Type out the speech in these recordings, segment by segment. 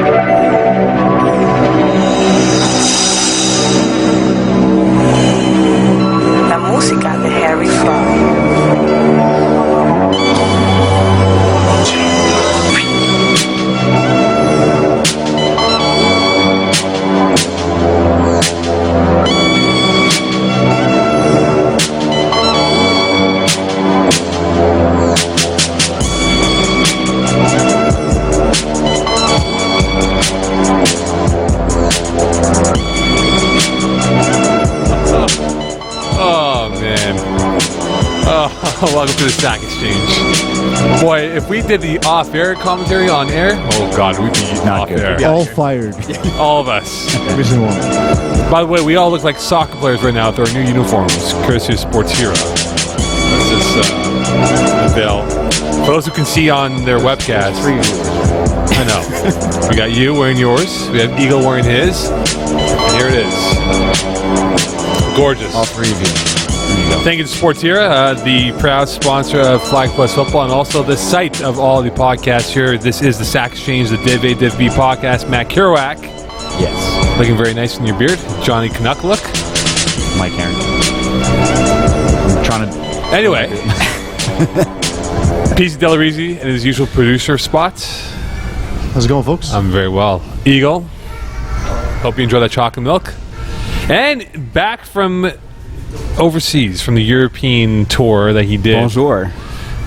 La música de Harry Fraud. Welcome to the Sack Exchange. Boy, if we did the off-air commentary on air, oh God, we'd be Not good. off-air. All fired. All of us. Every single one. By the way, we all look like soccer players right now with our new uniforms, courtesy of Sports Hero. This is unveil. For those who can see on their webcast, I know. We got you wearing yours. We have Eagle wearing his. And here it is. Gorgeous. All three of you. Thank you to Sports Era, the proud sponsor of Flag Plus Football, and also the site of all the podcasts here. This is the Sack Exchange, the Div A, Div B podcast. Matt Kerouac. Yes. Looking very nice in your beard. Johnny Canuck look. Mike Aaron. I'm trying to... Anyway. PC Delarizzi and his usual producer spot. How's it going, folks? I'm very well. Eagle. Hope you enjoy that chocolate milk. And back from overseas, from the European tour that he did. Bonjour.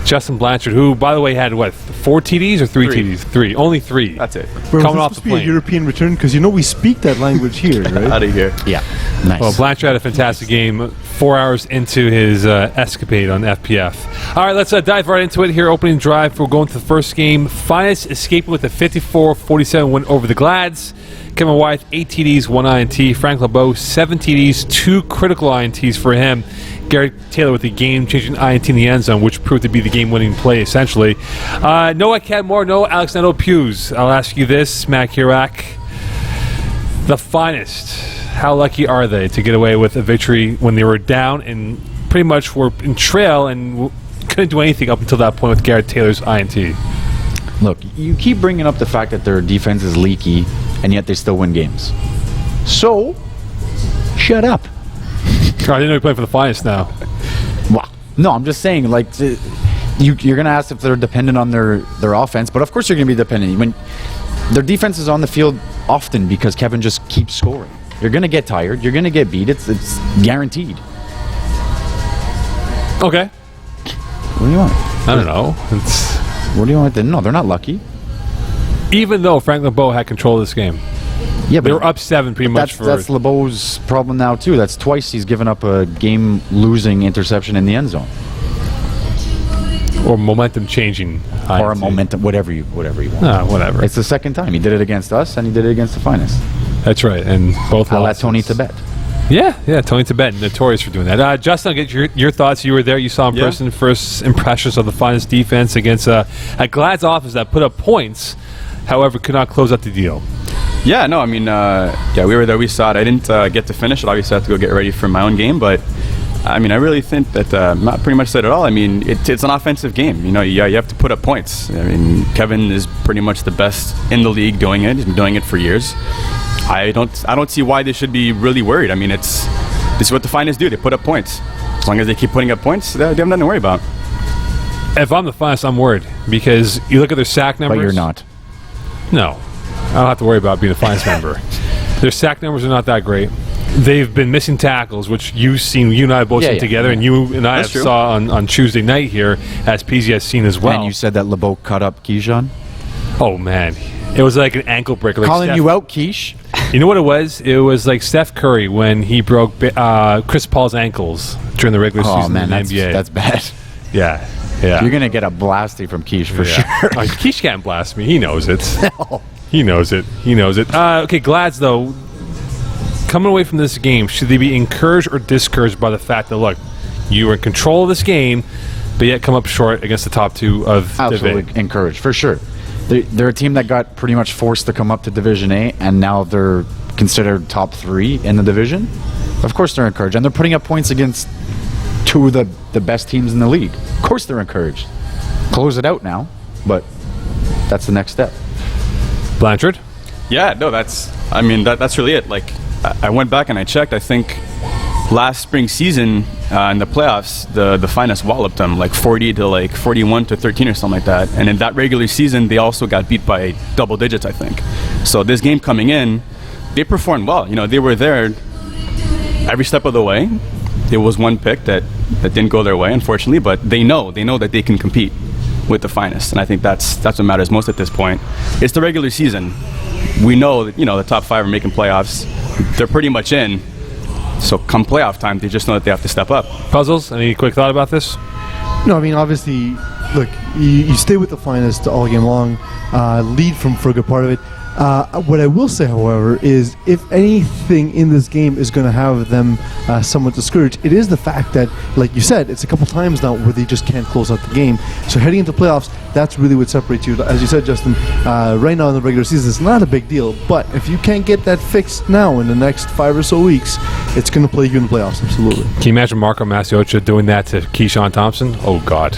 Justin Blanchard, who, by the way, had, what, 4 TDs or 3 TDs? 3. Only 3. That's it. Bro, coming was off this the supposed to be plane. a European return? Because you know we speak that language here, right? Out of here. Yeah. Nice. Well, Blanchard had a fantastic game 4 hours into his escapade on FPF. All right, let's dive right into it here. Opening drive. We're going to the first game. Finest escaping with a 54-47 win over the Glads. Kevin Wyeth, 8 TDs, 1 INT. Frank LeBeau, 7 TDs, 2 critical INTs for him. Garrett Taylor with the game-changing INT in the end zone, which proved to be the game-winning play, essentially. No Cadmore, no Alex Neto-Pews. I'll ask you this, Matt Kerouac. The finest. How lucky are they to get away with a victory when they were down and pretty much were in trail and couldn't do anything up until that point with Garrett Taylor's INT? Look, you keep bringing up the fact that their defense is leaky, and yet they still win games. So, shut up. I didn't know you played for the finest now. Wow. No, I'm just saying, like, you're going to ask if they're dependent on their offense, but of course you're going to be dependent. When their defense is on the field often because Kevin just keeps scoring. You're going to get tired. You're going to get beat. It's guaranteed. Okay. What do you want? I don't know. What do you want? No, they're not lucky. Even though Frank LeBeau had control of this game. Yeah, They were up 7 pretty much for... That's LeBeau's problem now, too. That's twice he's given up a game-losing interception in the end zone. Or momentum-changing. Or a momentum, whatever you want. Whatever. It's the second time. He did it against us, and he did it against the finest. That's right, and both I'll let losses. Tony Tibet. Yeah, Tony Tibet, notorious for doing that. Justin, I'll get your thoughts. You were there. You saw in person first impressions of the finest defense against a Glad's offense that put up points, however, could not close out the deal. Yeah, no, I mean, we were there. We saw it. I didn't get to finish it. Obviously, I had to go get ready for my own game. But, I mean, I really think that Matt pretty much said it all. I mean, it's an offensive game. You know, you have to put up points. I mean, Kevin is pretty much the best in the league doing it. He's been doing it for years. I don't see why they should be really worried. I mean, this is what the finest do. They put up points. As long as they keep putting up points, they have nothing to worry about. If I'm the finest, I'm worried because you look at their sack numbers. But you're not. No. I don't have to worry about being a finest member. Their sack numbers are not that great. They've been missing tackles, which you and I both seen together, and you and I saw on Tuesday night here, as PZ has seen as well. And you said that LeBeau cut up Keyshawn? Oh, man. It was like an ankle breaker. Like Calling you out, Keish? You know what it was? It was like Steph Curry when he broke Chris Paul's ankles during the regular season in the NBA. That's bad. Yeah. You're going to get a blasty from Keish for sure. Keish can't blast me. He knows it. No. He knows it. Okay, Glads, though, coming away from this game, should they be encouraged or discouraged by the fact that, look, you were in control of this game, but yet come up short against the top 2 of Absolutely Div A? encouraged, for sure. They're a team that got pretty much forced to come up to Division A, and now they're considered top 3 in the division. Of course they're encouraged, and they're putting up points against 2 of the best teams in the league. Of course they're encouraged. Close it out now, but that's the next step. Blanchard? Yeah, no, that's really it. Like, I went back and I checked. I think last spring season in the playoffs, the Finest walloped them like 40 to like 41 to 13 or something like that. And in that regular season, they also got beat by double digits, I think. So this game coming in, they performed well. You know, they were there every step of the way. There was one pick that didn't go their way, unfortunately, but they know that they can compete with the Finest, and I think that's what matters most at this point. It's the regular season. We know that, you know, the top 5 are making playoffs. They're pretty much in. So come playoff time, they just know that they have to step up. Puzzles, any quick thought about this? No, I mean, obviously, look, you stay with the Finest all game long, lead for a good part of it. What I will say, however, is if anything in this game is going to have them somewhat discouraged, it is the fact that, like you said, it's a couple times now where they just can't close out the game. So heading into playoffs, that's really what separates you. As you said, Justin, right now in the regular season, it's not a big deal. But if you can't get that fixed now in the next 5 or so weeks, it's going to plague you in the playoffs, absolutely. Can you imagine Marco Masiocha doing that to Keyshawn Thompson? Oh, God.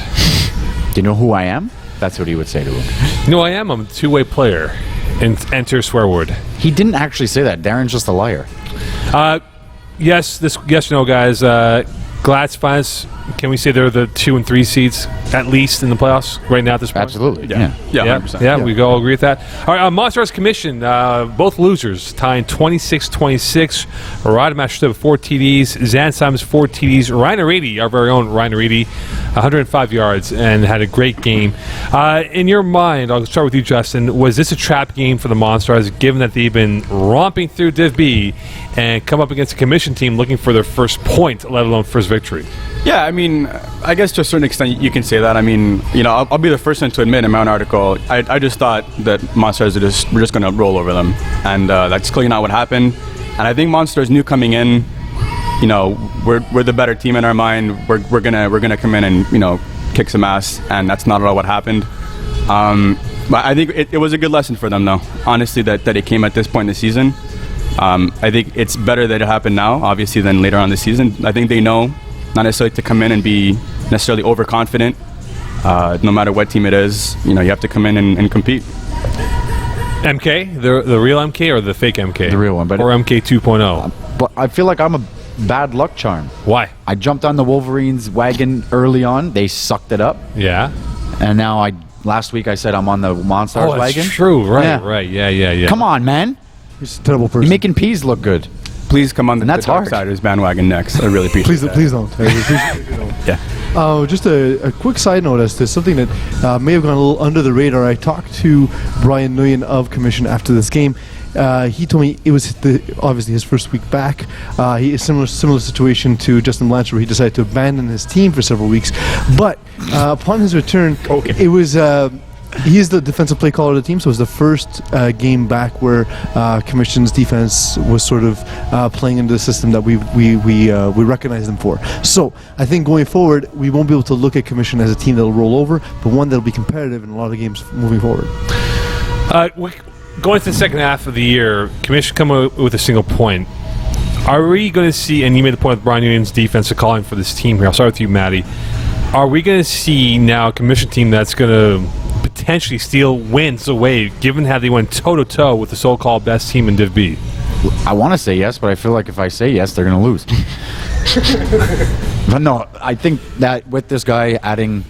Do you know who I am? That's what he would say to him. No, I am. I'm a two-way player. And enter swear word. He didn't actually say that. Darren's just a liar. Yes or no, guys. Glad's Finest, can we say they're the 2 and 3 seeds at least in the playoffs right now at this point? Absolutely. Yeah, 100%. Yeah, we all agree with that. All right, Monsters Commission, both losers, tying 26-26. Rod Mashtab, 4 TDs. Zan Simons, 4 TDs. Ryan Arady, our very own Ryan Arady, 105 yards and had a great game. In your mind, I'll start with you, Justin, was this a trap game for the Monsters, given that they've been romping through Div B and come up against a commission team looking for their first point, let alone first victory? Yeah, I mean, I guess to a certain extent you can say that. I mean, you know, I'll be the first one to admit in my own article, I just thought that Monsters were just going to roll over them. And that's clearly not what happened. And I think Monsters knew coming in, you know, we're the better team in our mind. We're gonna come in and, you know, kick some ass. And that's not at all what happened. But I think it was a good lesson for them, though, honestly, that it came at this point in the season. I think it's better that it happened now, obviously, than later on in the season. I think they know not necessarily to come in and be necessarily overconfident. No matter what team it is, you know, you have to come in and compete. MK, the real MK or the fake MK? The real one, but or MK 2.0. But I feel like I'm a bad luck charm. Why? I jumped on the Wolverines wagon early on. They sucked it up. Yeah. And now last week I said I'm on the Monsters Oh, that's wagon. true. Right, Yeah. right. Yeah. Come on, man. He's a terrible person. You're making peas look good. Please come on the that's hard. Darksiders bandwagon next. I really appreciate that. Please don't. I appreciate it. Don't. Yeah. Just a quick side note as to something that may have gone a little under the radar. I talked to Brian Nguyen of Commission after this game. He told me it was obviously his first week back. He is similar situation to Justin Blanchard, where he decided to abandon his team for several weeks. But upon his return, it was. He is the defensive play caller of the team, so it was the first game back where Commission's defense was sort of playing into the system that we recognize them for. So I think going forward, we won't be able to look at Commission as a team that will roll over, but one that will be competitive in a lot of games moving forward. Going to the second half of the year, Commission come out with a single point. Are we going to see, and you made the point with Brian Nguyen's defense of calling for this team here, I'll start with you, Maddie. Are we going to see now a Commission team that's going to potentially steal wins away, given how they went toe-to-toe with the so-called best team in Div B? I want to say yes, but I feel like if I say yes, they're going to lose. But no, I think that with this guy adding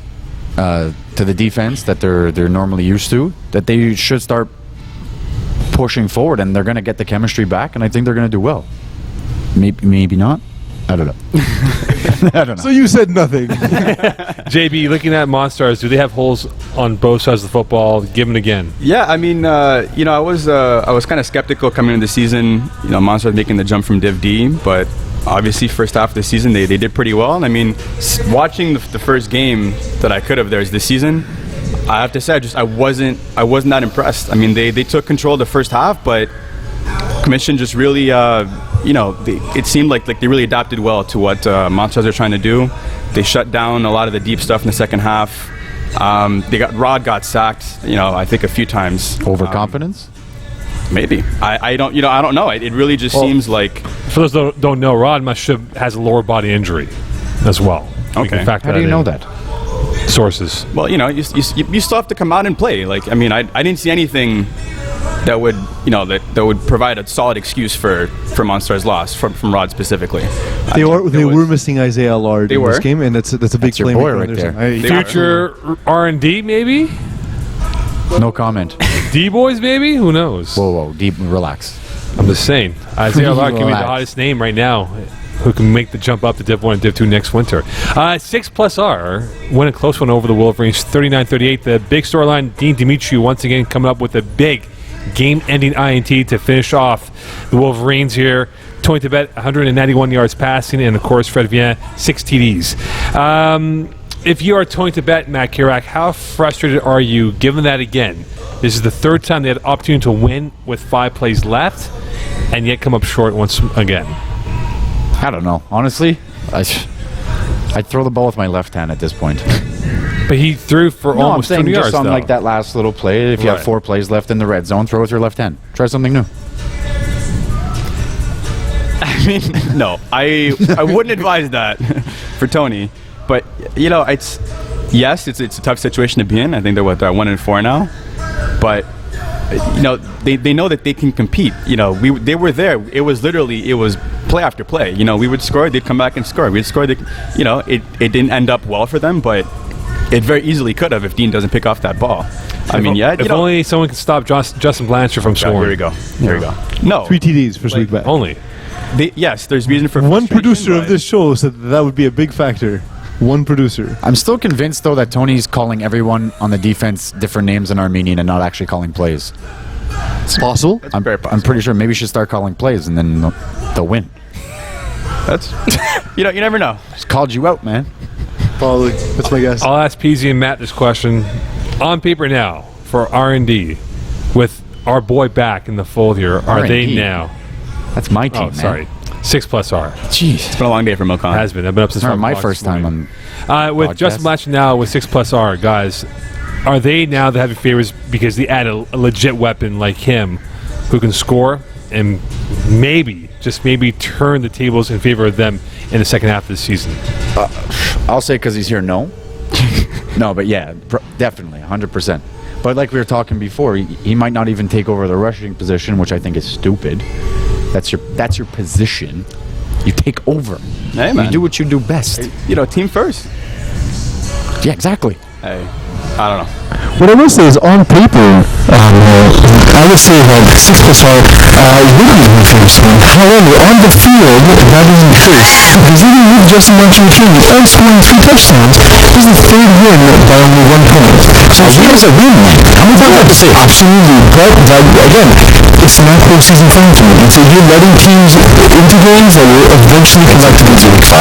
to the defense that they're normally used to, that they should start pushing forward, and they're going to get the chemistry back, and I think they're going to do well. Maybe not. I don't know. I don't know. So you said nothing. JB, looking at Monstars, do they have holes on both sides of the football? Give them again. Yeah, I mean, you know, I was kind of skeptical coming into the season. You know, Monsters making the jump from Div D, but obviously first half of the season they did pretty well. And I mean, watching the first game that I could have theirs this season, I have to say I wasn't that impressed. I mean, they took control of the first half, but Commission just really, you know, it seemed like they really adapted well to what Monsters are trying to do. They shut down a lot of the deep stuff in the second half. Rod got sacked, you know, I think a few times. Overconfidence? Maybe. I don't know. It really just seems like. For those that don't know, Rod Mashib has a lower body injury as well. Okay. How do you know that? Sources. Well, you know, you still have to come out and play. Like, I mean, I didn't see anything that would provide a solid excuse for Monstars' loss from Rod specifically. They were missing Isaiah Allard in this game, and that's a big your playmaker boy on right their there. side. Future R&D, maybe? No comment. D-boys, maybe? Who knows? Whoa, deep, relax. I'm just saying. Isaiah Allard can be the Relax. hottest name right now who can make the jump up to Div 1 and Div 2 next winter. 6+R win a close one over the Wolverines, 39-38. The big storyline, Dean Dimitri once again coming up with a big game-ending INT to finish off the Wolverines here. Tony Tibet, 191 yards passing, and of course Fred Vien, 6 TDs. If you are Tony Tibet, Matt Kirak, how frustrated are you given that again? This is the third time they had the opportunity to win with 5 plays left, and yet come up short once again. I don't know. Honestly, I'd throw the ball with my left hand at this point. But he threw for No, I'm almost saying 20 yards, just on though. like that last little play. If you Right. have 4 plays left in the red zone, throw with your left hand. Try something new. I mean, no, I wouldn't advise that for Tony. But it's a tough situation to be in. I think they're 1-4 now, but they know that they can compete. They were there. It was play after play. We would score, they'd come back and score. We'd score. It didn't end up well for them, but it very easily could have if Dean doesn't pick off that ball. If only someone could stop Justin Blanchard from scoring. Here we go. Here we go. No, 3 TDs first week back. Only. Yes, there's reason for One frustration, producer of but- this show said that would be a big factor. One producer. I'm still convinced, though, that Tony's calling everyone on the defense different names in Armenian and not actually calling plays. It's possible. I'm pretty sure maybe you should start calling plays and then they'll win. That's you never know. Just called you out, man. Probably. That's my guess. I'll ask PZ and Matt this question. On paper now, for R&D, with our boy back in the fold here, are they R&D? now? That's my team, Oh, man. sorry. 6+R. Jeez. It's been a long day for Milcon. Has been. I've been up since It's not 5 my o'clock first this morning. time on With podcast. Justin Blanchard now with 6+R, guys, are they now the heavy favorites because they add a legit weapon like him who can score and maybe, just maybe, turn the tables in favor of them in the second half of the season? I'll say because he's here, no. No, but yeah, definitely, 100%. But like we were talking before, he might not even take over the rushing position, which I think is stupid. That's your position. You take over. Hey, man. You do what you do best. Team first. Yeah, exactly. Hey, I don't know. What I will say is, on paper, I would say that 6+R would be the first one. However, on the field, that isn't the case. Because even with Justin Blanchard returning and scoring 3 touchdowns, this is the third win by only 1 point. So he has a win. I'm about to say absolutely, but that, again, it's not postseason fun to me. It's you're letting teams into games that will eventually come back to the Week 5.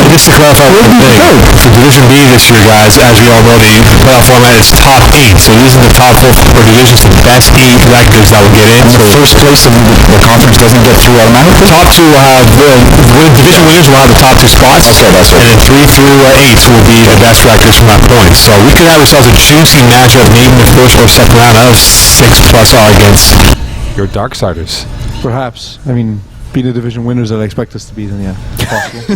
Just to clarify one thing, for Division B this year, guys, as we all know, the playoff format is top 8. So these are the top 4 divisions, the best 8 records that will get in. The first place of the conference doesn't get through automatically. Top 2 will have, division winners will have the top 2 spots. Okay, that's right. And then 3 through 8 will be the best records from that point. So we could have ourselves a juicy matchup, maybe in the first or second round of 6+R against Your Darksiders. Perhaps. I mean, being the division winners that I expect us to be, then yeah, possible.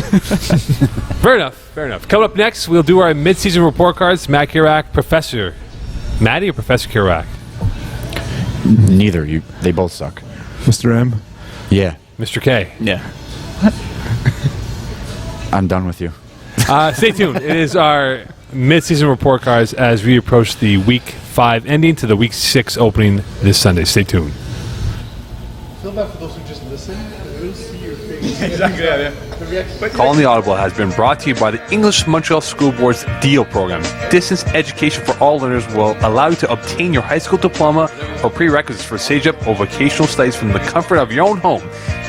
Fair enough. Fair enough. Coming up next, we'll do our mid-season report cards. Matt Kirak, Professor Matty or Professor Kirak? Neither. They both suck. Mr. M. Yeah, Mr. K. Yeah. I'm done with you. Stay tuned. It is our mid-season report cards as we approach the Week 5 ending to the Week 6 opening this Sunday. Stay tuned. Feel bad for those who just listen. We'll see your face. Exactly. Yeah. Calling the Audible has been brought to you by the English Montreal School Board's DEAL program. Distance education for all learners will allow you to obtain your high school diploma or prerequisites for SAGEP or vocational studies from the comfort of your own home.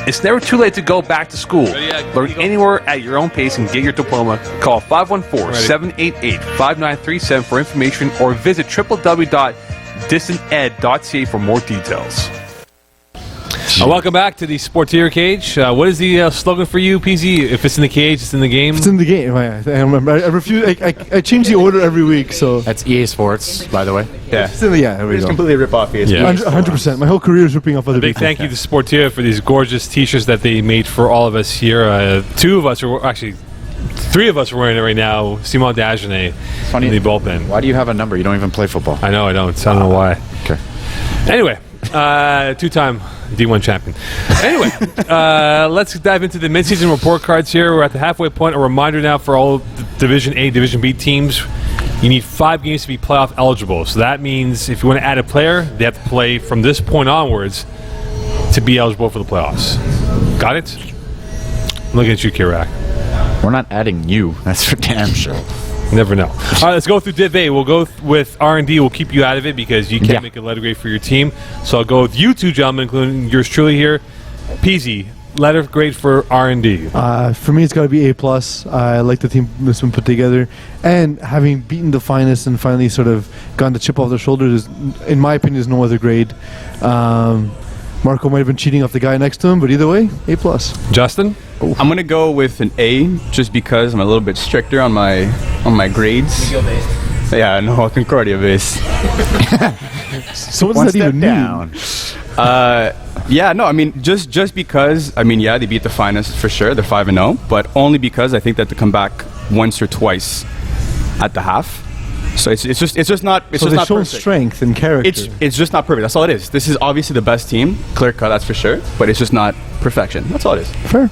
It's never too late to go back to school. Learn anywhere at your own pace and get your diploma. Call 514-788-5937 for information or visit www.distanted.ca for more details. Welcome back to the Sportier Cage. What is the slogan for you, PZ? If it's in the cage, it's in the game. It's in the game. I remember. I refuse. I change the order every week, so That's EA Sports, by the way. Yeah. it's in the There we Just go. completely rip off ESPN. Yeah. 100%. My whole career is ripping off other Big people. thank you to Sportier for these gorgeous T-shirts that they made for all of us here. 2 of us are actually 3 of us are wearing it right now. Simon Dagenet Funny. in the bullpen. Why do you have a number? You don't even play football. I know, I don't. I don't know why. Okay. Anyway, Two-time D1 champion. Anyway, let's dive into the midseason report cards here. We're at the halfway point. A reminder now for all Division A, Division B teams, you need 5 games to be playoff eligible. So that means if you want to add a player, they have to play from this point onwards to be eligible for the playoffs. Got it? I'm looking at you, Kirak. We're not adding you. That's for damn sure. Never know. All right, let's go through Div A. We'll go with R&D. We'll keep you out of it because you can't make a letter grade for your team. So I'll go with you two gentlemen, including yours truly here. Peasy, letter grade for R&D. For me, it's got to be A+. I like the team that's been put together. And having beaten the Finest and finally sort of gotten the chip off their shoulders, in my opinion, is no other grade. Marco might have been cheating off the guy next to him, but either way, A+. Justin? I'm gonna go with an A, just because I'm a little bit stricter on my grades. Yeah, no, Concordia based. So what does that even mean? Yeah, no, I mean just because they beat the Finest for sure. They're 5-0, but only because I think that they come back once or twice at the half. So it's just not So they not show perfect. strength and character. It's just not perfect. That's all it is. This is obviously the best team, clear cut, that's for sure. But it's just not perfection. That's all it is. fair.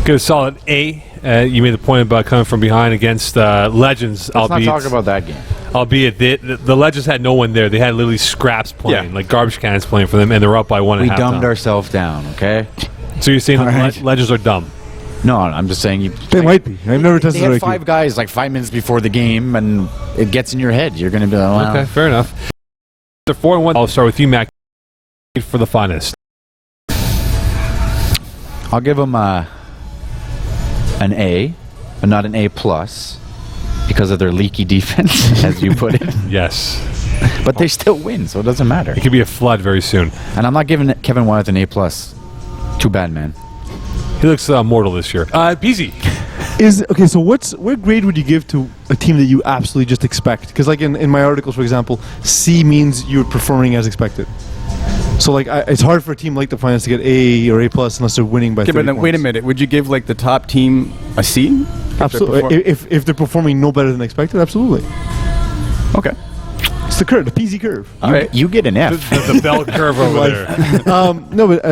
Good, solid A. You made the point about coming from behind against Legends. Let's not talk about that game. Albeit the Legends had no one there. They had literally scraps playing, Yeah. like garbage cans playing for them, and they're up by 1 We at halftime. dumbed ourselves down, okay? So you're saying All the right. Legends are dumb? No, I'm just saying you. They might be. I've never They tested had their 5 IQ. guys like 5 minutes before the game, and it gets in your head. You're going to be like, wow. Okay, fair enough. They're 4-1. I'll start with you, Mac, for the Finest. I'll give them an A, but not an A+, because of their leaky defense, as you put it. Yes. But they still win, so it doesn't matter. It could be a flood very soon. And I'm not giving Kevin Wyeth an A+. Too bad, man. He looks mortal this year. Peasy. So what grade would you give to a team that you absolutely just expect? Because like in my articles, for example, C means you're performing as expected. So like it's hard for a team like the Finest to get A or A+ unless they're winning by 30 Okay, but then wait a points. minute. Would you give like the top team a C? Absolutely. If they're performing no better than expected, absolutely. Okay. It's the curve, the PZ curve. All right. You get an F. The bell curve over there. No, but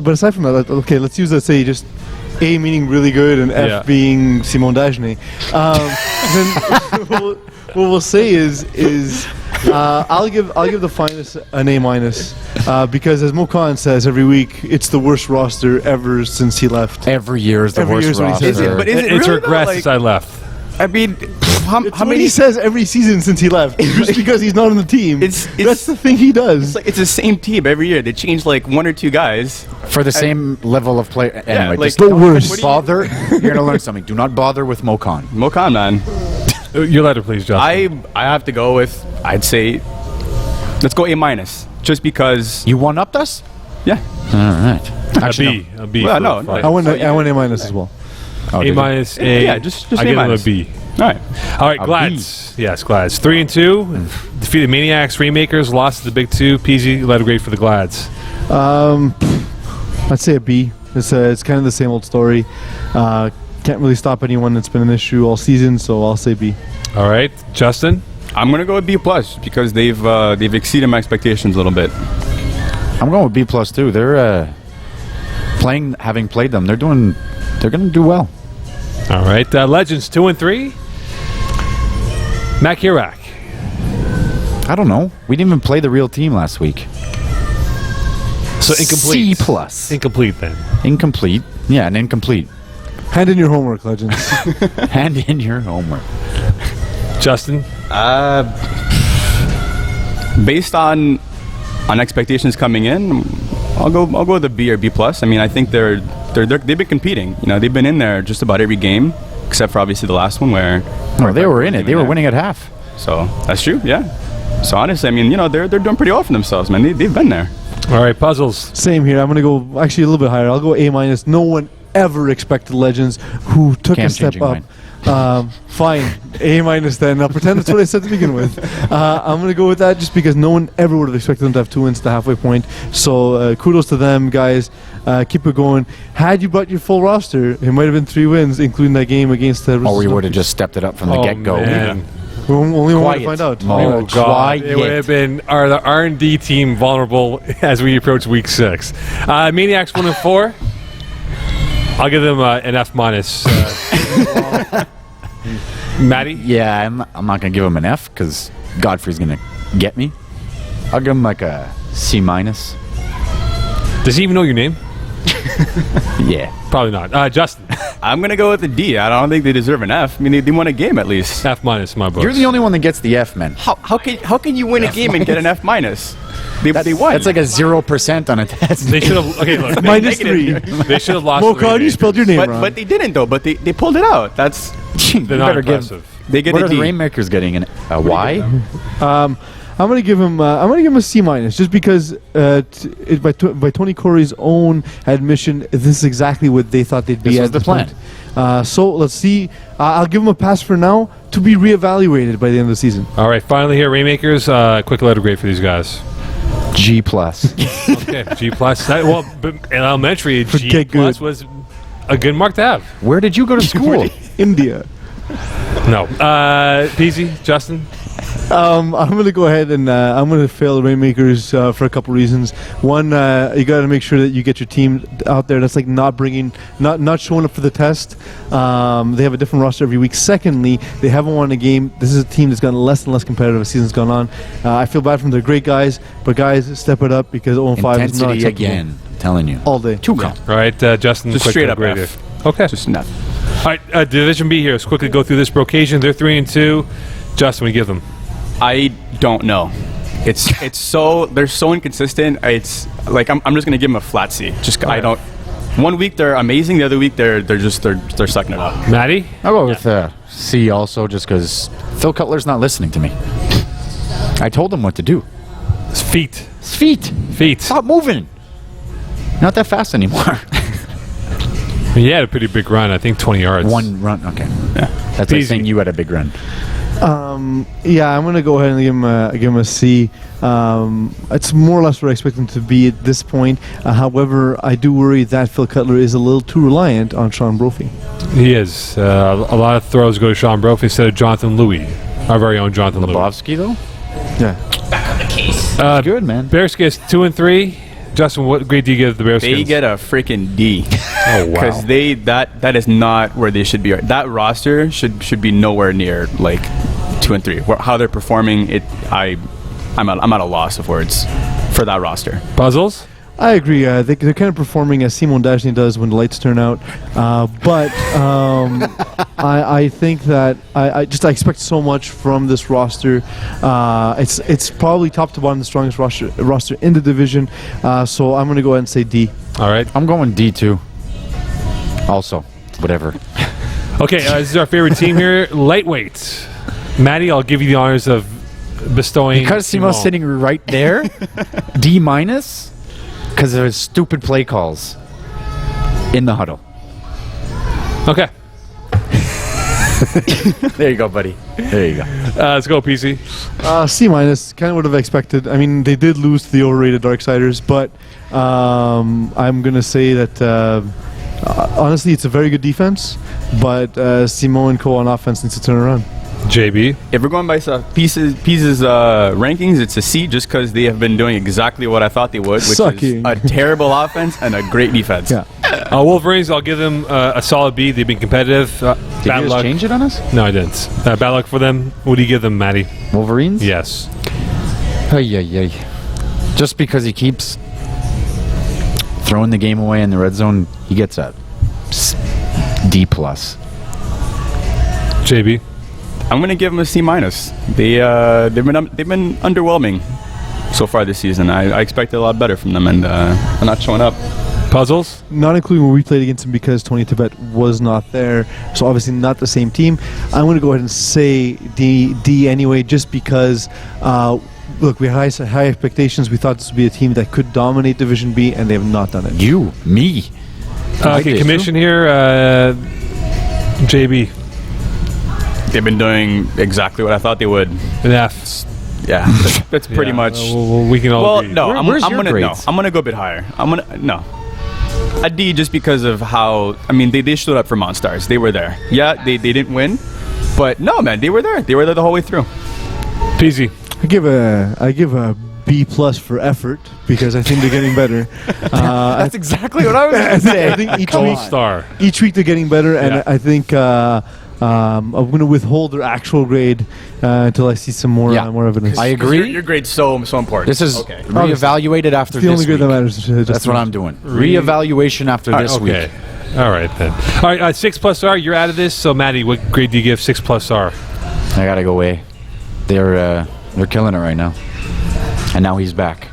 but aside from that, okay, let's use, let's say, just A meaning really good and F Yeah. being Simon Dagenet. Then what we'll say is I'll give the Finest an A- because as Mo Khan says every week, it's the worst roster ever since he left. Every year is the Every worst year's what he roster. says. But is it It's really though? regressed Like, since I left. I mean, how It's what many? he says every season since he left, just because he's not on the team. It's- That's the thing he does. It's the same team every year. They change like 1 or 2 guys. For the same level of play. Anyway, like- just But don't worse. even bother. You're going to learn something. Do not bother with Mo Khan. Mo Khan, man. Your letter, please, Justin. I have to go with, I'd say, let's go A-, just because. You one-upped us? Yeah. All right. A B. A B. Well, for no, the no. Finest. I want A- as well. Oh, A did you? minus, A. Yeah, just I give him A-. a B. All right. All right, A Glads. Yes, Glads. 3-2. Defeated Maniacs, Rainmakers, lost to the Big 2. PZ, letter grade for the Glads. I'd say a B. It's kind of the same old story. Can't really stop anyone. It's been an issue all season, so I'll say B. All right, Justin. I'm gonna go with B+ because they've exceeded my expectations a little bit. I'm going with B+ too. They're having played them. They're going to do well. All right, Legends 2-3. Mac Hirak. I don't know. We didn't even play the real team last week. So incomplete. C+. Incomplete then. Incomplete. Yeah, an incomplete. Hand in your homework, Legends. Hand in your homework. Justin. Based on expectations coming in, I'll go with a B or B+. I mean, I think they've been competing. You know, they've been in there just about every game, except for obviously the last one where. No, they were in it. They were winning at half. So that's true. Yeah. So honestly, I mean, you know, they're doing pretty well for themselves, man. They've been there. All right, Puzzles. Same here. I'm going to go actually a little bit higher. I'll go A-. No one ever expected Legends, who took Okay, a I'm step changing up. Fine, A- then. I'll pretend that's what I said to begin with. I'm going to go with that just because no one ever would have expected them to have 2 wins at the halfway point. So kudos to them, guys. Keep it going. Had you brought your full roster, it might have been 3 wins, including that game against the. Or we would have just stepped it up from the get-go. Man. We're only one way to Quiet. find out. Oh, Anyway. God. It would have been the R&D team vulnerable as we approach week 6. Maniacs 1 and 4. I'll give them an F minus. Maddie? Yeah, I'm not going to give him an F because Godfrey's going to get me. I'll give him like a C minus. Does he even know your name? Yeah. Probably not. Justin, I'm going to go with a D. I don't think they deserve an F. I mean, they won a game at least. F minus in my book. You're the only one that gets the F, man. How can you win a game and get an F minus? They won. That's like a 0% on a test. They should have. Okay, look. Minus Negative. 3. They should have lost. Mokan, you spelled your name wrong. but they didn't though. But they pulled it out. That's They're not impressive. they get What a are the D. Rainmakers getting? A Y? I'm gonna give him. I'm gonna give him a C minus, just because by Tony Corey's own admission, this is exactly what they thought they'd be. This was at the this plan. point. So let's see. I'll give him a pass for now to be reevaluated by the end of the season. All right, finally here, Rainmakers. Quick letter grade for these guys. G plus. Okay, G plus. Well, but in elementary, G Forget plus good. was a good mark to have. Where did you go to school? India. No. Peasy, Justin. I'm gonna go ahead and I'm gonna fail the Rainmakers for a couple reasons. One, you got to make sure that you get your team out there. That's like not showing up for the test. They have a different roster every week. Secondly, they haven't won a game. This is a team that's gotten less and less competitive as season's gone on. I feel bad for them. They're great guys, but guys, step it up because 0-5 is not Intensity acceptable. again. I'm telling you. All day. Too calm. All right, Justin. Just quick straight letter up grade F. here. Okay. Just an F. All right, Division B here. Let's quickly go through this Brocasian. They're 3 and 2. Justin, we give them. I don't know. It's so they're so inconsistent. It's like I'm just gonna give them a flat C. Just I don't. One week they're amazing. The other week they're sucking it up. Maddie. I'll go with C also, just because Phil Cutler's not listening to me. I told him what to do. It's feet. His feet. Feet. Stop moving. Not that fast anymore. He had a pretty big run. I think 20 yards. One run. Okay. Yeah. That's like Easy. saying you had a big run. Yeah, I'm gonna go ahead and give him a C. It's more or less where I expect him to be at this point. However, I do worry that Phil Cutler is a little too reliant on Sean Brophy. He is. A lot of throws go to Sean Brophy instead of Jonathan Louis, our very own Jonathan Louis. Lebowski, though? Yeah. Good, man. Bearskis 2 and 3. Justin, what grade do you give the Bearskins? They get a freaking D. Oh wow. Because that is not where they should be. That roster should be nowhere near like 2 and 3. How they're performing, I'm at a loss of words for that roster. Puzzles. I agree. They're kind of performing as Simon Dashney does when the lights turn out. But I think that I expect so much from this roster. It's probably top to bottom the strongest roster in the division. So I'm going to go ahead and say D. All right. I'm going D2. Also, whatever. Okay, this is our favorite team here. Lightweight. Maddie, I'll give you the honors of bestowing. Because Simo's Simon. sitting right there, D minus, because of his stupid play calls in the huddle. Okay. There you go, buddy. There you go. Let's go, PC. C minus, kind of would have expected. I mean, they did lose to the overrated Darksiders, but I'm going to say that honestly, it's a very good defense, but Simon and Co on offense needs to turn around. JB. If we're going by Pieces rankings, it's a C just because they have been doing exactly what I thought they would, which Sucking. is a terrible offense and a great defense. Yeah. Wolverines, I'll give them a solid B. They've been competitive. Did Bad you just luck. change it on us? No, I didn't. Bad luck for them. What do you give them, Maddie? Wolverines? Yes. Ay. Just because he keeps throwing the game away in the red zone, he gets a D plus. JB. I'm gonna give them a C minus. They've been underwhelming so far this season. I expected a lot better from them, and they're not showing up. Puzzles. Not including when we played against them because Tony Tibet was not there. So obviously not the same team. I'm going to go ahead and say D anyway, just because, look, we had high expectations. We thought this would be a team that could dominate Division B, and they have not done it. You, me. Okay, commission here. JB. They've been doing exactly what I thought they would. An F. Yeah, that's pretty Yeah, much. well, we can all Well, agree. no, Where's I'm your gonna grades? I'm gonna go a bit higher. No. A D just because of how they showed up for Monstars. They were there. Yeah, they didn't win, But no, man, they were there. They were there the whole way through. Peasy. I give a B plus for effort because I think they're getting better. That's exactly what I was going to say. I think each Gold week, star. they're getting better, and Yeah. I think I'm going to withhold their actual grade until I see some more Yeah. more evidence. I Your, agree. your grade's so important. This is okay. reevaluated after It's the only this grade that week. matters. That's Justin. what I'm doing. Reevaluation after this Okay. week. All right then. All right, 6 plus R. You're out of this. So Maddie, what grade do you give 6 plus R? I gotta go away. They're killing it right now, and now he's back.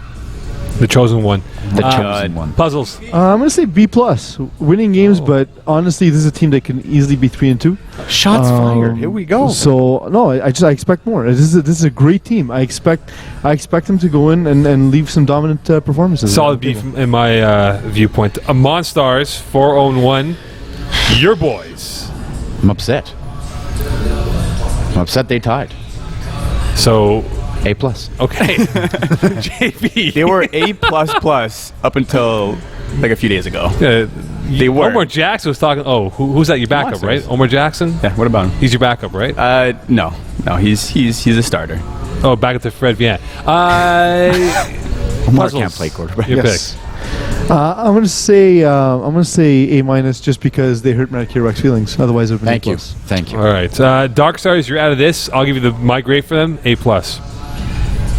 The chosen one. The chosen one. Puzzles. I'm going to say B plus. Winning games, but honestly, this is a team that can easily be 3-2. Shots fired. Here we go. So no, I expect more. This is a great team. I expect them to go in and leave some dominant performances. Solid B in my viewpoint. Monstars 4-1. Your boys. I'm upset. They tied. So A plus. okay. JB. They were A++ up until like a few days ago. They were. Omar Jackson was talking. Oh, who's that? Your backup, Monsters. right? Omar Jackson. Yeah. What about him? He's your backup, right? No, he's a starter. Oh, back up to Fred Vian. Mark can't play quarterback. Your Yes. I'm gonna say A minus just because they hurt Matt Kirak's feelings. Otherwise, it would be Thank A you. plus. Thank you. All right. Dark Stars, you're out of this. I'll give you my grade for them, A plus.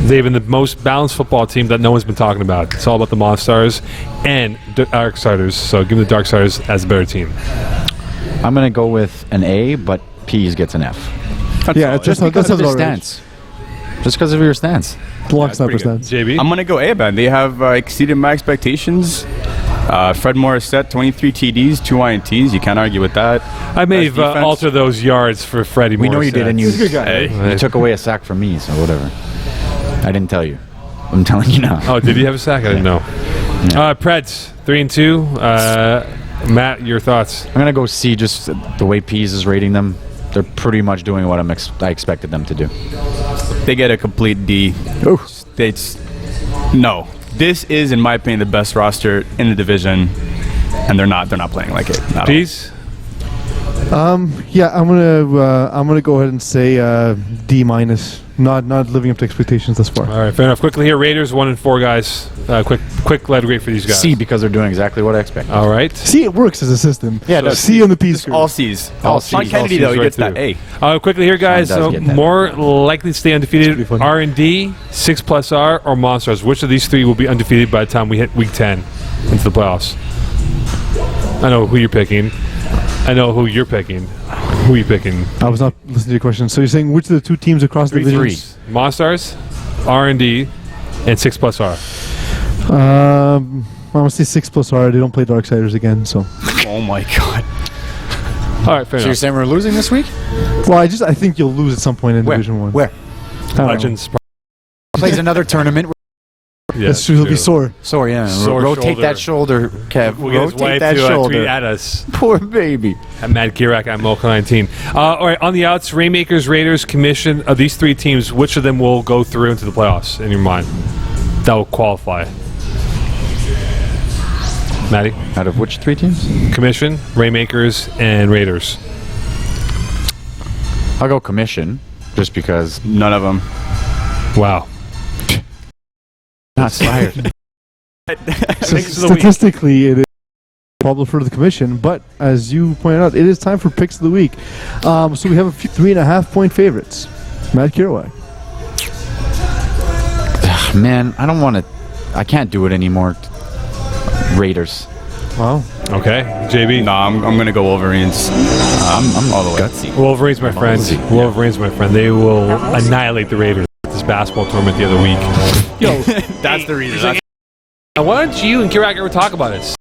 They've been the most balanced football team that no one's been talking about. It's all about the Monstars and Dark Stars. So give me the Dark Stars as a better team. I'm gonna go with an A, but Pease gets an F. Yeah, solid. just Because that's of his about right. stance. Just because of your stance. Lock snapper pretty good. stance. JB. I'm gonna go A, man. They have exceeded my expectations. Fred Morissette, 23 TDs, 2 INTs. You can't argue with that. I may Best have defense. altered those yards for Freddie We know you did, and you, He's a good guy. Hey. you took away a sack from me, so whatever. I didn't tell you. I'm telling you now. Oh, did he have a sack? I didn't know. Preds 3-2. Matt, your thoughts? I'm gonna go C. Just the way Pease is rating them, they're pretty much doing what I expected them to do. They get a complete D. No. This is, in my opinion, the best roster in the division, and they're not playing like it. Not at all. Peace. Yeah, I'm gonna go ahead and say D minus. Not living up to expectations thus far. All right, fair enough. Quickly here, Raiders 1-4 guys. Quick letter grade for these guys. C because they're doing exactly what I expected. All right. See, it works as a system. Yeah, it does. C on the P All screen. C's. All Sean C's. Kennedy, All C's though, he right gets that through. A. Quickly here, guys. Sean does get that. More likely to stay undefeated, Should be funny. R&D, 6 plus R, or Monsters. Which of these three will be undefeated by the time we hit Week 10 into the playoffs? I know who you're picking. Who you picking? I was not listening to your question. So you're saying which of the two teams across the divisions? Monsters, R&D, and 6 plus R. I'm gonna say 6 plus R. They don't play Darksiders again, so. Oh, my God. All right, fair So you're enough. saying we're losing this week? Well, I think you'll lose at some point in Division 1. Where? I don't know. Legends. Plays another tournament. Yeah, That's true. He'll be sore. Sorry, yeah. Sore Rotate shoulder. that shoulder, Kev. We'll get his Rotate wife that to shoulder. tweet at us. Poor baby. At Matt Kirak, I'm Mocha19. All right, on the outs, Rainmakers, Raiders, Commission. Of these three teams, which of them will go through into the playoffs in your mind? That will qualify. Matty? Out of which three teams? Commission, Rainmakers, and Raiders. I'll go Commission, just because. None of them. Wow. Not fired. Picks of the week. Statistically, it is probably for the commission, but as you pointed out, it is time for picks of the week. So we have a few 3.5 point favorites. Matt Kirawai. Man, I don't want to. I can't do it anymore. Raiders. Wow. Okay, JB. No, I'm going to go Wolverines. I'm all the way. gutsy. Wolverines, my friend. Wolverines, my friend. They will annihilate the Raiders at this basketball tournament the other week. Yo, That's the reason. he's like, why don't you and Kirak ever talk about it?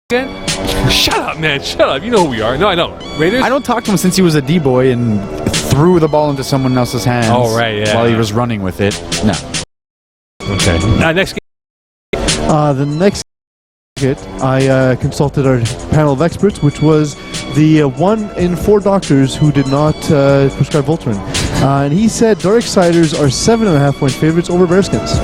Again? Shut up, man. Shut up. You know who we are. No, I know. Raiders? I don't talk to him since he was a D-boy and threw the ball into someone else's hands. Oh, right, yeah. While he was running with it. No. Okay. Next game. The next hit, I consulted our panel of experts, which was the 1 in 4 doctors who did not prescribe Voltaren. And he said Darksiders are 7.5 point favorites over Bearskins.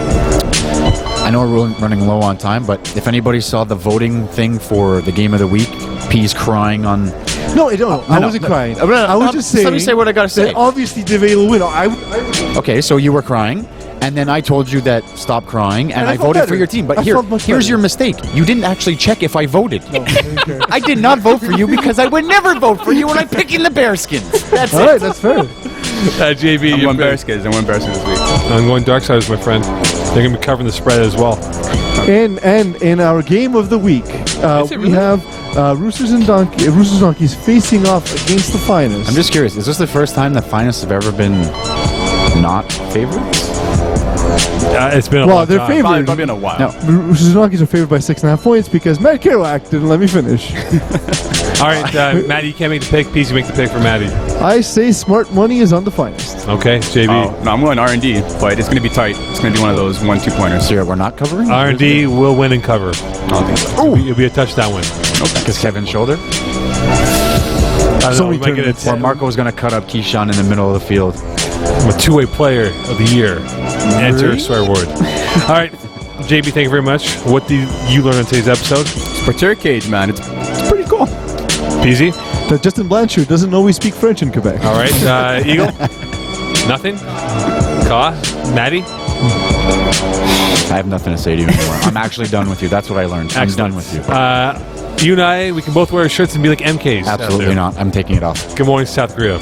I know we're running low on time, but if anybody saw the voting thing for the game of the week, P's crying on No, I wasn't crying. I was just saying. Let me say what I gotta say. that obviously Devay will win. I would Okay, so you were crying, and then I told you that stop crying, and And I I felt voted better. for your team. But I felt much here's better. your mistake. You didn't actually check if I voted. No, I didn't care. I did not vote for you because I would never vote for you when I'm picking the Bearskins. That's All it. right, that's fair. JB, I'm you're going good. Bearskins. I'm going Bearskins this week. I'm going Darksiders, my friend. They're going to be covering the spread as well. And in our game of the week, it we really? have Roosters and Donkeys facing off against the Finest. I'm just curious. Is this the first time the Finest have ever been not favorites? It's been a Well, long they're time. favored. Probably been a while. No. Roosters and Donkeys are favored by 6.5 points because Matt Kerouac didn't let me finish. All right, Maddie, you can't make the pick. Peasy, make the pick for Maddie. I say smart money is on the Finest. Okay, JB. Oh, no, I'm going R&D, but it's going to be tight. It's going to be one of those 1-2 pointers. So we're not covering? R&D will win and cover. I don't think so. It'll be a touchdown win. Because Kevin's shoulder? I don't So know, many we might get tournaments. Or Marco's going to cut up Keyshawn in the middle of the field. I'm a two-way player of the year. Enter a swear word. All right, JB, thank you very much. What did you learn on today's episode? Porter cage, man. It's pretty cool. Peasy? That Justin Blanchard doesn't know we speak French in Quebec. All right, Eagle? Nothing? Ka? Maddie? I have nothing to say to you anymore. I'm actually done with you. That's what I learned. I'm done with you. You and I, we can both wear shirts and be like MKs. out Absolutely there. not. I'm taking it off. Good morning, South Korea.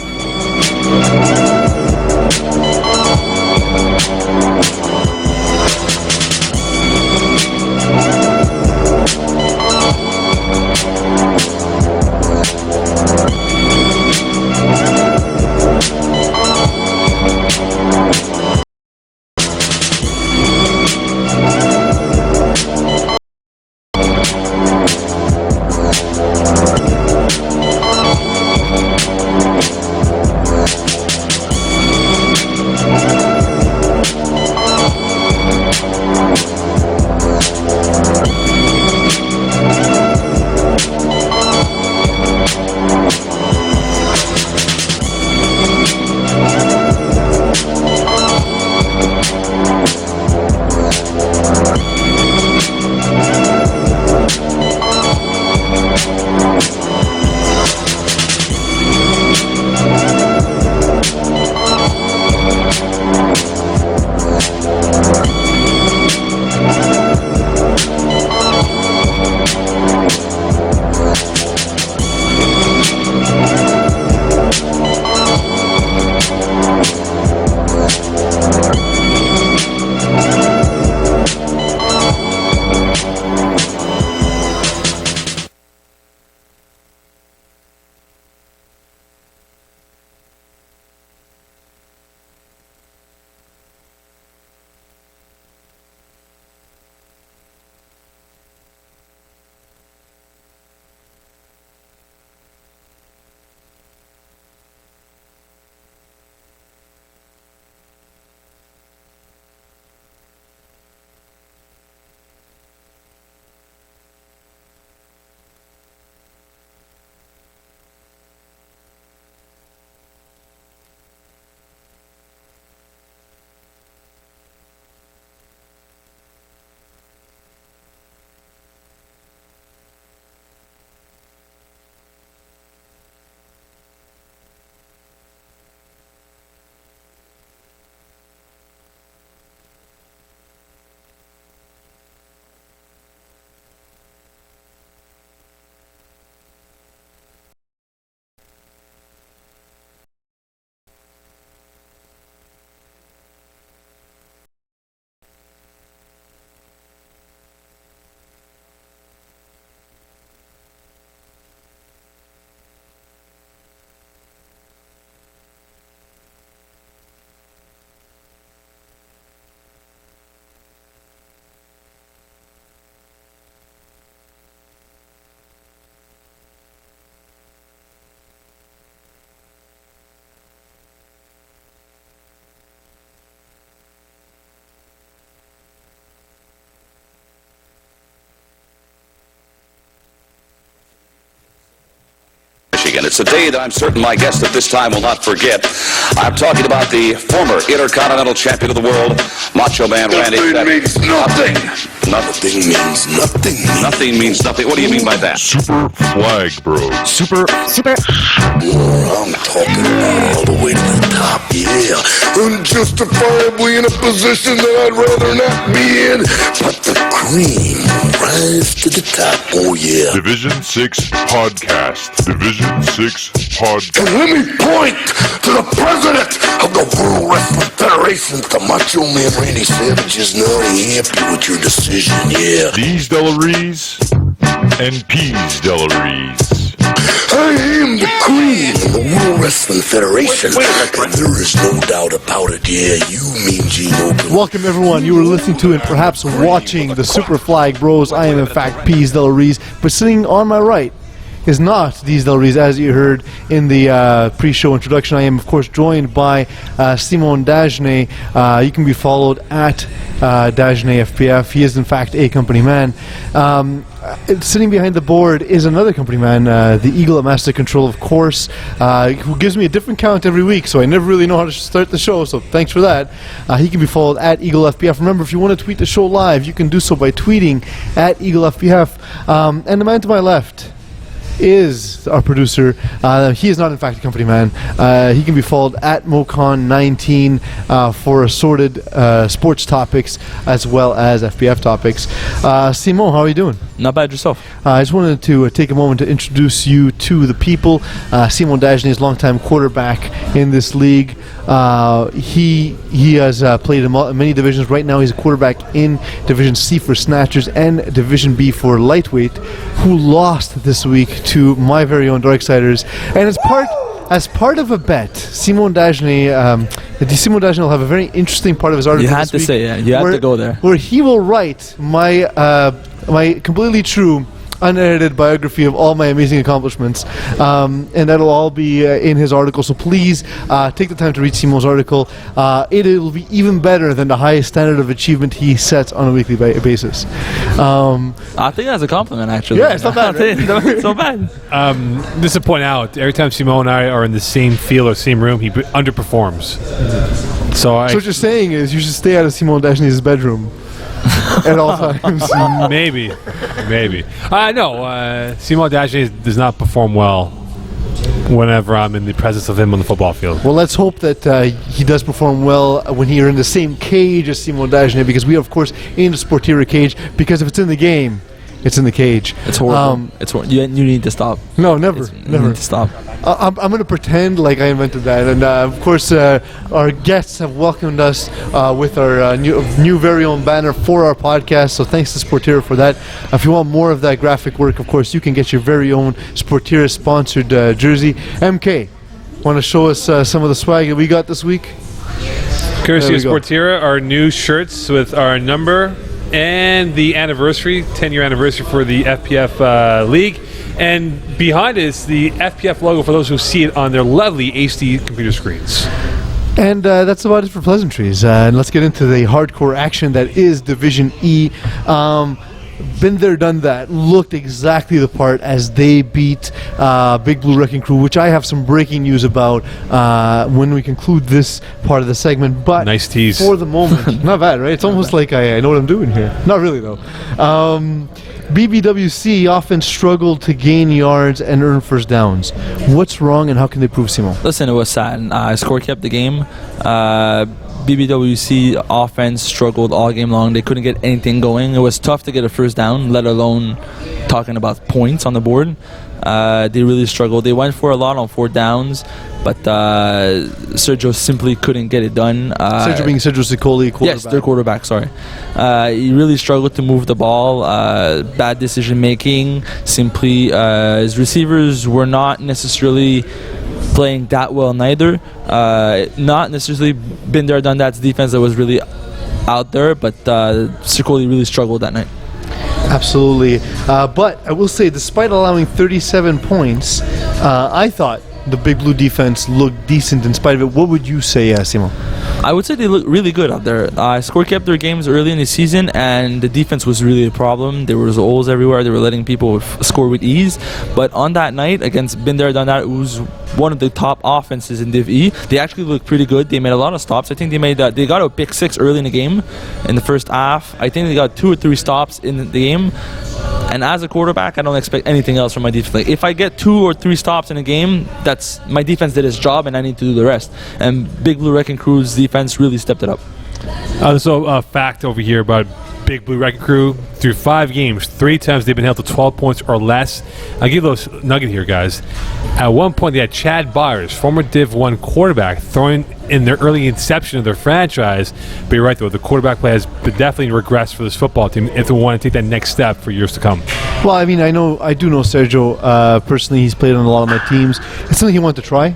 and it's a day that I'm certain my guest at this time will not forget. I'm talking about the former Intercontinental Champion of the world, Macho Man Randy. Nothing means nothing. Nothing means nothing. Nothing means nothing. What do you mean by that? Super Flag Bros. Super. I'm talking about all the way to the top, yeah. Unjustifiably in a position that I'd rather not be in. But the cream rise to the top, oh yeah. Division 6 Podcast. Division 6 Podcast. And let me point to the president of the World Wrestling Federation, the Macho Man Randy Savage is not happy with your decision, yeah. D's Delaries and P's Delaries. I am the cream of the World Wrestling Federation, and there is no doubt about it, yeah. You mean Gene Open. Welcome everyone. You were listening to and perhaps watching the Super Flag Bros. I am in fact Pease Del Reese, but sitting on my right is not Deez Del Reese, as you heard in the pre-show introduction. I am, of course, joined by Simon Dagenet. You can be followed at Dagenet FPF. He is, in fact, a company man. Sitting behind the board is another company man, the Eagle at Master Control, of course, who gives me a different count every week, so I never really know how to start the show, so thanks for that. He can be followed at Eagle FPF. Remember, if you want to tweet the show live, you can do so by tweeting at Eagle FPF. And the man to my left is our producer. He is not, in fact, a company man. He can be followed at Mocon19 for assorted sports topics as well as FPF topics. Simon, how are you doing? Not bad yourself. I just wanted to take a moment to introduce you to the people. Simon Dagenet is a longtime quarterback in this league. He has played in many divisions. Right now, he's a quarterback in Division C for Snatchers and Division B for Lightweight, who lost this week to my very own Darksiders. And as part of a bet, Simon Dagenet will have a very interesting part of his article. You had to say, yeah. You had to go there. Where he will write my completely true, unedited biography of all my amazing accomplishments, and that'll all be in his article. So please take the time to read Simon's article. It'll be even better than the highest standard of achievement he sets on a weekly basis. I think that's a compliment, actually. Yeah, it's not bad. Right? It's not bad. Just to point out, every time Simon and I are in the same field or same room, he underperforms. So what you're saying is you should stay out of Simon Dagenet's bedroom at all times. Maybe. No, Simon Dagenet does not perform well whenever I'm in the presence of him on the football field. Well, let's hope that he does perform well when you're in the same cage as Simon Dagenet, because we are, of course, in the Sportira cage, because if it's in the game, it's in the cage. It's horrible. It's horrible. You need to stop. No, never. You need to stop. I'm going to pretend like I invented that. And, of course, our guests have welcomed us with our new very own banner for our podcast. So thanks to Sportira for that. If you want more of that graphic work, of course, you can get your very own Sportira-sponsored jersey. MK, want to show us some of the swag that we got this week? Courtesy of Sportira, our new shirts with our number and the anniversary, 10-year anniversary for the FPF League. And behind it is the FPF logo for those who see it on their lovely HD computer screens. And that's about it for pleasantries. And let's get into the hardcore action that is Division E. Been there, done that. Looked exactly the part as they beat Big Blue Wrecking Crew, which I have some breaking news about when we conclude this part of the segment. But nice tease. For the moment, not bad, right? It's almost like I know what I'm doing here. Not really, though. BBWC often struggled to gain yards and earn first downs. What's wrong, and how can they prove, Simon? Listen, it was sad. Score kept the game. BBWC offense struggled all game long. They couldn't get anything going. It was tough to get a first down, let alone talking about points on the board. They really struggled. They went for a lot on 4 downs, but Sergio simply couldn't get it done. Sergio being Sergio Sicoli, quarterback. Yes, their quarterback, sorry. He really struggled to move the ball. Bad decision making. Simply, his receivers were not necessarily playing that well neither. Not necessarily been there, done that defense that was really out there, but Sicoli really struggled that night. Absolutely. But I will say, despite allowing 37 points, I thought the Big Blue defense looked decent in spite of it. What would you say, Simon? I would say they look really good out there. Score kept their games early in the season, and the defense was really a problem. There was holes everywhere. They were letting people score with ease. But on that night against Been There Done That, who's one of the top offenses in Div E, they actually looked pretty good. They made a lot of stops. I think they got a pick 6 early in the game in the first half. I think they got 2 or 3 stops in the game. And as a quarterback, I don't expect anything else from my defense. Like, if I get 2 or 3 stops in a game, that's my defense did its job, and I need to do the rest. And Big Blue Wrecking Crew's defense really stepped it up. So a fact over here about Big Blue Wrecking Crew: through 5 games, 3 times they've been held to 12 points or less. I'll give you a little nugget here, guys. At one point, they had Chad Byers, former Div 1 quarterback, throwing in their early inception of their franchise. But you're right, though, the quarterback play has definitely regressed for this football team if they want to take that next step for years to come. Well, I mean, I do know Sergio personally. He's played on a lot of my teams. It's something he wanted to try.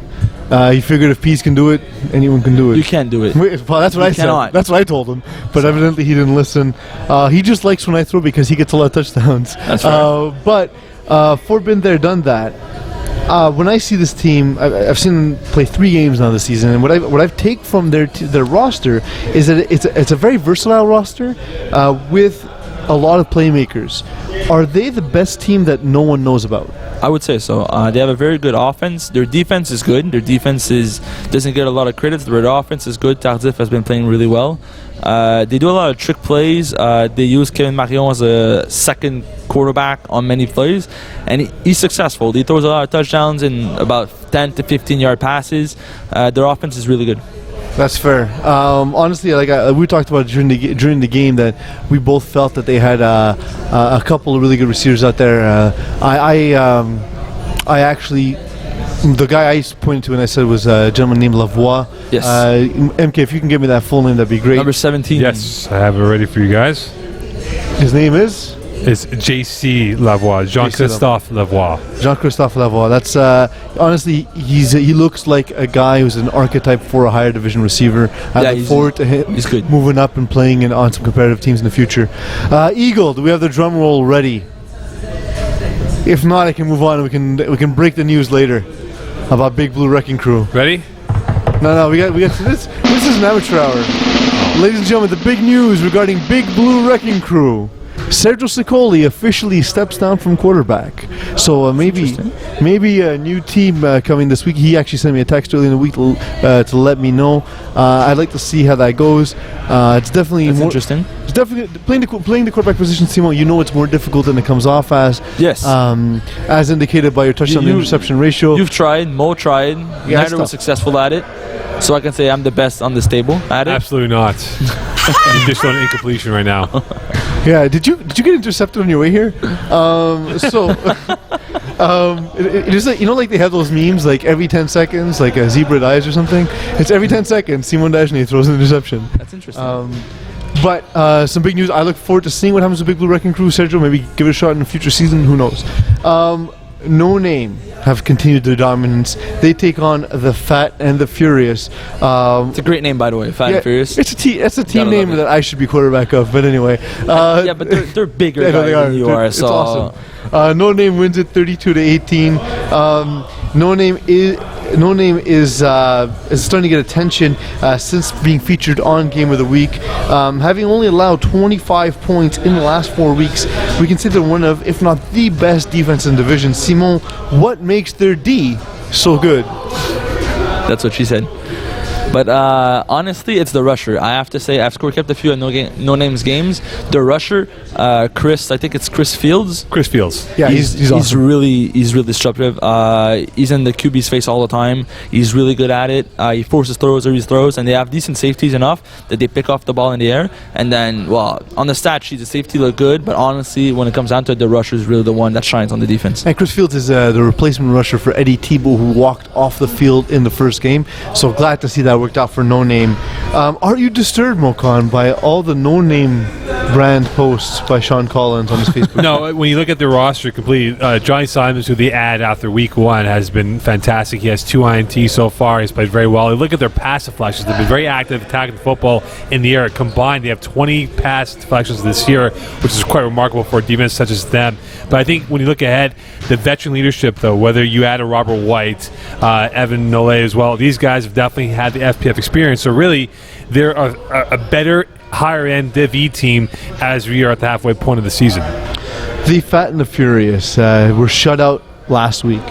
He figured if Peace can do it, anyone can do it. You can't do it. Well, that's what I said. That's what I told him. But evidently he didn't listen. He just likes when I throw because he gets a lot of touchdowns. That's right. But for Been There, Done That, when I see this team, I've seen them play 3 games now this season, and what I've taken from their roster is that it's a very versatile roster with a lot of playmakers. Are they the best team that no one knows about? I would say so. They have a very good offense. Their defense is good. Their defense doesn't get a lot of credit. Their offense is good. Tardif has been playing really well. They do a lot of trick plays. They use Kevin Marion as a second quarterback on many plays, and he's successful. He throws a lot of touchdowns and about 10 to 15-yard passes. Their offense is really good. That's fair. Honestly, we talked about during the game that we both felt that they had a couple of really good receivers out there. I actually, the guy I pointed to and I said was a gentleman named Lavoie. Yes. MK, if you can give me that full name, that'd be great. Number 17. Yes, I have it ready for you guys. His name is? It's J.C. Lavoie, Jean-Christophe Lavoie. Jean-Christophe Lavoie. That's honestly, he looks like a guy who's an archetype for a higher division receiver. I look forward to him moving up and playing on some competitive teams in the future. Eagle, do we have the drum roll ready? If not, I can move on. We can break the news later about Big Blue Wrecking Crew. Ready? No, we got this. This is an amateur hour, ladies and gentlemen. The big news regarding Big Blue Wrecking Crew. Sergio Sicoli officially steps down from quarterback. So maybe a new team coming this week. He actually sent me a text early in the week to let me know. I'd like to see how that goes. It's definitely more interesting. It's definitely playing the quarterback position, Simon. You know it's more difficult than it comes off as. Yes. As indicated by your touchdown to interception ratio. You've tried. Mo tried. Neither was successful at it. So I can say I'm the best on this table at it. Absolutely not. You're just on incompletion right now. Yeah, did you get intercepted on your way here? It is like, like they have those memes like every 10 seconds, like a zebra dies or something. It's every 10 seconds Simon Dagenet throws an interception. That's interesting. But some big news. I look forward to seeing what happens with Big Blue Wrecking Crew. Sergio, maybe give it a shot in a future season. Who knows? No Name have continued their dominance. They take on the Fat and the Furious. It's a great name, by the way, Fat and Furious. It's a team name that I should be quarterback of. But anyway, yeah, but they're bigger guys than you are. It's so awesome. No Name wins it 32-18. No Name is starting to get attention since being featured on Game of the Week. Having only allowed 25 points in the last 4 weeks, we can say they're one of, if not the best defense in the division. Simon, what makes their D so good? That's what she said. But honestly, it's the rusher. I have to say, I've score kept a few No Names games. The rusher, Chris, I think it's Chris Fields. Chris Fields. Yeah, he's awesome. He's really disruptive. He's in the QB's face all the time. He's really good at it. He forces throws or he throws, and they have decent safeties enough that they pick off the ball in the air. And then, well, on the stat sheet, the safety look good, but honestly, when it comes down to it, the rusher is really the one that shines on the defense. And Chris Fields is the replacement rusher for Eddie Thibault, who walked off the field in the first game. So glad to see that worked out for No Name. Are you disturbed, Mokan, by all the No Name brand post by Sean Collins on his Facebook. No, when you look at the roster completely, Johnny Simons, who they add after week 1, has been fantastic. He has 2 INTs so far. He's played very well. You look at their pass deflections. They've been very active attacking the football in the air. Combined, they have 20 pass deflections this year, which is quite remarkable for a defense such as them. But I think when you look ahead, the veteran leadership, though, whether you add a Robert White, Evan Nole as well, these guys have definitely had the FPF experience. So really, they're a better, higher-end Div E team as we are at the halfway point of the season. The Fat and the Furious were shut out last week.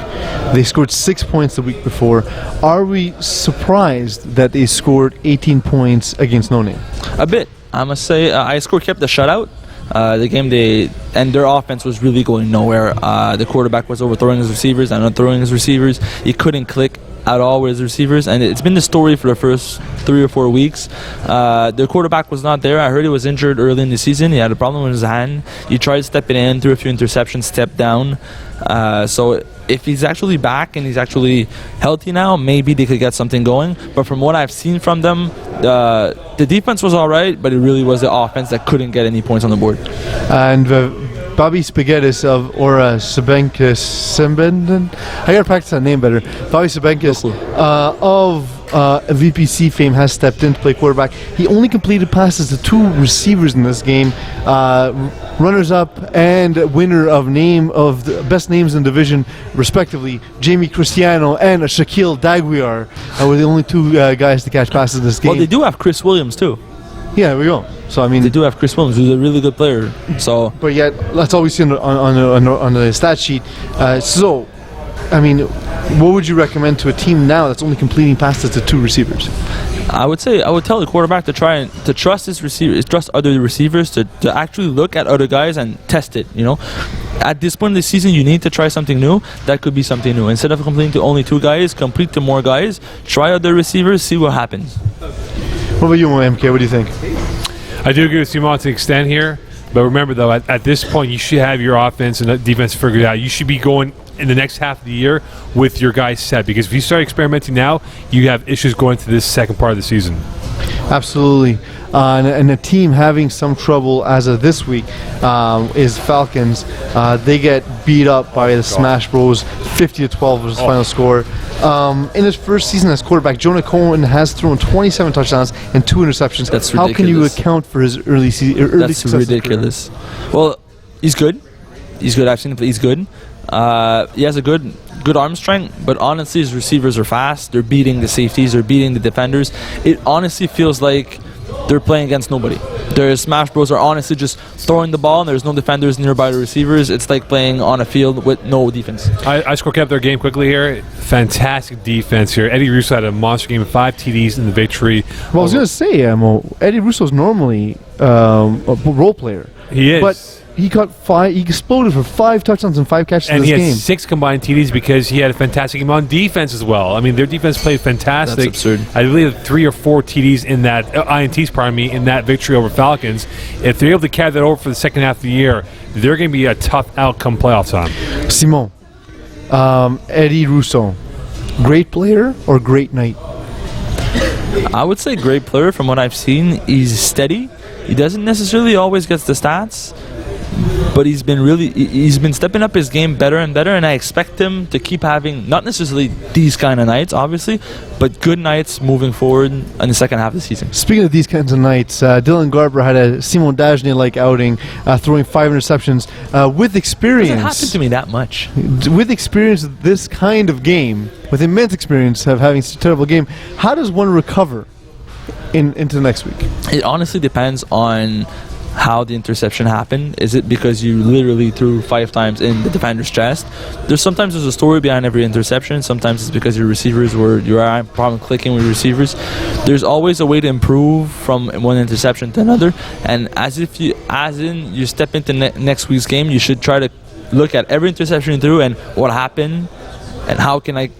They scored 6 points the week before. Are we surprised that they scored 18 points against No Name? A bit. I must say, iScore kept the shutout. The game their offense was really going nowhere. The quarterback was overthrowing his receivers and underthrowing his receivers. He couldn't click at all with his receivers, and it's been the story for the first 3 or 4 weeks. The quarterback was not there. I heard he was injured early in the season. He had a problem with his hand. He tried stepping in, threw a few interceptions, stepped down. So if he's actually back and he's actually healthy now, maybe they could get something going. But from what I've seen from them, the defense was all right, but it really was the offense that couldn't get any points on the board. And Bobby Spaghettis of Aura Sabenkis Simbenden. I gotta practice that name better. Bobby Sabenkis of VPC fame has stepped in to play quarterback. He only completed passes to 2 receivers in this game. Runners-up and winner of the best names in the division, respectively, Jamie Cristiano and Shaquille Daguiar were the only 2 guys to catch passes in this game. Well, they do have Chris Williams too. Yeah, there we go. So I mean, they do have Chris Williams, who's a really good player. So, but yet that's all we see on the stat sheet. So, I mean, what would you recommend to a team now that's only completing passes to 2 receivers? I would tell the quarterback to try to trust his receivers, trust other receivers, to actually look at other guys and test it. You know, at this point in the season, you need to try something new. That could be something new. Instead of completing to only 2 guys, complete to more guys. Try other receivers, see what happens. What about you, MK? What do you think? I do agree with Simon to an extent here, but remember though, at this point, you should have your offense and defense figured out. You should be going in the next half of the year with your guys set, because if you start experimenting now, you have issues going to this second part of the season. Absolutely. And a team having some trouble as of this week is Falcons. They get beat up by the Smash Bros. 50-12 was the final score. In his first season as quarterback, Jonah Cohen has thrown 27 touchdowns and 2 interceptions. That's ridiculous. How can you account for his early That's success? ridiculous. Well, he's good. He's good. I've seen him play. He's good. He has a good arm strength, but honestly, his receivers are fast. They're beating the safeties. They're beating the defenders. It honestly feels like they're playing against nobody. Their Smash Bros are honestly just throwing the ball, and there's no defenders nearby the receivers. It's like playing on a field with no defense. I score kept their game quickly here. Fantastic defense here. Eddie Russo had a monster game, 5 TDs in the victory. Well, I was going to say, Eddie Russo's normally a role player. He is. But he got 5. He exploded for 5 touchdowns and 5 catches in this game. And he had 6 combined TDs because he had a fantastic game on defense as well. I mean, their defense played fantastic. That's absurd. I believe 3 or 4 TDs in that INTs, in that victory over Falcons. If they're able to carry that over for the second half of the year, they're going to be a tough outcome playoff time. Simon, Eddie Russo, great player or great night? I would say great player from what I've seen. He's steady. He doesn't necessarily always get the stats, but he's been stepping up his game better and better, and I expect him to keep having not necessarily these kind of nights, obviously, but good nights moving forward in the second half of the season. Speaking of these kinds of nights, Dylan Garber had a Simon Dagenet-like outing, throwing 5 interceptions. With experience, it doesn't happen to me that much. With experience of this kind of game, with immense experience of having such a terrible game, how does one recover into the next week? It honestly depends on how the interception happened. Is it because you literally threw 5 times in the defender's chest? There's a story behind every interception. Sometimes it's because your receivers you are having problem clicking with your receivers. There's always a way to improve from one interception to another, and as you step into next week's game, you should try to look at every interception you threw and what happened and how can I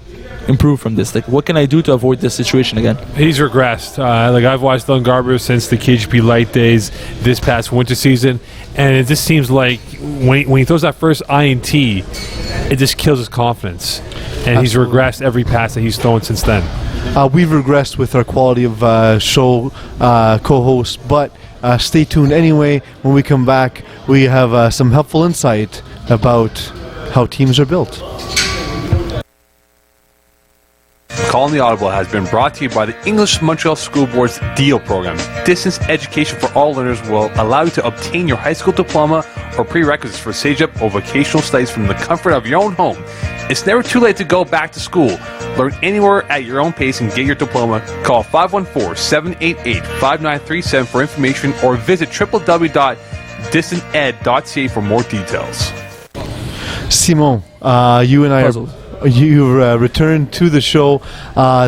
improve from this. Like, what can I do to avoid this situation again? He's regressed. I've watched Dylan Garber since the KGP Light days this past winter season, and it just seems like when he throws that first INT, it just kills his confidence. And he's regressed every pass that he's thrown since then. We've regressed with our quality of show co-host, but Stay tuned anyway. When we come back, we have some helpful insight about how teams are built. Calling the Audible has been brought to you by the English Montreal School Board's DEAL program. Distance education for all learners will allow you to obtain your high school diploma or prerequisites for CEGEP or vocational studies from the comfort of your own home. It's never too late to go back to school. Learn anywhere at your own pace and get your diploma. Call 514-788-5937 for information or visit www.distanted.ca for more details. Simon, you and I Puzzled. You returned to the show.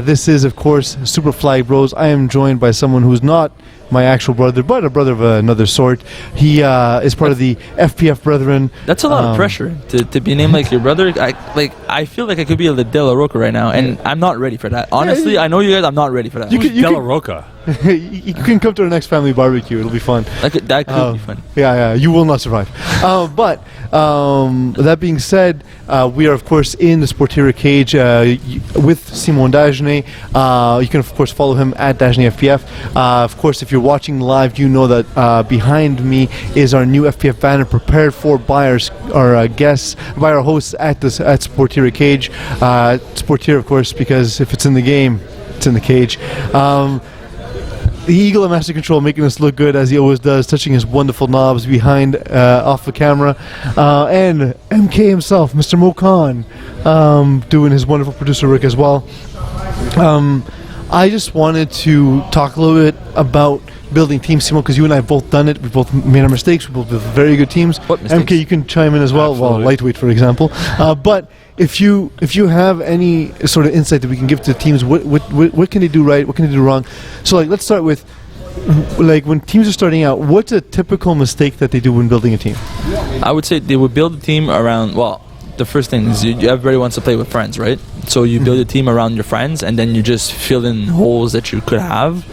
This is, of course, Super Flag Bros. I am joined by someone who's not my actual brother, but a brother of another sort. He is part of the FPF Brethren. That's a lot of pressure to be named like your brother. I feel like I could be a De La Roca right now, and I'm not ready for that. Honestly, I know you guys. I'm not ready for that. Who's De La Roca? You can come to our next family barbecue. It'll be fun. That could be fun. Yeah, you will not survive. But that being said, we are, of course, in the Sportiera cage with Simon Dagenet. You can, of course, follow him at Dagenet FPF. Of course, if you're watching live, you know that behind me is our new FPF banner prepared for by our guests, by our hosts at Sportiera cage. Sportiera, of course, because if it's in the game, it's in the cage. The Eagle at Master Control making us look good as he always does, touching his wonderful knobs behind off the camera. And MK himself, Mr. Mo Khan, doing his wonderful producer work as well. I just wanted to talk a little bit about building teams, Simon, because you and I have both done it. We've both made our mistakes. We've both built very good teams. What mistakes? MK, you can chime in as well. Absolutely. Well, lightweight, for example. But if you have any sort of insight that we can give to teams, what can they do right? What can they do wrong? So, let's start with, when teams are starting out, what's a typical mistake that they do when building a team? I would say they would build a team around, the first thing is everybody wants to play with friends, right? So you build a team around your friends, and then you just fill in holes that you could have.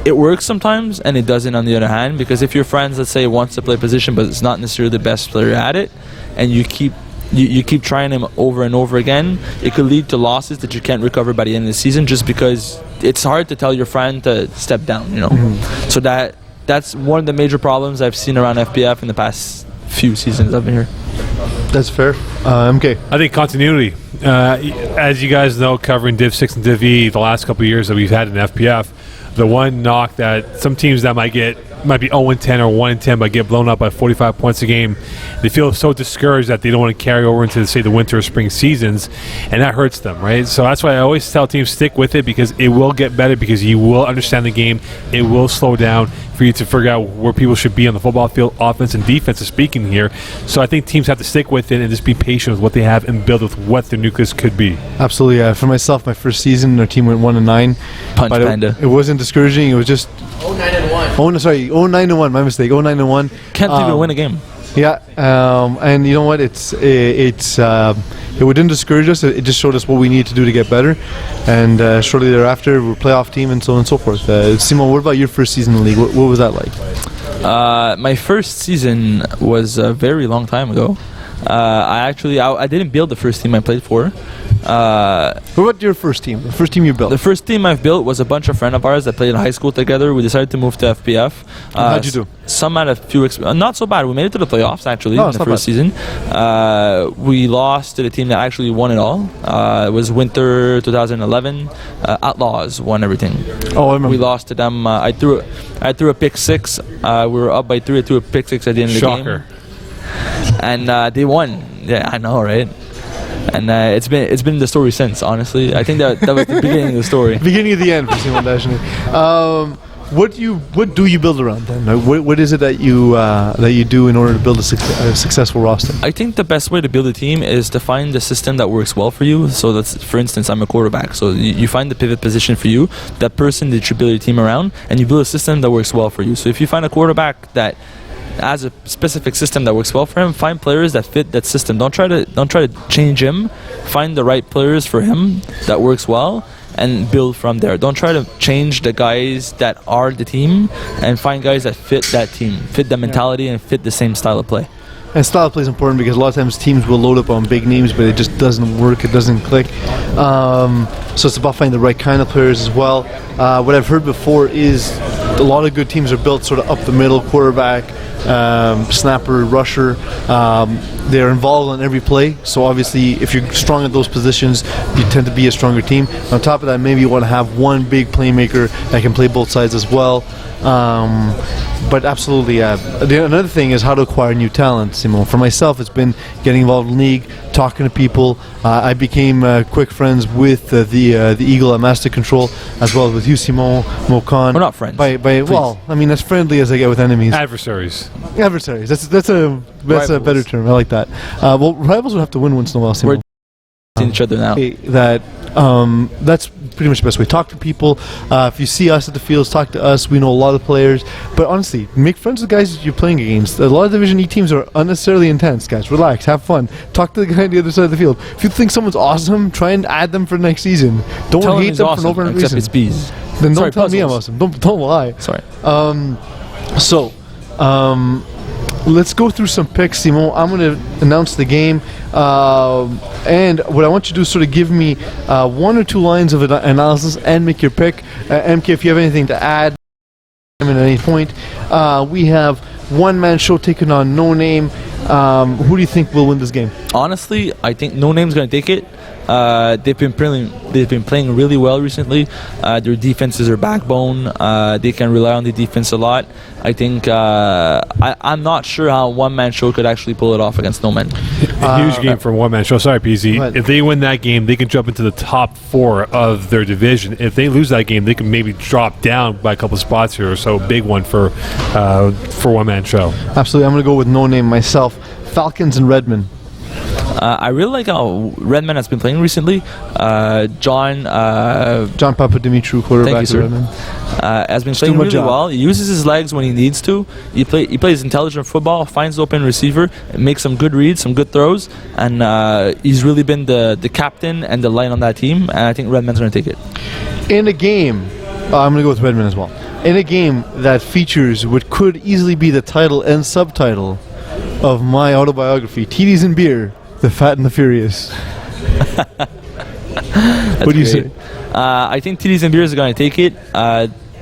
It works sometimes, and it doesn't on the other hand, because if your friends, let's say, wants to play a position, but it's not necessarily the best player at it, and you keep trying him over and over again, it could lead to losses that you can't recover by the end of the season, just because it's hard to tell your friend to step down, So that's one of the major problems I've seen around FPF in the past few seasons I've been here. That's fair. MK. I think continuity. As you guys know, covering Div 6 and Div E the last couple of years that we've had in FPF, the one knock that some teams that might be 0-10 or 1-10 but get blown up by 45 points a game, they feel so discouraged that they don't want to carry over into, say, the winter or spring seasons, and that hurts them, right? So that's why I always tell teams stick with it, because it will get better, because you will understand the game. It will slow down for you to figure out where people should be on the football field, offense and defense speaking here. So I think teams have to stick with it and just be patient with what they have and build with what their nucleus could be. Absolutely. For myself, my first season, our team went 1-9. Punch but panda. It wasn't discouraging. It was just 0-9-1. My mistake. 0-9-1. Can't even win a game. Yeah, and you know what? It didn't discourage us. It just showed us what we need to do to get better. And shortly thereafter, we're a playoff team and so on and so forth. Simon, what about your first season in the league? What was that like? My first season was a very long time ago. I didn't build the first team I played for. What about your first team? The first team you built? The first team I've built was a bunch of friends of ours that played in high school together. We decided to move to FPF. How'd you do? Some had a few not so bad. We made it to the playoffs actually in the first season. We lost to the team that actually won it all. It was winter 2011. Outlaws won everything. Oh, I remember. We lost to them. I threw a pick six. We were up by 3. I threw a pick six at the end of the game. Shocker. And they won. Yeah, I know, right? And it's been the story since. Honestly, I think that was the beginning of the story. Beginning of the end for Simon Dagenet. What do you build around then? What is it that you do in order to build a successful roster? I think the best way to build a team is to find the system that works well for you. So that's, for instance, I'm a quarterback. So you find the pivot position for you, that person that you build your team around, and you build a system that works well for you. So if you find a quarterback that has a specific system that works well for him, find players that fit that system. Don't try to change him. Find the right players for him that works well, and build from there. Don't try to change the guys that are the team, and find guys that fit that team, fit the mentality, and fit the same style of play. And style of play is important, because a lot of times teams will load up on big names, but it just doesn't work. It doesn't click. So it's about finding the right kind of players as well. What I've heard before is a lot of good teams are built sort of up the middle, quarterback, snapper, rusher. They're involved on every play, so obviously if you're strong at those positions, you tend to be a stronger team. On top of that, maybe you want to have one big playmaker that can play both sides as well. But absolutely, another thing is how to acquire new talent, Simon. For myself, it's been getting involved in the league, talking to people. I became quick friends with the Eagle at Master Control, as well as with Hugh Simon, Mokan. We're not friends. Well, I mean, as friendly as I get with enemies. Adversaries. Adversaries. That's a better term. I like that. Well, rivals would have to win once in a while, Simon. We're seeing each other now. That's pretty much the best way. Talk to people. If you see us at the fields, talk to us. We know a lot of players. But honestly, make friends with guys you're playing against. A lot of Division E teams are unnecessarily intense, guys. Relax, have fun. Talk to the guy on the other side of the field. If you think someone's awesome, try and add them for next season. Don't Tell hate he's them awesome, for no except reason. it's bees. Then Sorry, don't tell me I'm puzzles. awesome. Don't lie. Sorry. Let's go through some picks, Simon. I'm going to announce the game. And what I want you to do is sort of give me one or two lines of analysis and make your pick. MK, if you have anything to add at any point. We have one-man show taking on No Name. Who do you think will win this game? Honestly, I think No Name's going to take it. They've been playing really well recently. Their defense is their backbone. They can rely on the defense a lot. I think I'm not sure how one-man show could actually pull it off against No Man. A huge game for a one-man show. Sorry, PZ. If they win that game, they can jump into the top 4 of their division. If they lose that game, they can maybe drop down by a couple spots here. So big one for one-man show. Absolutely. I'm going to go with No Name myself. Falcons and Redmond. I really like how Redmond has been playing recently. John Papadimitriou, quarterback. Thank you, sir. Redmond. Has been playing really well. He uses his legs when he needs to. He plays intelligent football, finds the open receiver, makes some good reads, some good throws, and he's really been the captain and the line on that team. And I think Redmond's going to take it. In a game, I'm going to go with Redmond as well. In a game that features what could easily be the title and subtitle of my autobiography, TDs and Beer, The Fat and the Furious. What do you say? I think TDs and Beers are going to take it.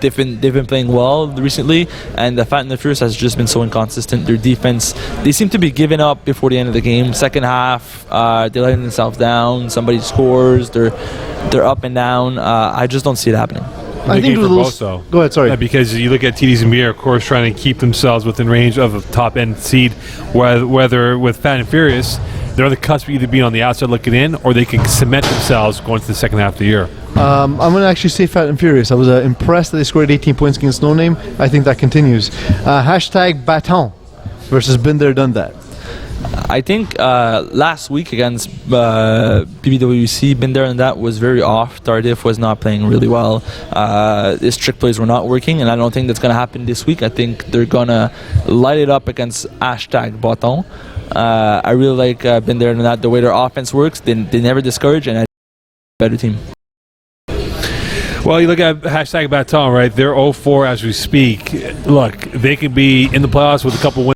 They've been playing well recently, and the Fat and the Furious has just been so inconsistent. Their defense, they seem to be giving up before the end of the game. Second half, they're letting themselves down. Somebody scores. They're up and down. I just don't see it happening. I think for both, though. Go ahead, sorry. Because you look at TDs and Beer, of course, trying to keep themselves within range of a top-end seed, whether with Fat and Furious, they're on the cusp of either being on the outside looking in, or they can cement themselves going to the second half of the year. I'm going to actually say Fat and Furious. I was impressed that they scored 18 points against No Name. I think that continues. Hashtag Baton versus Been There, Done That. I think last week against PBWC, Been There and That was very off. Tardif was not playing really well. His trick plays were not working, and I don't think that's going to happen this week. I think they're going to light it up against hashtag Baton. I really like Been There and That. The way their offense works, they never discourage, and I think they're a better team. Well, you look at hashtag Baton, right? They're 0-4 as we speak. Look, they could be in the playoffs with a couple wins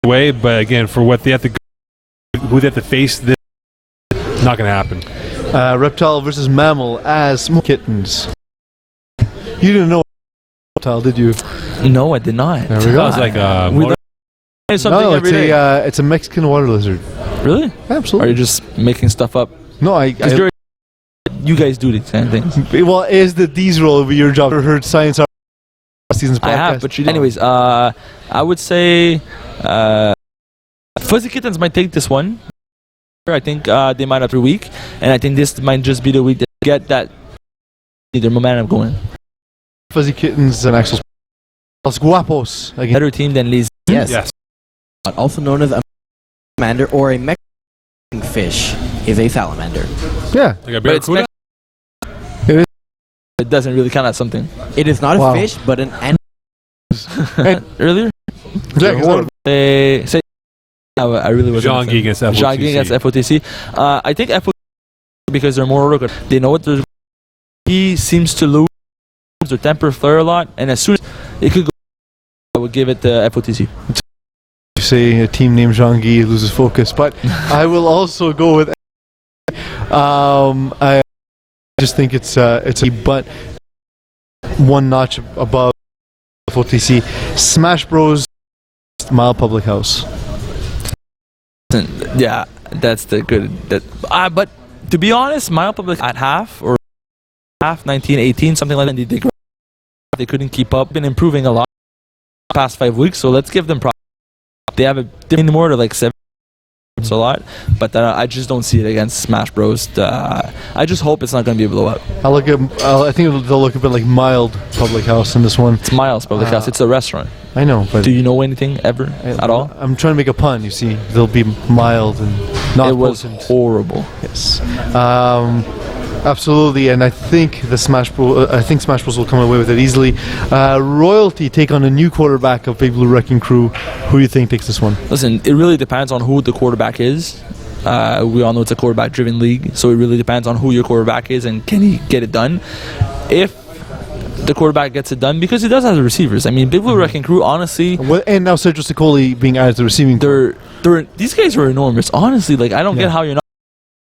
away, but again, for what they have to, who they have to face, this not going to happen. Reptile versus Mammal as kittens. You didn't know Reptile, did you? No, I did not. There we go. Sounds like No, it's a Mexican water lizard. Really? Absolutely. Or are you just making stuff up? No, you guys do the same things. Well, is the D's role of your job? Ever heard Science Seasons podcast? I have, but anyways, I would say Fuzzy Kittens might take this one. I think they might have 3 week, and I think this might just be the week that get that their momentum going. Fuzzy Kittens and Axel Los Guapos. Again. Better team than Liz. Yes. Also known as a salamander or a Mexican fish is a salamander. Yeah. Like a barracuda? It doesn't really count as something. It is not a fish, but an animal. Earlier? I really was Jean-Guy against FOTC. Jean-Guy against FOTC. I think FOTC, because they're more organized, they know what they're. He seems to lose their temper flare a lot, and as soon as it could go, I would give it to FOTC. You say a team named Jean-Guy loses focus, but I will also go with. I just think it's a but one notch above FOTC. Smash Bros. Mile Public House. Yeah, that's the good. But to be honest, Mile Public at half, 1918, something like that, they couldn't keep up. Been improving a lot the past 5 weeks, so let's give them props. They have a different more to like 7. It's a lot, but I just don't see it against Smash Bros. I just hope it's not going to be a blowout. I think they'll look a bit like Mild Public House in this one. It's Miles Public House. It's a restaurant. I know, but do you know anything ever at all? I'm trying to make a pun. You see, they'll be mild and not. It was horrible. Yes, absolutely. And I think Smash Bros will come away with it easily. Royalty take on a new quarterback of Big Blue Wrecking Crew. Who do you think takes this one? Listen, it really depends on who the quarterback is. We all know it's a quarterback-driven league, so it really depends on who your quarterback is and can he get it done. If the quarterback gets it done, because he does have the receivers. I mean, Big Blue Wrecking Crew, honestly, and now Sergio Sicoli being added to the receiving. These guys are enormous. Honestly, like I don't get how you're not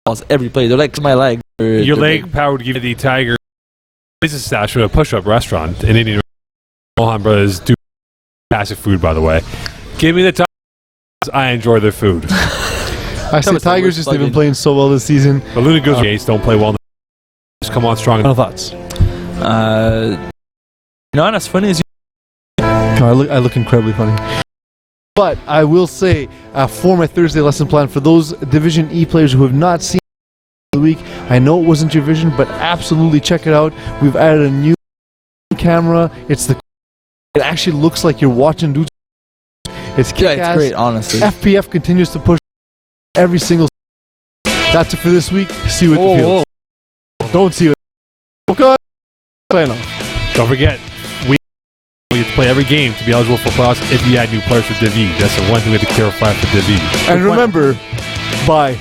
balls every play. They're like my leg. Your leg power would give you the Tiger business stash with a push-up restaurant in Indian. Mohan Brothers do fantastic food, by the way. Give me the Tigers. I enjoy their food. I say Tigers just they've been playing so well this season. The Luna Goose Gates don't play well. Just come on strong. Final thoughts. Not as funny as you. No, I look incredibly funny. But I will say, for my Thursday lesson plan, for those Division E players who have not seen the week, I know it wasn't your vision, but absolutely check it out. We've added a new camera. It actually looks like you're watching dudes. It's kick-ass. Yeah, it's great, honestly. FPF continues to push every single. That's it for this week. See you at the field. Don't see you. Okay. Don't forget, we have to play every game to be eligible for playoffs if you add new players for Div E. That's the one thing we have to clarify for Div E. And remember, bye.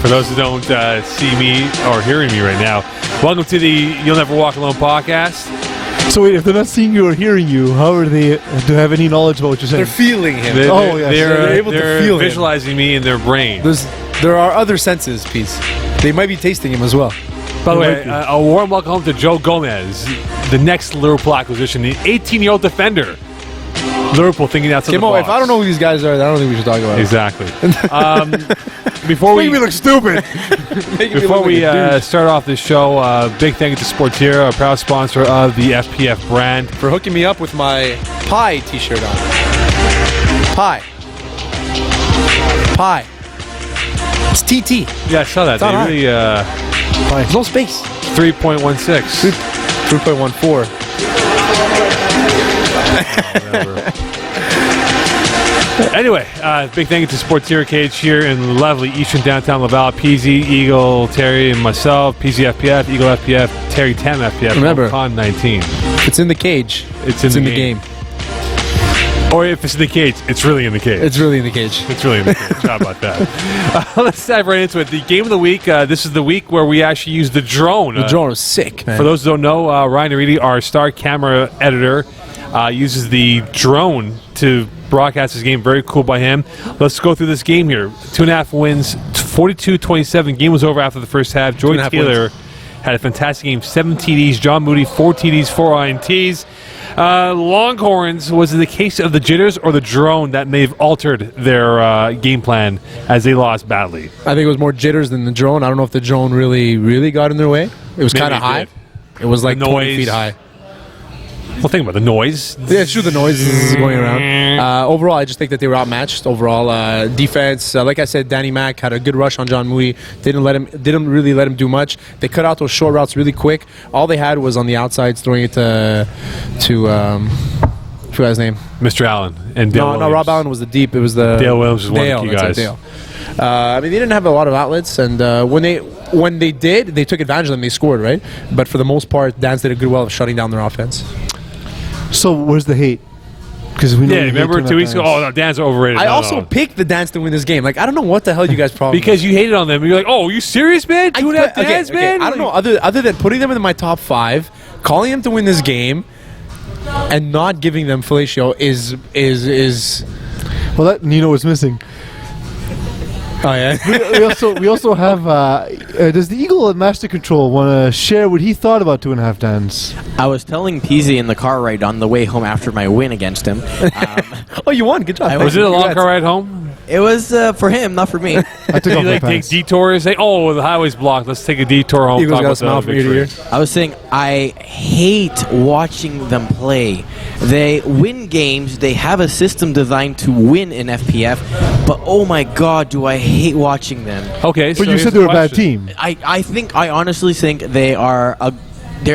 For those who don't see me or hearing me right now, welcome to the You'll Never Walk Alone podcast. So wait, if they're not seeing you or hearing you, how are they? Do they have any knowledge about what you're saying? They're feeling him. They're able to feel visualizing me in their brain. There are other senses, Peace. They might be tasting him as well. By the way, a warm welcome home to Joe Gomez, the next Liverpool acquisition, the 18-year-old defender. Liverpool thinking outside the box. If I don't know who these guys are, then I don't think we should talk about it. Exactly. Before we make me look stupid. Before we start off this show, big thank you to Sportiera, a proud sponsor of the FPF brand, for hooking me up with my pie T-shirt on. Pie. It's TT. Yeah, I saw that. They really no space. 3.16. 3.14. Anyway, big thank you to Sportiera Cage here in lovely eastern downtown Laval. PZ, Eagle, Terry, and myself. PZ FPF, Eagle FPF, Terry Tam FPF. Remember, Con 19. It's in the cage. It's in the game. Or if it's in the cage, it's really in the cage. It's really in the cage. It's really in the cage. How about that? Let's dive right into it. The game of the week. This is the week where we actually use the drone. The drone is sick, man. For those who don't know, Ryan Aridi, our star camera editor, uses the drone to broadcast this game. Very cool by him. Let's go through this game here. 2.5 wins, 42-27. Game was over after the first half. Joy Taylor had a fantastic game. 7 TDs. John Moody, 4 TDs, 4 INTs. Longhorns, was it the case of the jitters or the drone that may have altered their game plan as they lost badly? I think it was more jitters than the drone. I don't know if the drone really got in their way. It was kind of high. It was like 20 feet high. Well, think about the noise. Yeah, it's true. The noise is going around. Overall, I just think that they were outmatched. Overall, defense, like I said, Danny Mack had a good rush on John Moody. Didn't really let him do much. They cut out those short routes really quick. All they had was on the outsides throwing it to what's his name? Mr. Allen and Dale Williams. No, Rob Allen was the deep. It was the Dale Williams was one of the key guys. Dale. I mean, they didn't have a lot of outlets, and when they did, they took advantage of them. They scored, right? But for the most part, Dans did a good job of shutting down their offense. So where's the hate? Because we know remember 2 weeks ago? Oh no, Dan's overrated. I also picked the Dans to win this game. Like, I don't know what the hell you guys problem. Because you hated on them. You're like, oh, are you serious, man? 2.5 Dans, man. I don't know. Other than putting them in my top 5, calling them to win this game, and not giving them fellatio is. Well, that Nino was missing. Oh yeah. we also have. Does the Eagle at Master Control want to share what he thought about 2.5 Dans? I was telling Peasy in the car ride on the way home after my win against him. Oh, you won! Good job. Was it a long car ride home? It was for him, not for me. I took off my pants. Take detours. Say, oh, the highway's blocked. Let's take a detour home. Eagles got a smile from ear to ear. I was saying I hate watching them play. They win games. They have a system designed to win in FPF, but oh my God, do I hate watching them. Okay, but you said they were a bad team. I honestly think they are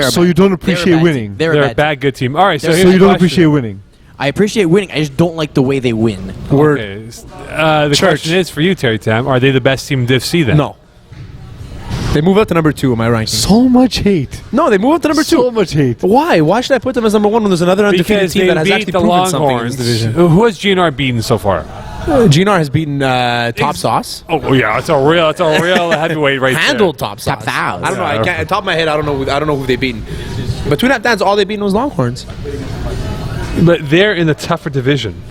so you don't appreciate winning. They're a bad good team. All right, so you don't appreciate winning. I appreciate winning. I just don't like the way they win. Okay. The question is for you, Terry Tam: are they the best team in Div C then? No. They move up to number 2 in my ranking. So much hate. No, they move up to number 2. So much hate. Why? Why should I put them as number 1 when there's another undefeated team that has actually proven something in this division? Who has GNR beaten so far? GNR has beaten Top Sauce. Oh yeah, it's a real heavyweight right Handled there. Top Sauce. Top I don't know. I can't, top of my head, I don't know who they've beaten. But 2.5 Dans, all they've beaten was Longhorns. But they're in the tougher division.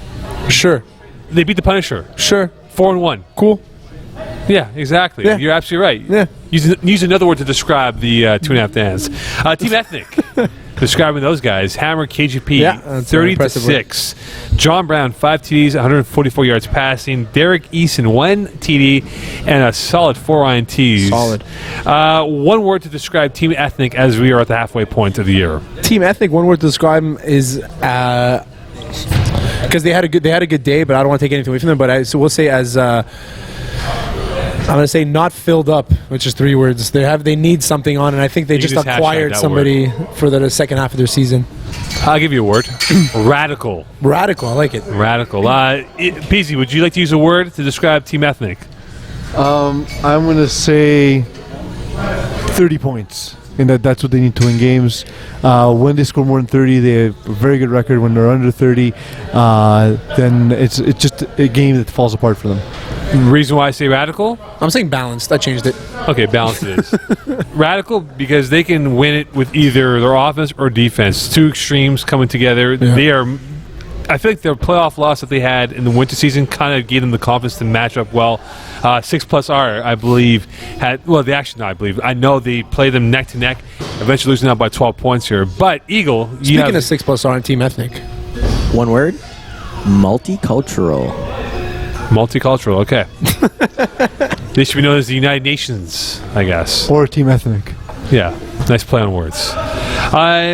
Sure. They beat the Punisher. Sure. 4-1. Cool. Yeah, exactly. Yeah. You're absolutely right. Yeah. Use another word to describe the 2.5 Dans. Team Ethnic. Describing those guys: Hammer, KGP, 30-6. John Brown, 5 TDs, 144 yards passing. Derek Eason, 1 TD, and a solid 4 INTs. Solid. One word to describe Team Ethnic as we are at the halfway point of the year. Team Ethnic. One word to describe them is because they had a good day, but I don't want to take anything away from them. But so we'll say as. I'm going to say not filled up, which is 3 words. They need something on, and I think they just acquired somebody for the second half of their season. I'll give you a word. Radical. Radical, I like it. Radical. Peasy, would you like to use a word to describe Team Ethnic? I'm going to say 30 points. And that's what they need to win games. When they score more than 30, they have a very good record. When they're under 30, then it's just a game that falls apart for them. Reason why I say radical? I'm saying balanced. I changed it. Okay, balanced it is. Radical because they can win it with either their offense or defense. Two extremes coming together. Yeah. They are. I feel like their playoff loss that they had in the winter season kind of gave them the confidence to match up well. 6+R, I believe, had. Well, they actually, no, I believe. I know they played them neck to neck, eventually losing out by 12 points here. But Eagle, Speaking of 6+R and Team Ethnic, one word: multicultural. Multicultural, okay. They should be known as the United Nations, I guess. Or Team Ethnic. Yeah, nice play on words.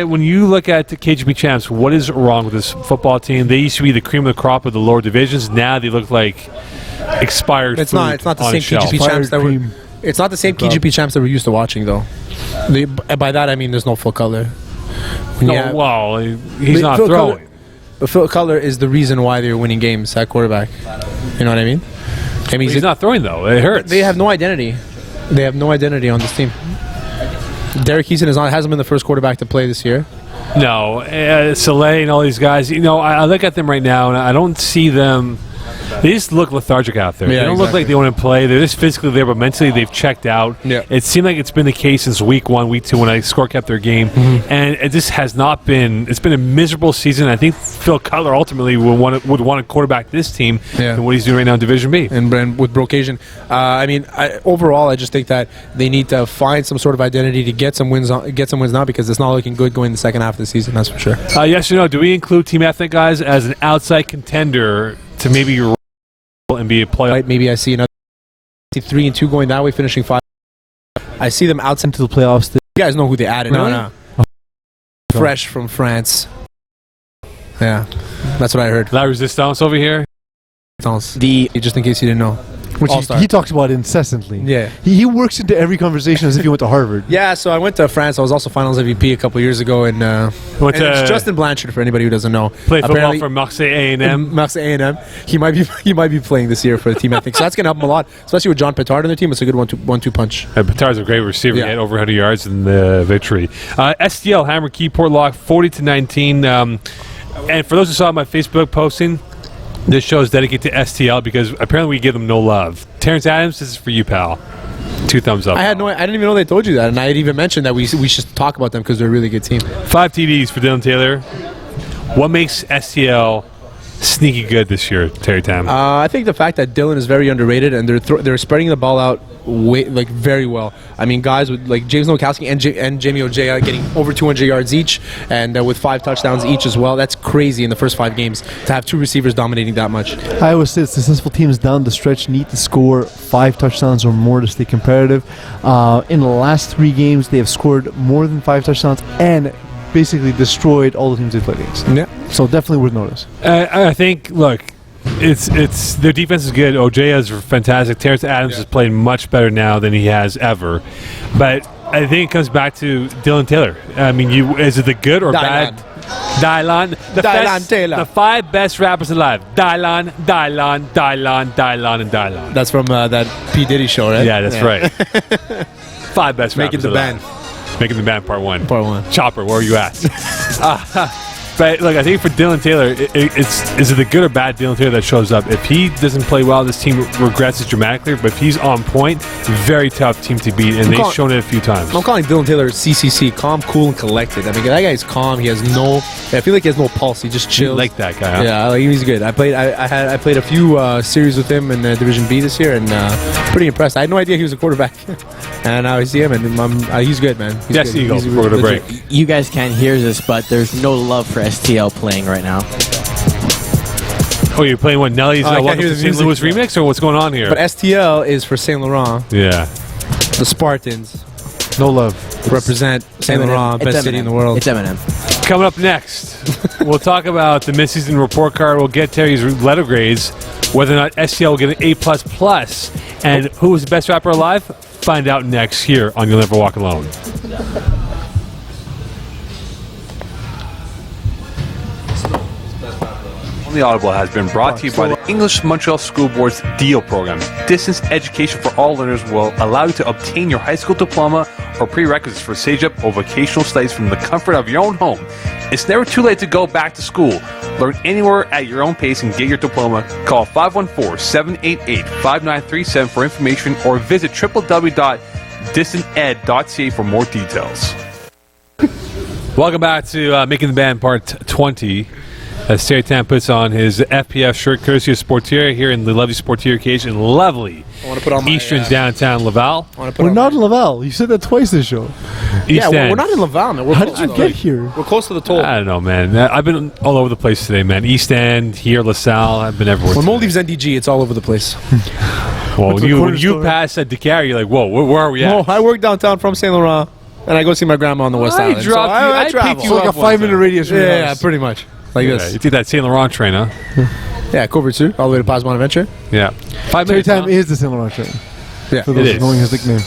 When you look at the KGP champs, what is wrong with this football team? They used to be the cream of the crop of the lower divisions. Now they look like expired it's food not the on same a shelf. KGP champs that were. It's not the same KGP champs that we're used to watching, though. By that I mean there's no Phil Cutler. Well, he's not Phil throwing. Cutler, but Phil Cutler is the reason why they're winning games at quarterback. You know what I mean? He's not throwing though. It hurts. They have no identity. They have no identity on this team. Derek Eason hasn't been the first quarterback to play this year. No, Soleil and all these guys. You know, I look at them right now, and I don't see them. They just look lethargic out there. Yeah, they don't look like they want to play. They're just physically there, but mentally they've checked out. Yeah. It seemed like it's been the case since week 1, week 2 when I score kept their game, and it just has not been. It's been a miserable season. I think Phil Cutler ultimately would want to quarterback this team than what he's doing right now in Division B. And with Brocasian, overall, I just think that they need to find some sort of identity to get some wins now because it's not looking good going the second half of the season. That's for sure. Yes or no? Do we include Team Ethnic guys as an outside contender to maybe and be a playoff? Maybe I see another 3-2 going that way, finishing 5. I see them outside into the playoffs. You guys know who they added? Really? No. Fresh from France. Yeah, that's what I heard. La Resistance over here. Just in case you didn't know. Which he talks about incessantly. Yeah. He works into every conversation as if he went to Harvard. Yeah, so I went to France. I was also finals MVP a couple years ago, and it's Justin Blanchard for anybody who doesn't know. Played football for Marseille A&M. Marseille A&M. He might be playing this year for the team. I think so. That's gonna help him a lot, especially with John Petard on the team. It's a good one-two punch. Petard's a great receiver. He had over 100 yards in the victory. STL Hammer Key Portlock 40-19. And for those who saw my Facebook posting, this show is dedicated to STL because apparently we give them no love. Terrence Adams, this is for you, pal. 2 thumbs up. I didn't even know they told you that, and I had even mentioned that we should talk about them because they're a really good team. 5 TDs for Dylan Taylor. What makes STL sneaky good this year, Terry Tam? I think the fact that Dylan is very underrated and they're spreading the ball out very well. I mean, guys with like James Nowakowski and Jamie Ojea getting over 200 yards each, and with 5 touchdowns each as well. That's crazy in the first 5 games to have 2 receivers dominating that much. I always say successful teams down the stretch need to score 5 touchdowns or more to stay competitive. In the last 3 games, they have scored more than 5 touchdowns and basically destroyed all the teams they played against. Yeah. So definitely worth notice. I think, look, it's their defense is good. Ojea is fantastic. Terrence Adams is playing much better now than he has ever. But I think it comes back to Dylan Taylor. I mean, is it the good or bad? Dylan. Dylan Taylor. The 5 best rappers alive. Dylan, and Dylan. That's from that P. Diddy show, right? Yeah, that's right. 5 best Making rappers the alive. band. Making the band part 1. Part 1. Chopper, where are you at? But look, I think for Dylan Taylor, is it the good or bad Dylan Taylor that shows up? If he doesn't play well, this team regresses dramatically. But if he's on point, very tough team to beat, and they've shown it a few times. I'm calling Dylan Taylor CCC, calm, cool, and collected. I mean, that guy's calm. He has I feel like he has no pulse. He just chills. You like that guy, huh? Yeah, he's good. I played a few series with him in Division B this year, and pretty impressed. I had no idea he was a quarterback, and now I see him, and he's good, man. He's yes, good. Eagles. Before the break. You guys can't hear this, but there's no love for STL playing right now. Oh, you're playing what, Nelly's Welcome to St. Louis remix, or what's going on here? But STL is for Saint Laurent. Yeah. The Spartans. No love. Represent Saint Laurent, best city in the world. It's Eminem. Coming up next, we'll talk about the mid-season report card. We'll get Terry's letter grades, whether or not STL will get an A++, and who was the best rapper alive? Find out next here on You'll Never Walk Alone. The Audible has been brought to you by the English Montreal School Board's DEAL program. Distance education for all learners will allow you to obtain your high school diploma or prerequisites for SageUp or vocational studies from the comfort of your own home. It's never too late to go back to school. Learn anywhere at your own pace and get your diploma. Call 514-788-5937 for information or visit www.distanted.ca for more details. Welcome back to Making the Band Part 20. As Terry Tam puts on his FPF shirt, courtesy of Sportier here in the lovely Sportier cage in lovely Eastern downtown Laval. We're not in Laval. You said that twice this show. East End. We're not in Laval, man. How did you get here? We're close to the toll. I don't know, man. I've been all over the place today, man. East End, here, LaSalle. I've been everywhere. When Mo leaves NDG, it's all over the place. Well, when you pass at DeCarry, you're like, whoa, where are we at? Mo, I work downtown from Saint Laurent, and I go see my grandma on the West Island. I travel. picked you Like up a 5-minute radius from your Yeah, house. pretty much. Like this. You take that Saint Laurent train, huh? Yeah, Covert Sud, all the way to Pas Bonaventure. Yeah. 5 Terry minutes. Tam huh? is the Saint Laurent train. Yeah, For it those is. knowing his nickname.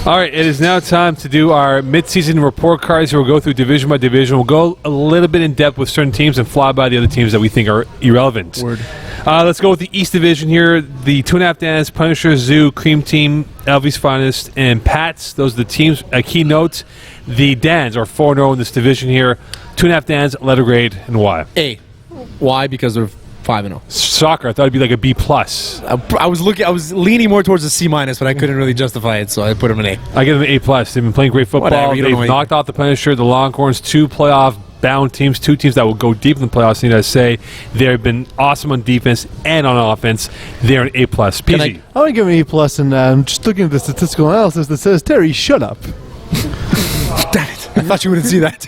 All right, it is now time to do our mid-season report cards. We'll go through division by division. We'll go a little bit in depth with certain teams and fly by the other teams that we think are irrelevant. Word. Let's go with the East Division here. The 2.5 Dans, Punisher, Zoo, Cream Team, Elvis Finest, and Pats. Those are the teams. A key note, the Dans are 4-0 in this division here. 2.5 Dans, letter grade, and why? A. Why? Because they're 5-0. Soccer, I thought it'd be like a B+. I was leaning more towards a C-, but I couldn't really justify it, so I put them an A. I give them an A+. They've been playing great football. Whatever, you don't know They've anything. knocked out the Punisher, the Longhorns, 2 playoff-bound teams, 2 teams that will go deep in the playoffs. Need I say, they've been awesome on defense and on offense. They're an A+. PG. I want to give him an A+, and I'm just looking at the statistical analysis that says, Terry, shut up. Damn it. I thought you wouldn't see that.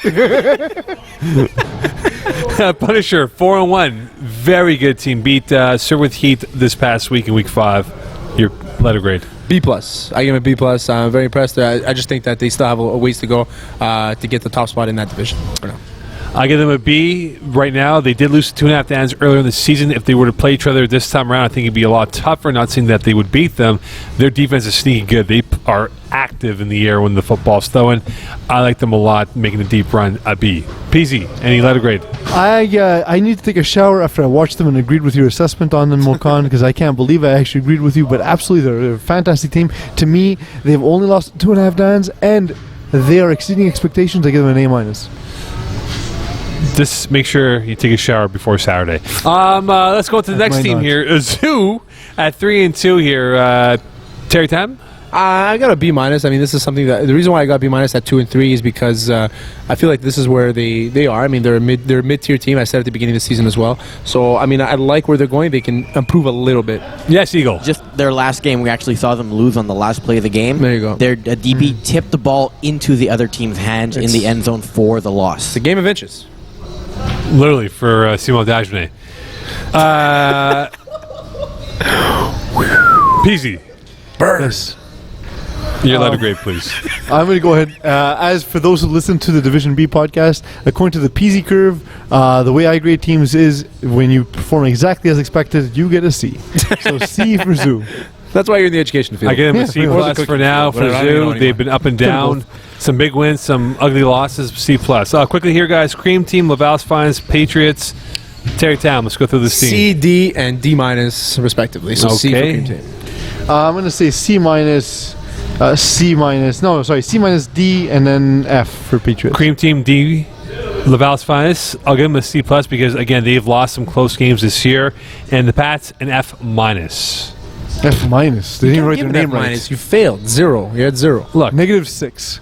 Punisher, 4-1. Very good team. Beat Sirworth Heat this past week in Week 5. Your letter grade. B+. I give him a B+. I'm very impressed. I just think that they still have a ways to go to get the top spot in that division. For now. I give them a B right now. They did lose to 2.5 Dans earlier in the season. If they were to play each other this time around, I think it'd be a lot tougher. Not saying that they would beat them. Their defense is sneaky good. They are active in the air when the football's throwing. I like them a lot, making a deep run. A B. PZ, any letter grade? I need to take a shower after I watched them and agreed with your assessment on them, Mokan, because I can't believe I actually agreed with you. But absolutely, they're a fantastic team. To me, they've only lost 2.5 Dans, and they are exceeding expectations. I give them an A-. Just make sure you take a shower before Saturday. Let's go to the That's next my team nod. here. Zoo at 3-2 here. Terry Tam? I got a B-. I mean, this is something that the reason why I got B- at 2 and 3 is because I feel like this is where they are. I mean, they're a mid-tier team. I said at the beginning of the season as well. So I mean, I like where they're going. They can improve a little bit. Yes, Eagle. Just their last game, we actually saw them lose on the last play of the game. There you go. Their DB tipped the ball into the other team's hands in the end zone for the loss. It's a game of inches. Literally for Simon Dagenet. PZ. Yes. Your letter grade, please. I'm going to go ahead. As for those who listen to the Division B podcast, according to the PZ curve, the way I grade teams is when you perform exactly as expected, you get a C. So C for Zoo. That's why you're in the education field. I give them Yeah, a C pretty much. plus for now for Whatever, I don't know Zoo. anymore. They've been up and down. Some big wins, some ugly losses. C plus. Quickly here, guys. Cream Team, Laval's Finest, Patriots. Terry Tam. Let's go through this team. C, D, and D- respectively. So C for Okay. Cream Team. I'm going to say C-, C-, no, sorry, C-, D, and then F for Patriots. Cream Team D, Laval's Finest. I'll give them a C plus because again they've lost some close games this year, and the Pats an F minus. F-. They didn't write their name right. You failed. 0. You had 0. Look, -6,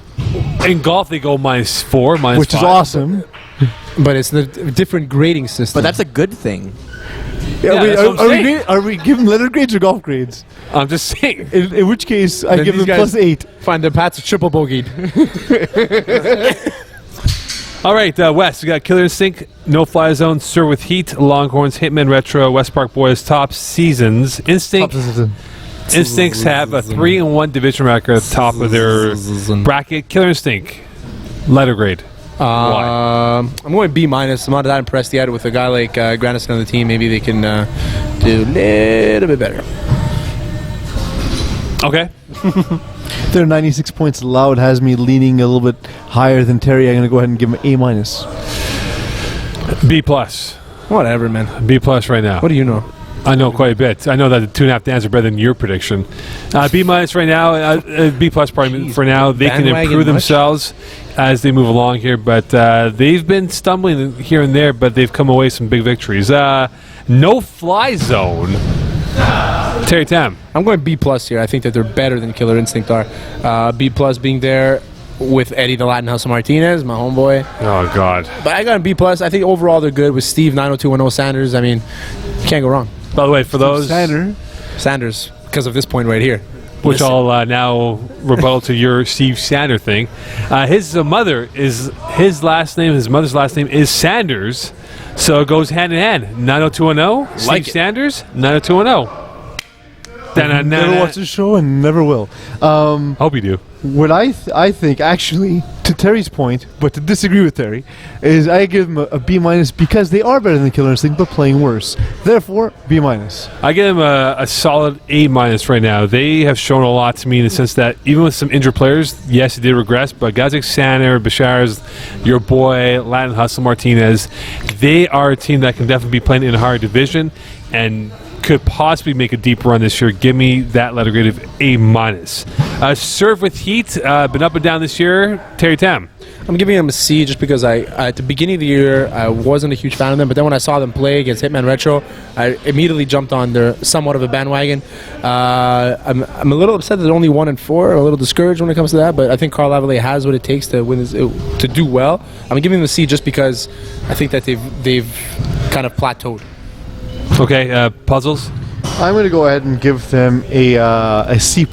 in golf they go -4, -5. which is awesome. But it's the different grading system. But that's a good thing. Yeah, that's what I'm saying. Are we giving letter grades or golf grades? I'm just saying. In which case, I Then give these them guys- +8. Fine, the Pats are triple bogeyed. All right, West. We got Killer Instinct, No Fly Zone, Sirworth Heat, Longhorns, Hitman Retro, West Park Boys, Top Seasons. Instincts have a 3-1 division record at the top of their bracket. Killer Instinct, letter grade. Why? I'm going B-. I'm not that impressed yet with a guy like Granison on the team. Maybe they can do a little bit better. Okay. Their 96 points allowed has me leaning a little bit higher than Terry. I'm going to go ahead and give him A-. B plus. Whatever, man. B plus right now. What do you know? I know quite a bit. I know that the 2.5 Dans are better than your prediction. B- right now, B+ probably for now. They can bandwagon improve much? themselves as they move along here, but they've been stumbling here and there, but they've come away some big victories. No fly zone. Terry Tam. I'm going B+ here. I think that they're better than Killer Instinct are. B+ being there with Eddie the Latin Hustle Martinez, my homeboy. Oh, God. But I got a B+. I think overall they're good with Steve 90210 Sanders. I mean, you can't go wrong. By the way, for those... Sanders, because of this point right here. Which I'll now rebuttal to your Steve Sander thing. His mother is his last name. His mother's last name is Sanders, so it goes hand in hand. 90210, Steve Sanders, 90210. Never watched the show and never will. Hope you do. What I think, actually, to Terry's point, but to disagree with Terry, is I give them a B- because they are better than Killer Instinct, but playing worse. Therefore, B-. I give them a solid A- right now. They have shown a lot to me in the sense that even with some injured players, yes, they did regress, but guys like Sander, Bashars, your boy, Latin Hustle Martinez, they are a team that can definitely be playing in a higher division and could possibly make a deep run this year. Give me that letter grade of A-. Serve with Heat, been up and down this year. Terry Tam. I'm giving them a C just because at the beginning of the year I wasn't a huge fan of them, but then when I saw them play against Hitman Retro, I immediately jumped on their somewhat of a bandwagon. I'm a little upset that they're only 1-4, a little discouraged when it comes to that, but I think Carl Lavallee has what it takes to win to do well. I'm giving them a C just because I think that they've kind of plateaued. Okay, Puzzles. I'm going to go ahead and give them a C+,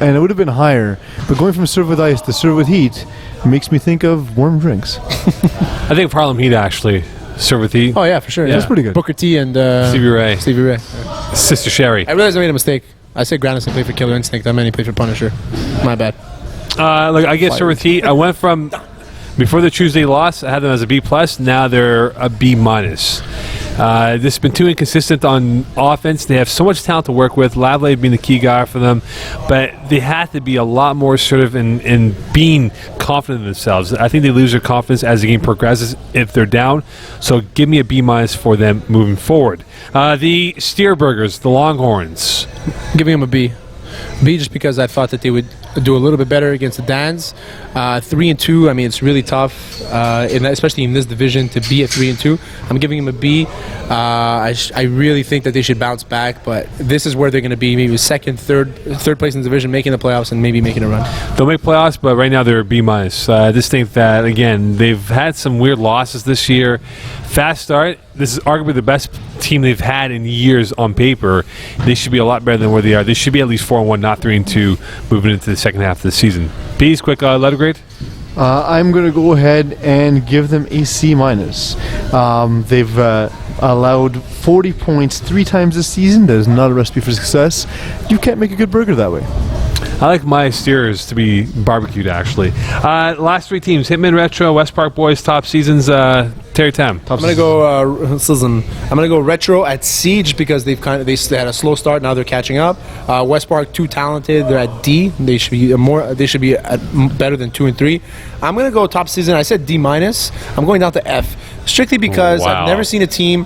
and it would have been higher. But going from serve with ice to serve with heat makes me think of warm drinks. I think Harlem Heat actually. Serve with Heat. Oh yeah, for sure. That's pretty good. Booker T and Stevie Ray. Sister Sherry. I realized I made a mistake. I said Granison played for Killer Instinct. I meant he played for Punisher. My bad. Look, I guess serve with Heat. I went from before the Tuesday loss, I had them as a B+. Now they're a B-. This has been too inconsistent on offense. They have so much talent to work with. Lavallee being the key guy for them, but they have to be a lot more assertive in being confident in themselves. I think they lose their confidence as the game progresses if they're down. So give me a B- for them moving forward. The Steerburgers, the Longhorns. I'm giving them a B. B just because I thought that they would do a little bit better against the Dans. 3-2. I mean, it's really tough, especially in this division, to be at 3-2. I'm giving them a B. I really think that they should bounce back, but this is where they're going to be, maybe second, third place in the division, making the playoffs and maybe making a run. They'll make playoffs, but right now they're a B-. I just think that, again, they've had some weird losses this year. Fast start. This is arguably the best team they've had in years on paper. They should be a lot better than where they are. They should be at least 4-1, not 3-2, moving into the second half of the season. Bees, quick letter grade? I'm going to go ahead and give them a C-. They've allowed 40 points 3 times this season. That is not a recipe for success. You can't make a good burger that way. I like my steers to be barbecued, actually. Last 3 teams: Hitman Retro, West Park Boys, top seasons. Terry Tam. I'm gonna go Retro at C just because they had a slow start. Now they're catching up. West Park too talented. They're at D. They should be better than 2 and 3. I'm gonna go top season. I said D-. I'm going down to F strictly because I've never seen a team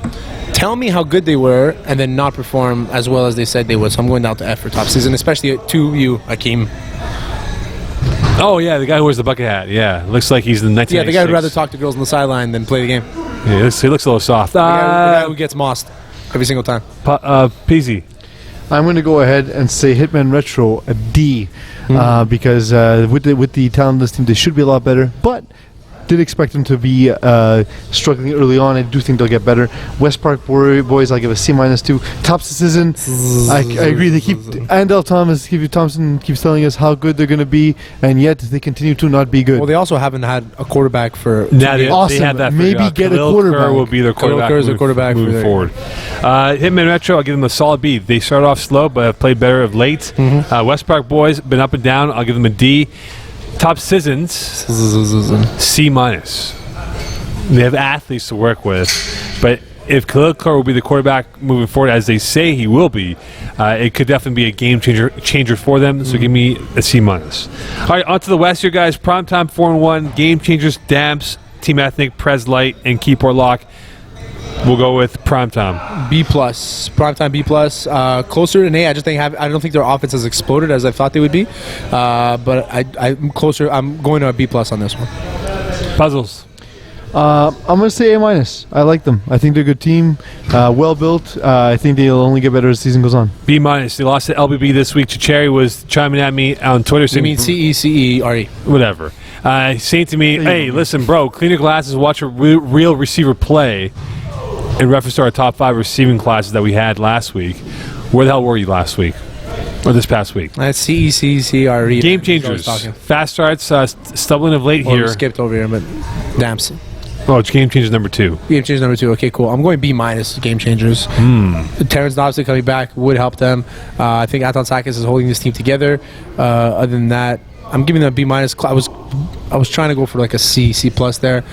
tell me how good they were and then not perform as well as they said they would. So I'm going down to F for top season, especially to you, Akeem. Oh, yeah, the guy who wears the bucket hat. Yeah, looks like he's in 1996. Yeah, the guy who'd rather talk to girls on the sideline than play the game. Yeah, he looks a little soft. The guy who gets mossed every single time. PZ. I'm going to go ahead and say Hitman Retro a D because with the talent of this team, they should be a lot better, but did expect them to be struggling early on. I do think they'll get better. West Park Boys, I'll give a C- too. Top season, I agree. They keep Andel Thompson keeps telling us how good they're going to be, and yet they continue to not be good. Well, they also haven't had a quarterback for. Awesome. They have that. Maybe get a quarterback. Kerr will be their quarterback. Kerr is their quarterback moving forward. Hitman Retro, I'll give them a solid B. They started off slow, but have played better of late. West Park Boys been up and down. I'll give them a D. Top seasons, C-. They have athletes to work with, but if Khalil Kerr will be the quarterback moving forward, as they say he will be, it could definitely be a game changer for them. So give me a C-. All right, on to the West here, guys. Primetime 4-1, game changers, Damps, Team Ethnic, Pres Light, and Keyport Lock. We'll go with primetime. B plus, primetime B plus. Closer to an A. I don't think their offense has exploded as I thought they would be. But I'm closer. I'm going to a B plus on this one. Puzzles. I'm going to say A minus. I like them. I think they're a good team, well built. I think they'll only get better as the season goes on. B minus. They lost to LBB this week. Cherry was chiming at me on Twitter You saying, mean CECERE? whatever. Saying to me, hey, listen, bro, clean your glasses, watch a real receiver play. In reference to our top 5 receiving classes that we had last week. Where the hell were you last week? Or this past week? That's CECCRE. Game changers. Fast starts, stumbling of late here. We skipped over here, but damps. Oh, it's game changers number 2. Game changers number 2. Okay, cool. I'm going B minus. Game changers. Terrence Dobson coming back would help them. I think Anton Sakis is holding this team together. Other than that, I'm giving them a B minus. I was trying to go for like a C plus there,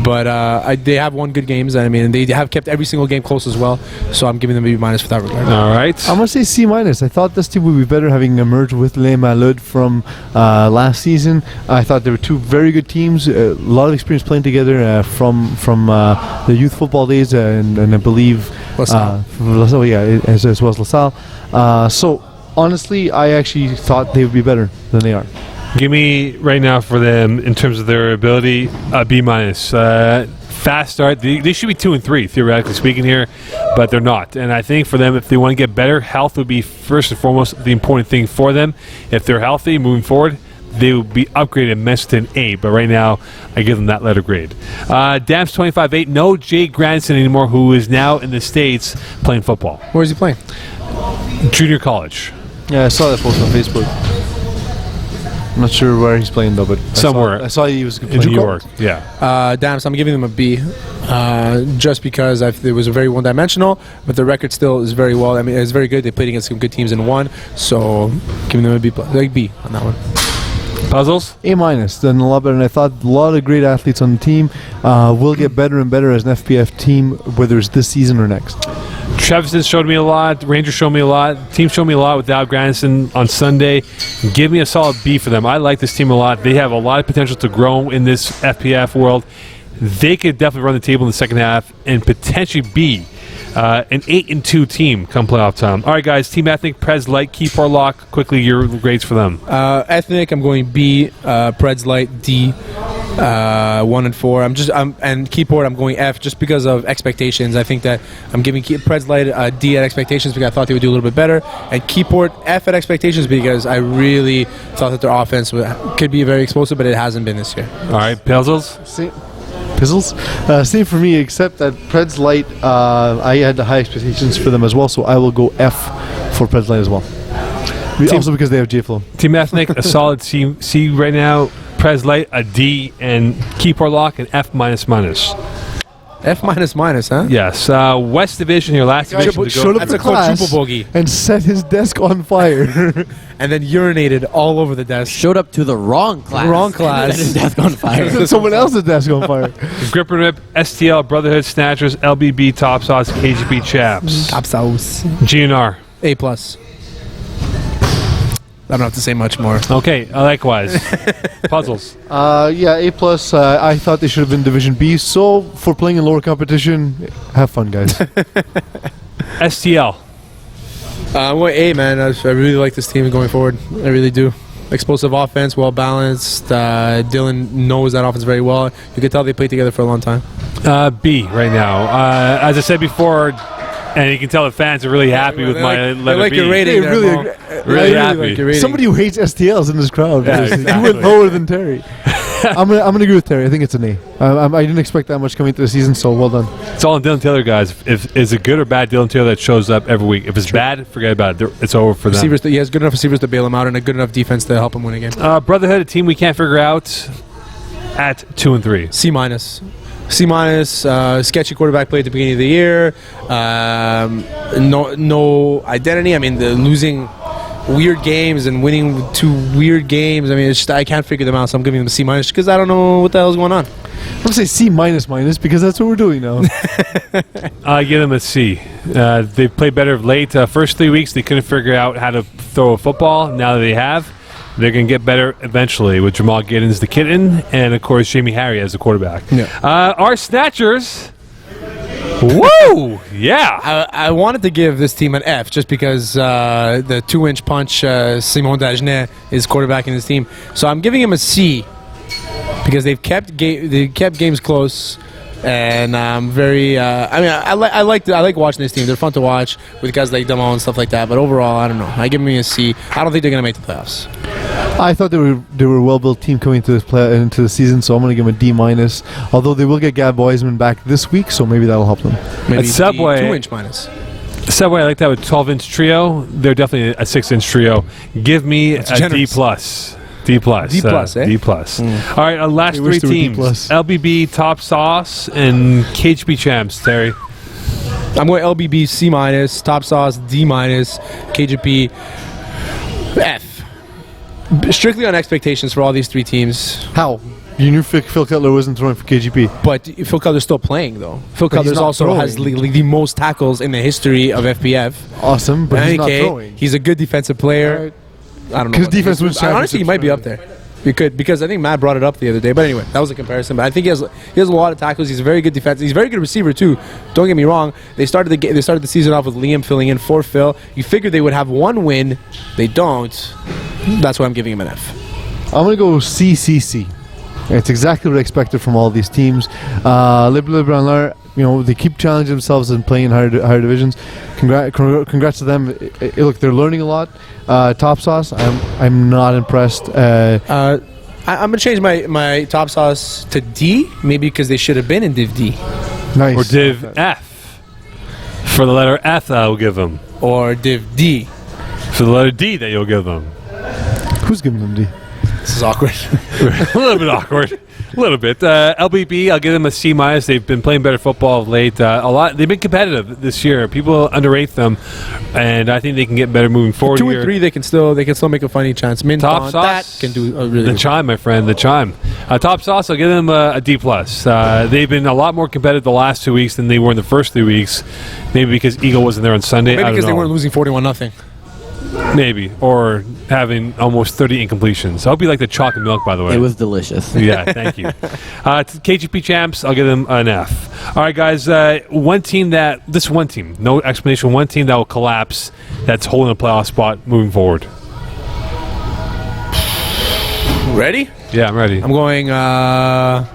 but they have won good games. I mean, they have kept every single game close as well. So I'm giving them a B minus for that regard. All right. I'm going to say C minus. I thought this team would be better having emerged with Les Malud from last season. I thought there were 2 very good teams, a lot of experience playing together from the youth football days, and I believe LaSalle. As well as LaSalle. So honestly, I actually thought they would be better than they are. Give me right now for them in terms of their ability, B minus. Fast start. They should be 2 and 3 theoretically speaking here, but they're not. And I think for them, if they want to get better, health would be first and foremost the important thing for them. If they're healthy moving forward, they will be upgraded immensely to an A. But right now, I give them that letter grade. Dams 25-8. No Jay Grandson anymore, who is now in the States playing football. Where is he playing? Junior college. Yeah, I saw that post on Facebook. I'm not sure where he's playing though, but somewhere. I saw he was in New York. Yeah. Damn, so I'm giving them a B, just because it was very one-dimensional, but the record still is very well. I mean, it's very good. They played against some good teams and won, so giving them a B, like B on that one. Puzzles? A minus. Done a lot better than I thought. A lot of great athletes on the team. Will get better and better as an FPF team, whether it's this season or next. Trevisan showed me a lot. Rangers showed me a lot. Team showed me a lot without Grandison on Sunday. Give me a solid B for them. I like this team a lot. They have a lot of potential to grow in this FPF world. They could definitely run the table in the second half and potentially be an 8-2 team come playoff time. All right, guys. Team Ethnic, Preds Light, Keep or Lock. Quickly, your grades for them. Ethnic, I'm going B. Preds Light, D. 1 and 4. And Keyport, I'm going F just because of expectations. I think that I'm giving Preds Light a D at expectations because I thought they would do a little bit better, and Keyport F at expectations because I really thought that their offense could be very explosive, but it hasn't been this year. All right, Pizzles. Same for me, except that Preds Light, I had high expectations for them as well, so I will go F for Preds Light as well. Also because they have J-Flow. Team Ethnic, a solid C right now. Preds Light, a D, and Keep or Lock, an F minus minus. F minus minus, huh? Yes. West Division here, last division. Showed up That's to a class quadruple bogey. and set his desk on fire. And then urinated all over the desk. Showed up to the wrong class. Wrong class. And his desk on fire. Someone else's desk on fire. Grip and Rip, STL, Brotherhood, Snatchers, LBB, Top Sauce, KGB, Chaps. Top sauce. GNR. A plus. I don't have to say much more. Okay, likewise. Puzzles. Yeah, A plus. I thought they should have been Division B. So for playing in lower competition, have fun, guys. STL. I'm going A, man. I really like this team going forward. I really do. Explosive offense, well balanced. Dylan knows that offense very well. You can tell they played together for a long time. B right now. As I said before, and you can tell the fans are really happy with my letter like B. your rating. Hey, really happy. Like your rating. Somebody who hates STLs in this crowd. Yeah, You exactly. went lower than Terry. I'm gonna agree with Terry. I think it's an A. I didn't expect that much coming into the season, so well done. It's all on Dylan Taylor, guys. If it's a good or bad Dylan Taylor that shows up every week. If it's bad, forget about it. It's over for them. Receivers, he has good enough receivers to bail him out and a good enough defense to help him win a game. Brotherhood, a team we can't figure out at 2 and 3. C minus. C minus. Sketchy quarterback play at the beginning of the year. No identity. I mean, the losing weird games and winning 2 weird games. I mean, it's just, I can't figure them out, so I'm giving them a C minus because I don't know what the hell's going on. I'm gonna say C minus because that's what we're doing now. I give them a C. They played better of late. First 3 weeks, they couldn't figure out how to throw a football. Now that they have, they're going to get better eventually with Jamal Giddens, the kitten, and, of course, Jamie Harry as the quarterback. Yeah. Our Snatchers, Woo! Yeah. I wanted to give this team an F just because the 2-inch punch Simon Dagenet is quarterbacking this team. So I'm giving him a C because they've kept games close, and I'm very. I like watching this team. They're fun to watch with guys like Demo and stuff like that. But overall, I don't know. I give them a C. I don't think they're gonna make the playoffs. I thought they were a well-built team coming into the season, so I'm going to give them a D-. Although they will get Gab Wiseman back this week, so maybe that'll help them. Maybe Subway 2-inch minus. Subway, I like that with 12-inch trio. They're definitely a 6-inch trio. Give me a generous. D+. D+. eh? D+. All right, our last They three wish they were D+. teams. LBB, Top Sauce, and KHP Champs, Terry. I'm going LBB C-, Top Sauce D-, KGP F. Strictly on expectations for all these three teams. How? You knew Phil Cutler wasn't throwing for KGP. But Phil Cutler's still playing, though. Phil But he's Cutler's not also has throwing. the most tackles in the history of FPF. Awesome, but In he's any not case, throwing. he's a good defensive player. I don't know. His what- defense was honestly, he might be up there. You could, because I think Matt brought it up the other day. But anyway, that was a comparison. But I think he has a lot of tackles. He's a very good defense. He's a very good receiver too. Don't get me wrong. They started the season off with Liam filling in for Phil. You figured they would have one win. They don't. That's why I'm giving him an F. I'm going to go CCC. It's exactly what I expected from all these teams. Libre, they keep challenging themselves and playing in higher divisions. Congrats to them. Look, they're learning a lot. Top Sauce, I'm not impressed. I'm gonna change my Top Sauce to D, maybe because they should have been in Div D. Nice. Or Div F. For the letter F, I'll give them. Or Div D. For the letter D, that you'll give them. Who's giving them D? This is awkward. A little bit awkward. A little bit. LBB, I'll give them a C-. They've been playing better football of late. A lot. They've been competitive this year. People underrate them, and I think they can get better moving forward. 2 here. and 3, they can still make a fighting chance. Mint Top on Sauce that can do a really the good chime, my friend. The chime. Top Sauce, I'll give them a D+. They've been a lot more competitive the last 2 weeks than they were in the first 3 weeks. Maybe because Eagle wasn't there on Sunday. Maybe I don't because they know. weren't losing 41-0. Maybe. Or having almost 30 incompletions. I hope you like the chocolate milk, by the way. It was delicious. Yeah, thank you. KGP Champs, I'll give them an F. All right, guys. One team, no explanation, one team that will collapse that's holding a playoff spot moving forward. Ready? Yeah, I'm ready. I'm going. I'm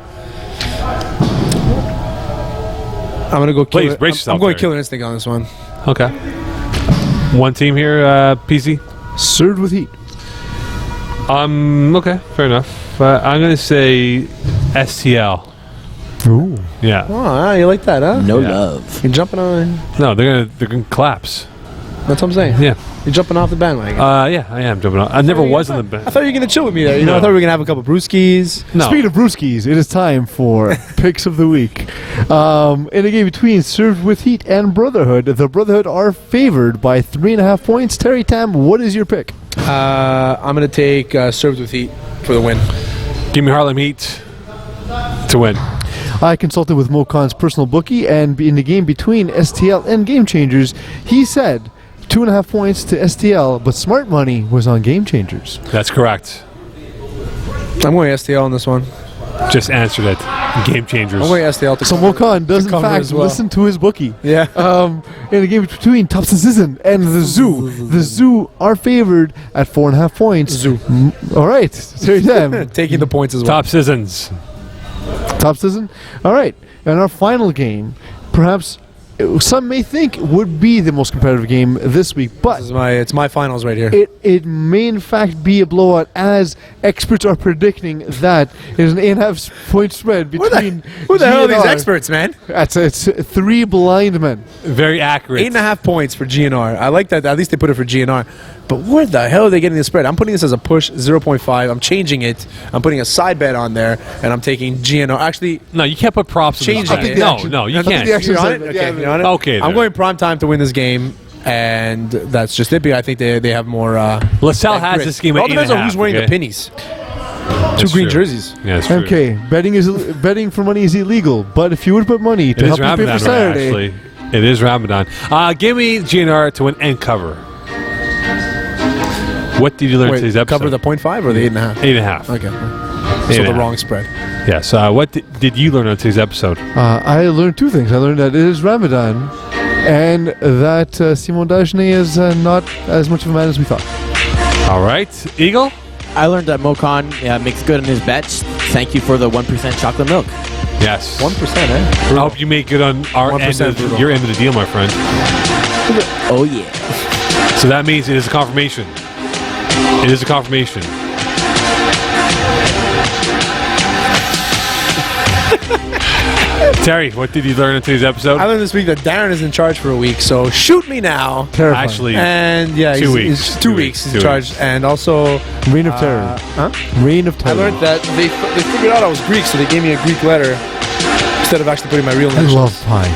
gonna go. Please, brace yourself, I'm going Terry. Killer Instinct on this one. Okay. One team here, PC. Served with heat. Okay, fair enough. I'm going to say STL. Ooh. Yeah. Oh, you like that, huh? No Yeah. love. You're jumping on. No, they're gonna collapse. That's what I'm saying. Yeah. You're jumping off the bandwagon. Yeah, I am jumping on. I never was on the I thought you were gonna chill with me there. You know, I No. thought we were gonna have a couple brewskis. No. Speaking of brewskis, it is time for picks of the week. In a game between Served with Heat and Brotherhood, the Brotherhood are favored by 3.5 points. Terry Tam, what is your pick? I'm gonna take Served with Heat for the win. Give me Harlem Heat to win. I consulted with Mo Khan's personal bookie, and in the game between STL and Game Changers, he said 2.5 points to STL, but smart money was on Game Changers. That's correct. I'm going STL on this one. Just answered it. Game Changers. I'm going STL to So Mo Khan does in cover fact as well. listen to his bookie. Yeah. In a game between Thompson Sisson and the Zoo are favored at 4.5 points. Zoo. All right, Terry Tam. Taking the points as well. Top Seasons. Top Sisson. All right, and our final game, perhaps some may think would be the most competitive game this week, but It's my finals right here. it may in fact be a blowout, as experts are predicting that it is an 8.5 point spread between. Who the hell are these GNR. experts, man? It's 3 blind men. Very accurate. 8.5 points for GNR. I like that. At least they put it for GNR. But where the hell are they getting the spread? I'm putting this as a push 0.5. I'm changing it. I'm putting a side bet on there, and I'm taking GNR. Actually, No, you can't put props. Changing in it. this. No, you I think can't. the actual you're on side it? bet, Okay, yeah, you're on it? Okay, I'm then. going prime time to win this game, and that's just it. I think they have more. LaSalle has grit. this game It at all depends on 8.5, who's wearing okay? the pennies. That's Two green true. jerseys. Yeah, that's true. Okay, betting for money is illegal, but if you would put money It to is help you pay Ramadan, for right, Saturday, actually. It is Ramadan. Give me GNR to win and cover. What did you learn Wait, today's episode? cover the 0.5 or the 8.5? 8.5. Okay. So the 8.5. wrong spread. Yes. What did you learn on today's episode? I learned two things. I learned that it is Ramadan, and that Simon Dagenet is not as much of a man as we thought. All right, Eagle. I learned that Mokan makes good on his bets. Thank you for the 1% chocolate milk. Yes. 1%, eh? I hope you make good on our 1% end of, your end of the deal, my friend. Oh yeah. So that means it is a confirmation. It is a confirmation. Terry, what did you learn in today's episode? I learned this week that Darren is in charge for a week, so shoot me now. Terrifying. Actually, And yeah, 2 weeks. He's 2 weeks. He's in 2 charge, weeks. and also Reign of Terror. Reign of I Terror. learned that they figured out I was Greek, so they gave me a Greek letter instead of actually putting my real I name. love pie.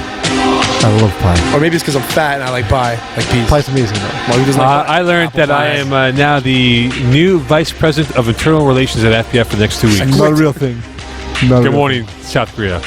I love pie. Or maybe it's because I'm fat and I like pie, like peas. Pie's amazing though. Well, who doesn't like pie? I learned Apple that I pie. am now the new Vice President of Internal Relations at FPF for the next 2 weeks. Not a real thing. Not a Good real morning, South Korea.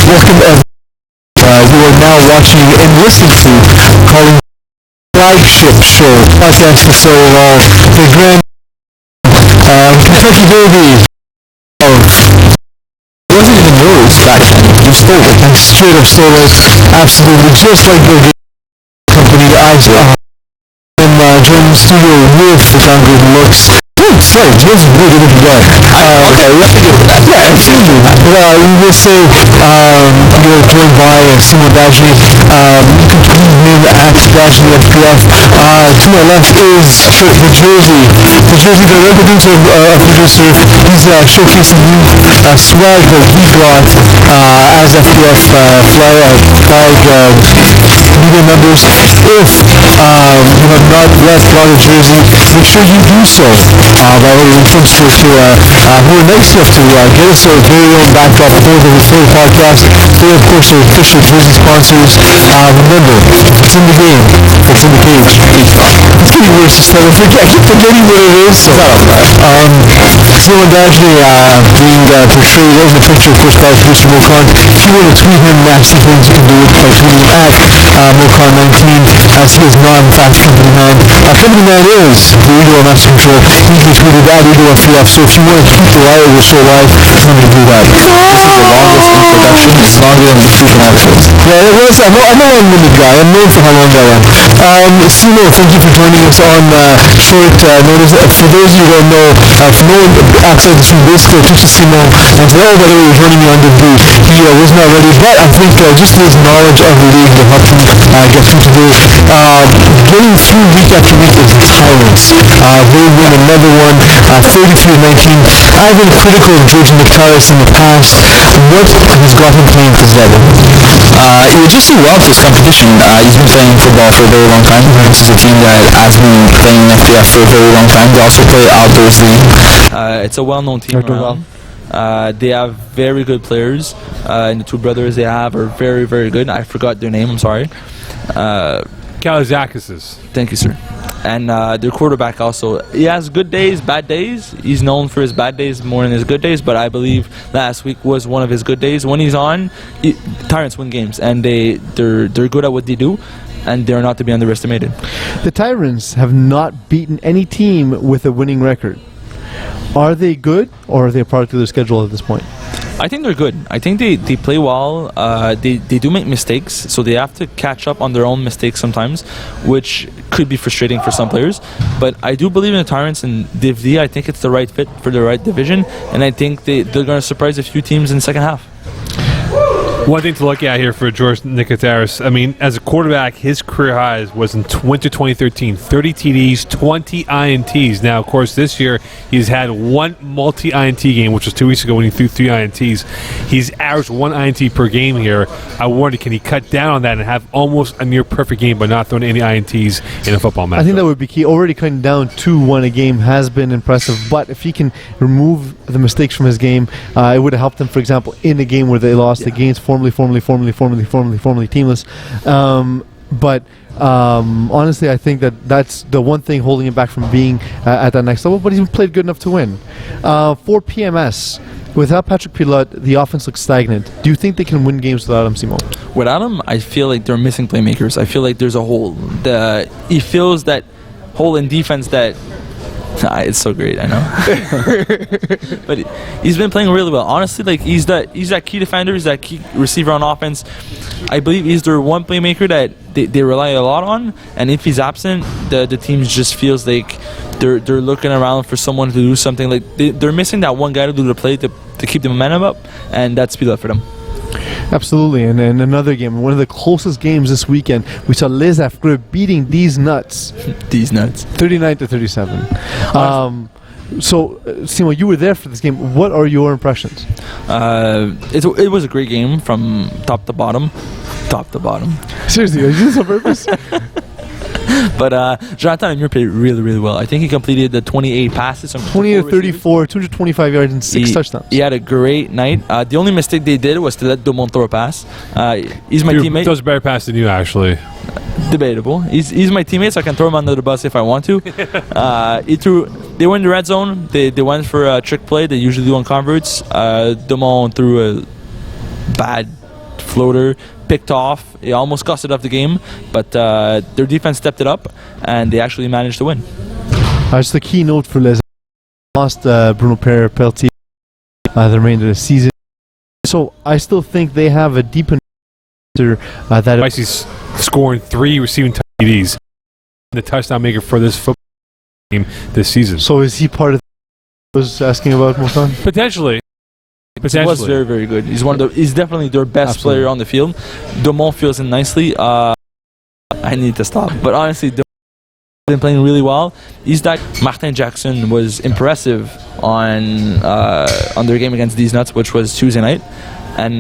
Welcome everyone. You are now watching and listening to Calling Flagship Show, podcast to say it all, the grand Kentucky Derby, like straight up stole it, absolutely, just like the company. I'm joining the studio with the John Gruden looks. Sorry, James is really good guy. Okay, we have to give it that. Yeah, absolutely. We will say, you're joined by Simon Dajny. You can tweet him at Dajny FPF. To my left is the Jersey director, producer. He's showcasing new swag that we brought as FPF flag media members. If you have not yet brought a jersey, make sure you do so. By ordering from stores who are nice enough to get us our very own backdrop for the podcast. They, of course, are official jersey sponsors. Remember, it's in the game. It's in the cage. It's getting worse to start. I keep forgetting what it is. Simon Dajny being portrayed as the picture, of course, by producer Mokan. If you want to tweet him nasty things, you can do it by tweeting at Mokan19, as he is not, in fact, Company Man. Company Man is the Eagle Master Control. He can tweet at Eagle FPF, so if you want to keep the riot show live, let me do that. This is the longest introduction. It's longer than the freaking episodes. Yeah, it was. I'm a long-winded guy. I'm known for how long I am. Simo, thank you for joining us on short notice. For those of you who don't know, for no one outside this room, basically, just to Simo, and say, oh, by the way, you're joining me on the blue. He was not ready, but I think just his knowledge of the league will help him get through today. Getting through week after week is tyrants. They win another one, 33-19. I've been critical of George McTavish in the past. What has got him playing for Zebra? He would just do well for this competition. He's been playing football for a very long time. This is a team that has been playing in FPF for a very long time. They also play Outdoors League. It's a well-known team around. They have very good players, and the two brothers they have are very, very good. I forgot their name, I'm sorry. Kalazakis. Thank you, sir. And their quarterback also, he has good days, bad days. He's known for his bad days more than his good days, but I believe last week was one of his good days. When he's on, Tyrants win games, and they're good at what they do, and they're not to be underestimated. The Tyrants have not beaten any team with a winning record. Are they good, or are they a product of their schedule at this point? I think they're good. I think they play well. They do make mistakes, so they have to catch up on their own mistakes sometimes, which could be frustrating for some players. But I do believe in the Tyrants and Div D. I think it's the right fit for the right division, and I think they're going to surprise a few teams in the second half. One thing to look at here for George Nicataris, I mean, as a quarterback, his career highs was in winter 2013, 30 TDs, 20 INTs. Now, of course, this year he's had one multi-INT game, which was 2 weeks ago when he threw 3 INTs. He's averaged 1 INT per game here. I wonder, can he cut down on that and have almost a near-perfect game by not throwing any INTs in a football match? I think that would be key. Already cutting down 2-1 a game has been impressive, but if he can remove the mistakes from his game, it would have helped them, for example, in a game where they lost against formerly teamless. But honestly, I think that's the one thing holding him back from being at that next level. But he's played good enough to win. For PMS, without Patrick Pilote, the offense looks stagnant. Do you think they can win games without him, Simon? Without him, I feel like they're missing playmakers. I feel like there's a hole. He fills that hole in defense that. It's so great, I know. But he's been playing really well. Honestly, like he's that key defender, he's that key receiver on offense. I believe he's their one playmaker that they rely a lot on, and if he's absent, the team just feels like they're looking around for someone to do something. Like they're missing that one guy to do the play to keep the momentum up, and that's speed up for them. Absolutely, and in another game, one of the closest games this weekend, we saw Les Affreux beating These Nuts. These Nuts. 39-37. So, Simon, you were there for this game. What are your impressions? It was a great game from top to bottom. Top to bottom. Seriously, are you doing this on purpose? But Jonathan Amir played really, really well. I think he completed the 28 passes. 28-34, 225 yards and 6 touchdowns. He had a great night. The only mistake they did was to let Dumont throw a pass. He's my teammate. That was a better pass than you, actually. Debatable. He's my teammate, so I can throw him under the bus if I want to. They were in the red zone. They went for a trick play. They usually do on converts. Dumont threw a bad floater, picked off. It almost cost it off the game, but their defense stepped it up, and they actually managed to win. Just a key note for Les. Lost Bruno Pelletier the remainder of the season. So I still think they have a deep that He's scoring 3 receiving TDs, the touchdown maker for this football team this season. So is he part of the was asking about Mokan? Potentially. He was very, very good. He's definitely their best player on the field. Dumont fills in nicely. I need to stop. But honestly, Dumont has been playing really well. Martin Jackson was impressive on their game against These Nuts, which was Tuesday night. And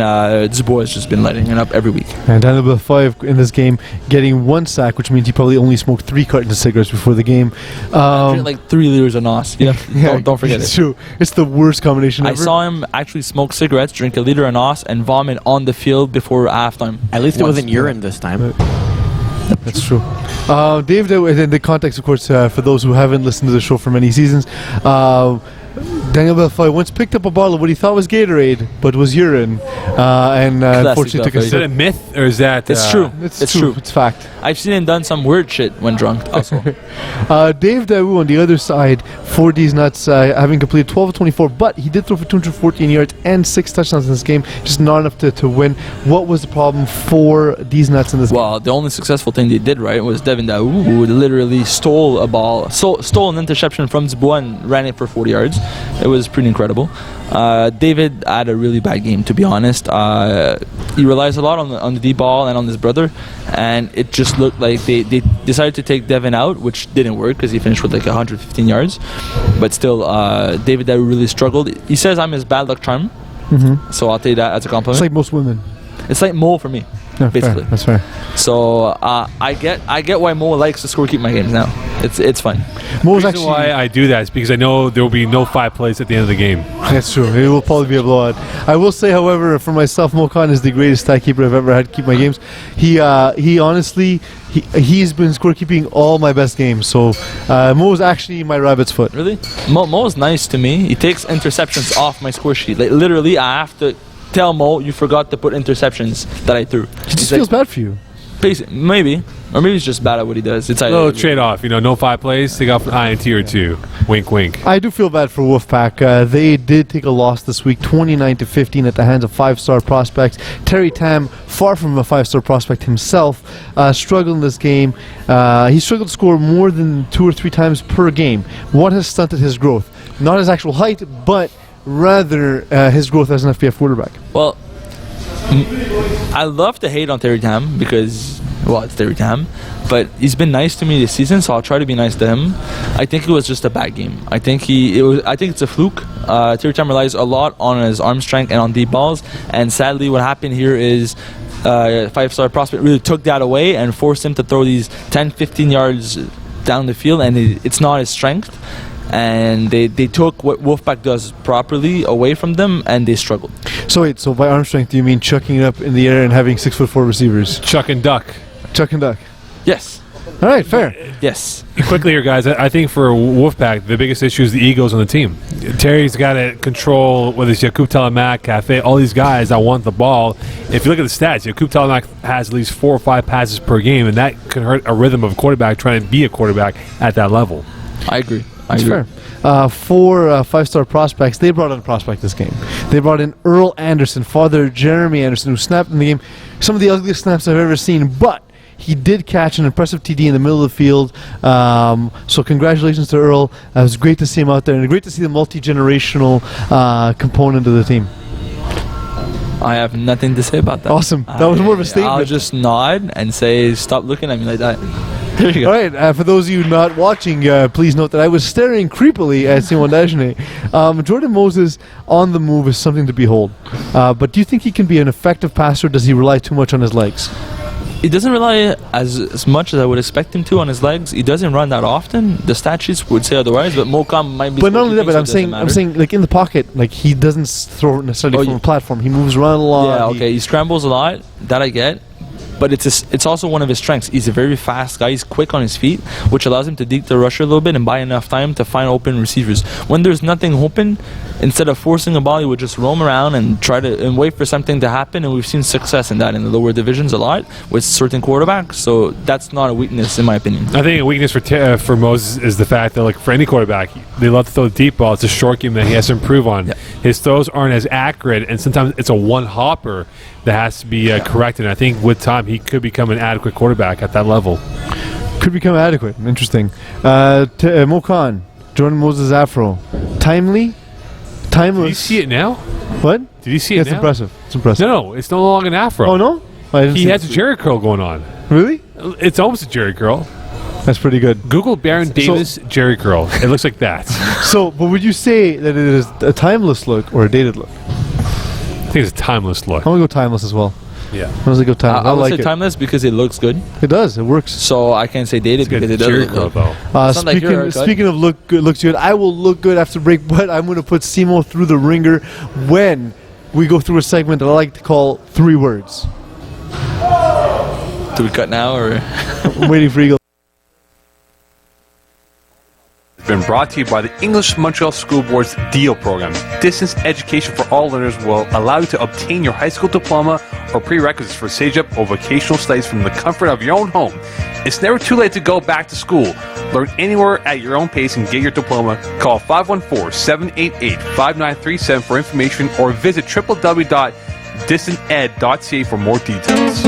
Dubois has just been lighting it up every week. And Daniel Bafai in this game getting 1 sack, which means he probably only smoked 3 cartons of cigarettes before the game. Like 3 liters of NOS. Yeah, don't forget it's it. True. It's the worst combination ever. I saw him actually smoke cigarettes, drink a liter of NOS, and vomit on the field before halftime. At least it wasn't urine this time. That's true. Dave, in the context, of course, for those who haven't listened to the show for many seasons, Daniel Bafai once picked up a bottle of what he thought was Gatorade, but was urine, and unfortunately took a Is that a myth, or is that... It's true. It's true. It's fact. I've seen him done some weird shit when drunk also. Dave Dawu on the other side for these nuts, having completed 12 of 24, but he did throw for 214 yards and 6 touchdowns in this game, just not enough to win. What was the problem for these nuts in this game? Well, the only successful thing they did right was Devin Dawu, who literally stole a ball, stole an interception from Dubois and ran it for 40 yards. It was pretty incredible. David had a really bad game, to be honest. He relies a lot on the deep ball and on his brother, and it just looked like they decided to take Devin out, which didn't work because he finished with like 115 yards. But still, David Dawu really struggled. He says I'm his bad luck charm, so I'll take that as a compliment. It's like most women. It's like Mo for me, basically. Fair. That's fair. So I get why Mo likes to score keep my games now. It's fun. Mo's The reason why I do that is because I know there will be no 5 plays at the end of the game. That's true. It will probably be a blowout. I will say, however, for myself, Mo Khan is the greatest stat keeper I've ever had to keep my games. He honestly, he's been scorekeeping all my best games. So Mo is actually my rabbit's foot. Really? Mo's nice to me. He takes interceptions off my score sheet. Like literally, I have to tell Mo you forgot to put interceptions that I threw. He just feels bad for you. Maybe. Or maybe he's just bad at what he does. It's No trade-off. No 5 plays. Take off an INT or 2. Wink, wink. I do feel bad for Wolfpack. They did take a loss this week, 29-15 at the hands of 5-star prospects. Terry Tam, far from a 5-star prospect himself, struggled in this game. He struggled to score more than 2 or 3 times per game. What has stunted his growth? Not his actual height, but rather his growth as an FPF quarterback. Well, I love to hate on Terry Tam because, well, it's Terry Tam, but he's been nice to me this season, so I'll try to be nice to him. I think it was just a bad game. I think it's a fluke. Terry Tam relies a lot on his arm strength and on deep balls, and sadly, what happened here is 5-star prospect really took that away and forced him to throw these 10-15 yards down the field, and it's not his strength. And they took what Wolfpack does properly away from them, and they struggled. So wait, so by arm strength, do you mean chucking it up in the air and having 6'4" receivers? Chuck and duck. Chuck and duck. Yes. All right, fair. Yes. Quickly here, guys. I think for Wolfpack, the biggest issue is the egos on the team. Terry's got to control whether it's Jakub Telemac, Cafe, all these guys that want the ball. If you look at the stats, Jakub Telemac has at least 4 or 5 passes per game, and that can hurt a rhythm of a quarterback trying to be a quarterback at that level. I agree. That's fair. For 5-star prospects, they brought in a prospect this game. They brought in Earl Anderson, father Jeremy Anderson, who snapped in the game. Some of the ugliest snaps I've ever seen, but he did catch an impressive TD in the middle of the field. So congratulations to Earl. It was great to see him out there, and great to see the multi-generational component of the team. I have nothing to say about that. Awesome. That was more of a statement. I'll just nod and say, stop looking at me like that. There you go. All right, for those of you not watching, please note that I was staring creepily at Simon Dagenet. Jordan Moses on the move is something to behold. But do you think he can be an effective passer, or does he rely too much on his legs? He doesn't rely as much as I would expect him to on his legs. He doesn't run that often. The stat sheets would say otherwise, but Mocom might be. But not only that, but I'm saying like in the pocket, like he doesn't throw necessarily from a platform. He moves around a lot. Yeah, okay. He scrambles a lot. That I get. But it's also one of his strengths. He's a very fast guy. He's quick on his feet, which allows him to deke the rusher a little bit and buy enough time to find open receivers. When there's nothing open, instead of forcing a ball, he would just roam around and try to wait for something to happen. And we've seen success in that in the lower divisions a lot with certain quarterbacks. So that's not a weakness, in my opinion. I think a weakness for Moses is the fact that, like, for any quarterback, they love to throw the deep ball. It's a short game that he has to improve on. his throws aren't as accurate, and sometimes it's a one hopper that has to be corrected. And I think with time, he could become an adequate quarterback at that level. Could become adequate. Interesting. Mo Khan, Jordan Moses Afro. Timely? Timeless. Did you see it now? What? Did you see it It's now? impressive. It's impressive. No, it's no longer an afro. Oh, no? I didn't He see has it. a Jerry curl going on. Really? It's almost a Jerry curl. That's pretty good. Google Baron Davis Jerry curl. It looks like that. So, but would you say that it is a timeless look or a dated look? I think it's a timeless look. I'm going to go timeless as well. Yeah. I'm going to go timeless. I I would like say it. timeless because it looks good. It does. It works. So I can't say dated because it doesn't look good. It's not like your haircut. Speaking of looks good, I will look good after break, but I'm going to put Simo through the ringer when we go through a segment that I like to call 3 words. Do we cut now or? I'm waiting for Eagle. Been brought to you by the English Montreal School Board's DEAL program. Distance education for all learners will allow you to obtain your high school diploma or prerequisites for CEGEP or vocational studies from the comfort of your own home. It's never too late to go back to school. Learn anywhere at your own pace and get your diploma. Call 514-788-5937 for information or visit www.distanted.ca for more details.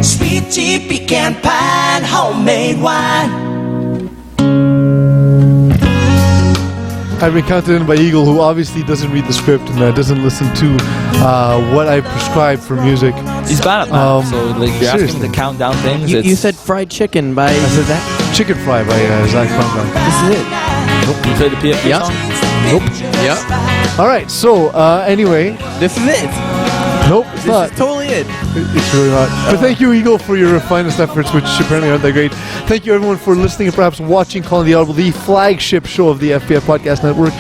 Sweet tea, pecan pie, and homemade wine. I've been counted in by Eagle, who obviously doesn't read the script and doesn't listen to what I prescribe for music. He's bad at math, so like you're asking seriously. him to count down things. You it's- said fried chicken by. I said that? Chicken Fry by Zach Conrad. This is it. You play the PFP Yep. song? Nope. Yep. All right, so anyway. This is it. Nope, it's This not. is totally it. It's really not. But thank you, Eagle, for your finest efforts, which apparently aren't that great. Thank you, everyone, for listening and perhaps watching Calling the Audible, the flagship show of the FPF Podcast Network.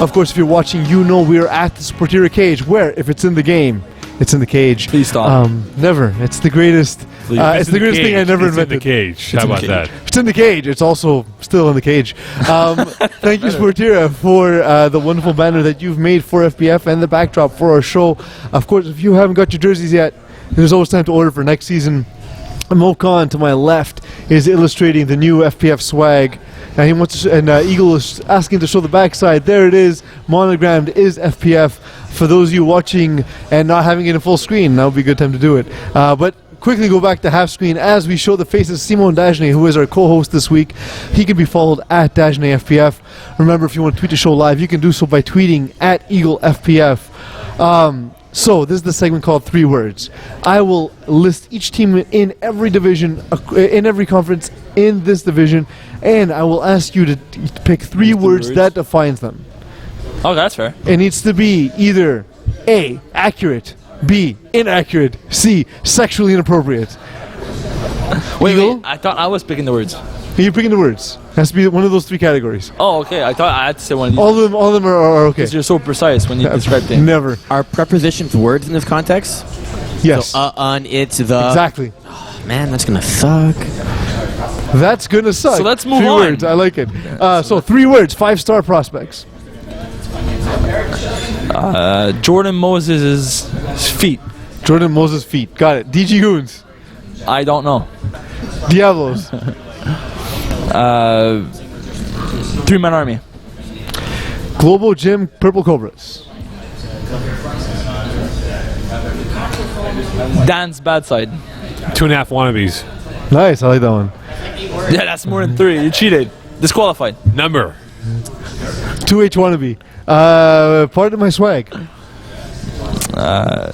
Of course, if you're watching, you know we are at the Sportiera Cage, where if it's in the game, it's in the cage. Please stop. Never. It's the greatest. It's the greatest thing I never It's in invented. the cage. How about that? If it's in the cage, it's also still in the cage. Thank you, Sportiera, for the wonderful banner that you've made for FPF and the backdrop for our show. Of course, if you haven't got your jerseys yet, there's always time to order for next season. Mo Khan, to my left, is illustrating the new FPF swag. And he wants to Eagle is asking to show the backside. There it is, monogrammed is FPF. For those of you watching and not having it in full screen, that would be a good time to do it. But quickly go back to half screen as we show the faces Simon Dagenet, who is our co-host this week. He can be followed at Dagenet FPF. Remember, if you want to tweet the show live, you can do so by tweeting at Eagle FPF. So this is the segment called 3 Words. I will list each team in every division, in every conference in this division, and I will ask you to pick 3 words that defines them. Oh, that's fair. It needs to be either A, accurate, B, inaccurate, C, sexually inappropriate. Wait, I thought I was picking the words. You're picking the words. Has to be one of those 3 categories. Oh, okay. I thought I had to say one of these. All of them are okay. Because you're so precise when you describe things. Never. Are prepositions words in this context? Yes. So, it's, the. Exactly. Oh, man, that's gonna suck. That's gonna suck. So let's move 3 on. words. I like it. So 3 words. 5-star prospects. Jordan Moses' feet. Jordan Moses' feet. Got it. DG Goons. I don't know. Diablos. 3-man army. Global Gym Purple Cobras. Dan's bad side. 2.5 wannabes. Nice. I like that one. Yeah, that's more than 3. You cheated. Disqualified. Number. 2H wannabe. Part of my swag. I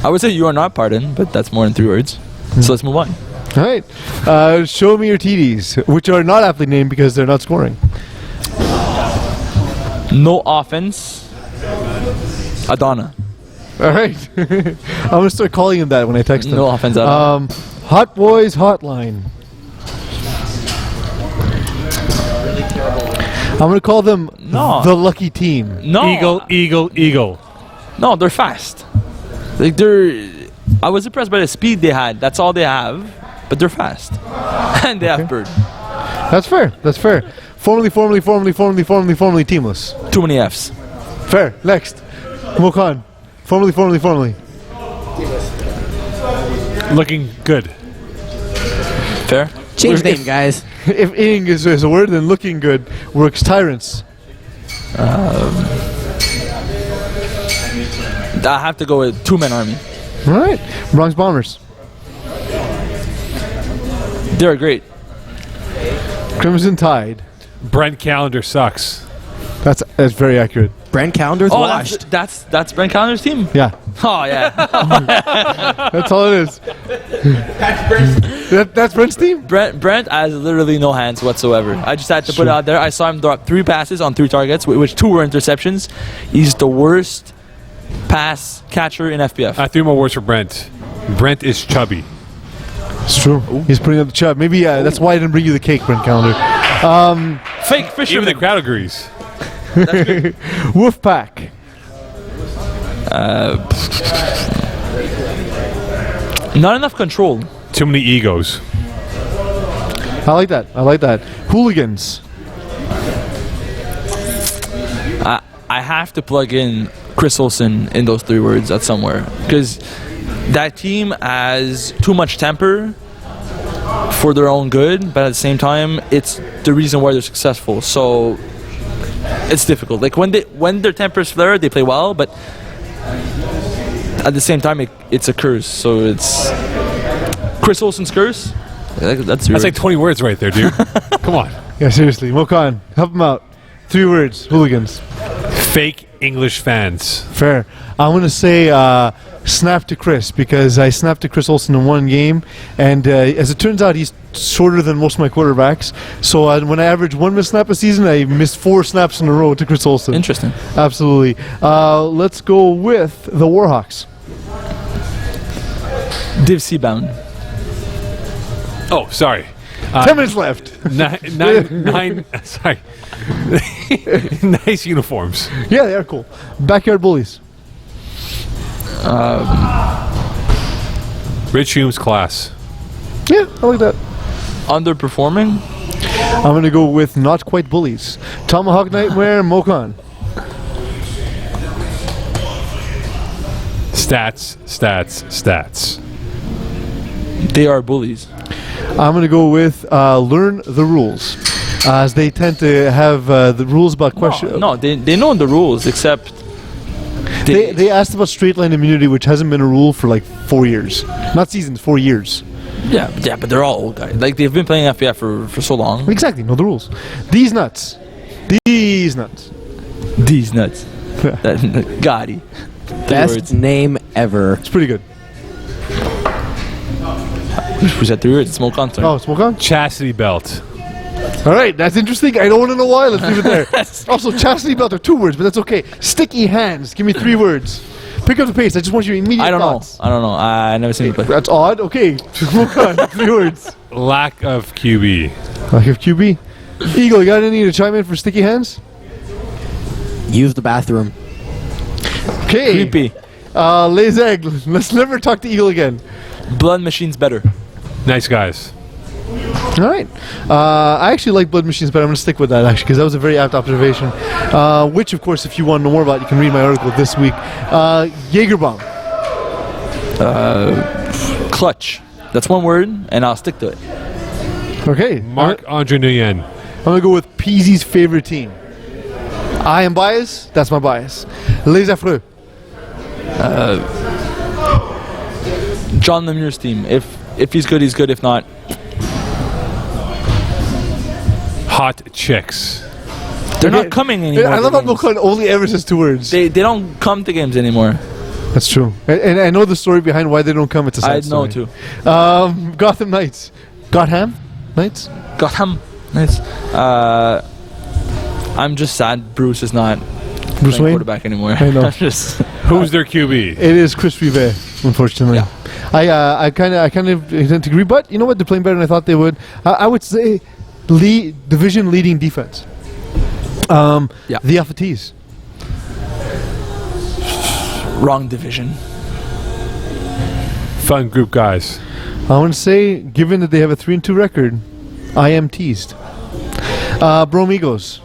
would say you are not pardoned, but that's more than 3 words. So let's move on. All right. Show me your TDs, which are not aptly named because they're not scoring. No offense. Adana. All right. I'm going to start calling him that when I text him. No offense at all. Hot Boys Hotline. I'm going to call them the lucky team. No. Eagle. No, they're fast. Like I was impressed by the speed they had. That's all they have, but they're fast, and they have Bird. That's fair. Formerly teamless. Too many Fs. Fair. Next. Mokan. Formerly. Looking good. Fair. Change name, guys. If ing is a word, then looking good works. Tyrants. I have to go with two-man army. All right. Bronx Bombers. They're great. Crimson Tide. Brent Calendar sucks. That's very accurate. Brent Calendar's washed. That's Brent Calendar's team? Yeah. Oh, yeah. That's all it is. That's Brent's team? Brent has literally no hands whatsoever. I just had to put it out there. I saw him drop 3 passes on 3 targets, which 2 were interceptions. He's the worst pass catcher in FPF. 3 more words for Brent. Brent is chubby. It's true. He's putting up the chub. Maybe that's why I didn't bring you the cake, Brent Calendar. Fake fisherman. Even the crowd agrees. Wolfpack. Not enough control. Too many egos. I like that. Hooligans. I have to plug in Chris Olsen in those 3 words at somewhere, because that team has too much temper for their own good, but at the same time, it's the reason why they're successful. So it's difficult. Like when their tempers flare, they play well, but at the same time, it's a curse. So it's Chris Olsen's curse. That's like 20 words right there, dude. Come on. Yeah, seriously. Mokan, help him out. 3 words. Hooligans. Fake English fans. Fair. I'm going to say snap to Chris, because I snapped to Chris Olsen in 1 game, and as it turns out, he's shorter than most of my quarterbacks. So when I average 1 missed snap a season, I missed 4 snaps in a row to Chris Olsen. Interesting. Absolutely. Let's go with the Warhawks. Div C-bound. Oh, sorry. 10 minutes left. Nine. Sorry. Nice uniforms. Yeah, they are cool. Backyard Bullies. Rich Hume's class. Yeah, I like that. Underperforming? I'm going to go with Not Quite Bullies. Tomahawk Nightmare, Mokan. Stats. They are bullies. I'm going to go with Learn the Rules, as they tend to have the rules about questions. No, they know the rules, except they asked about straight line immunity, which hasn't been a rule for like 4 years. Not seasons, 4 years. Yeah, but they're all old guys. Like, they've been playing FPF for so long. Exactly, know the rules. These nuts. Gotti. Best name ever. It's pretty good. Was that 3 words? Smoke on. Oh, Smoke on? Chastity belt. All right, that's interesting. I don't want to know why. Let's leave it there. Also, chastity belt are 2 words, but that's okay. Sticky hands. Give me 3 words. Pick up the pace. I just want your immediate thoughts. I don't know. I never seen it play. That's odd. Okay. Smoke on. 3 words. Lack of QB. Lack of QB. Eagle, you got any to chime in for sticky hands? Use the bathroom. Okay. Creepy. Les Aigles. Let's never talk to Eagle again. Blood Machine's better. Nice guys. All right. I actually like Blood Machines, but I'm going to stick with that, actually, because that was a very apt observation. Which, of course, if you want to know more about, you can read my article this week. Jaegerbomb. Clutch. That's 1 word, and I'll stick to it. Okay. Marc-Andre Nguyen. I'm going to go with Peasy's favorite team. I am biased. That's my bias. Les Affreux. John Lemieux's team. If he's good, he's good. If not, Hot chicks. they're not coming anymore. I love how Mokan only ever says 2 words. They don't come to games anymore. That's true. And I know the story behind why they don't come. It's a sad story. I know too. Gotham Knights. Gotham Knights? Gotham Knights. I'm just sad Bruce is not Bruce Wayne? quarterback anymore. I know. Just Who's their QB? It is Chris Rivet, unfortunately. Yeah. I kind of tend to agree, but you know what? They're playing better than I thought they would. I would say division leading defense. The Alpha T's. Wrong division. Fun group, guys. I want to say, given that they have a 3-2 record, I am teased. Bromigos.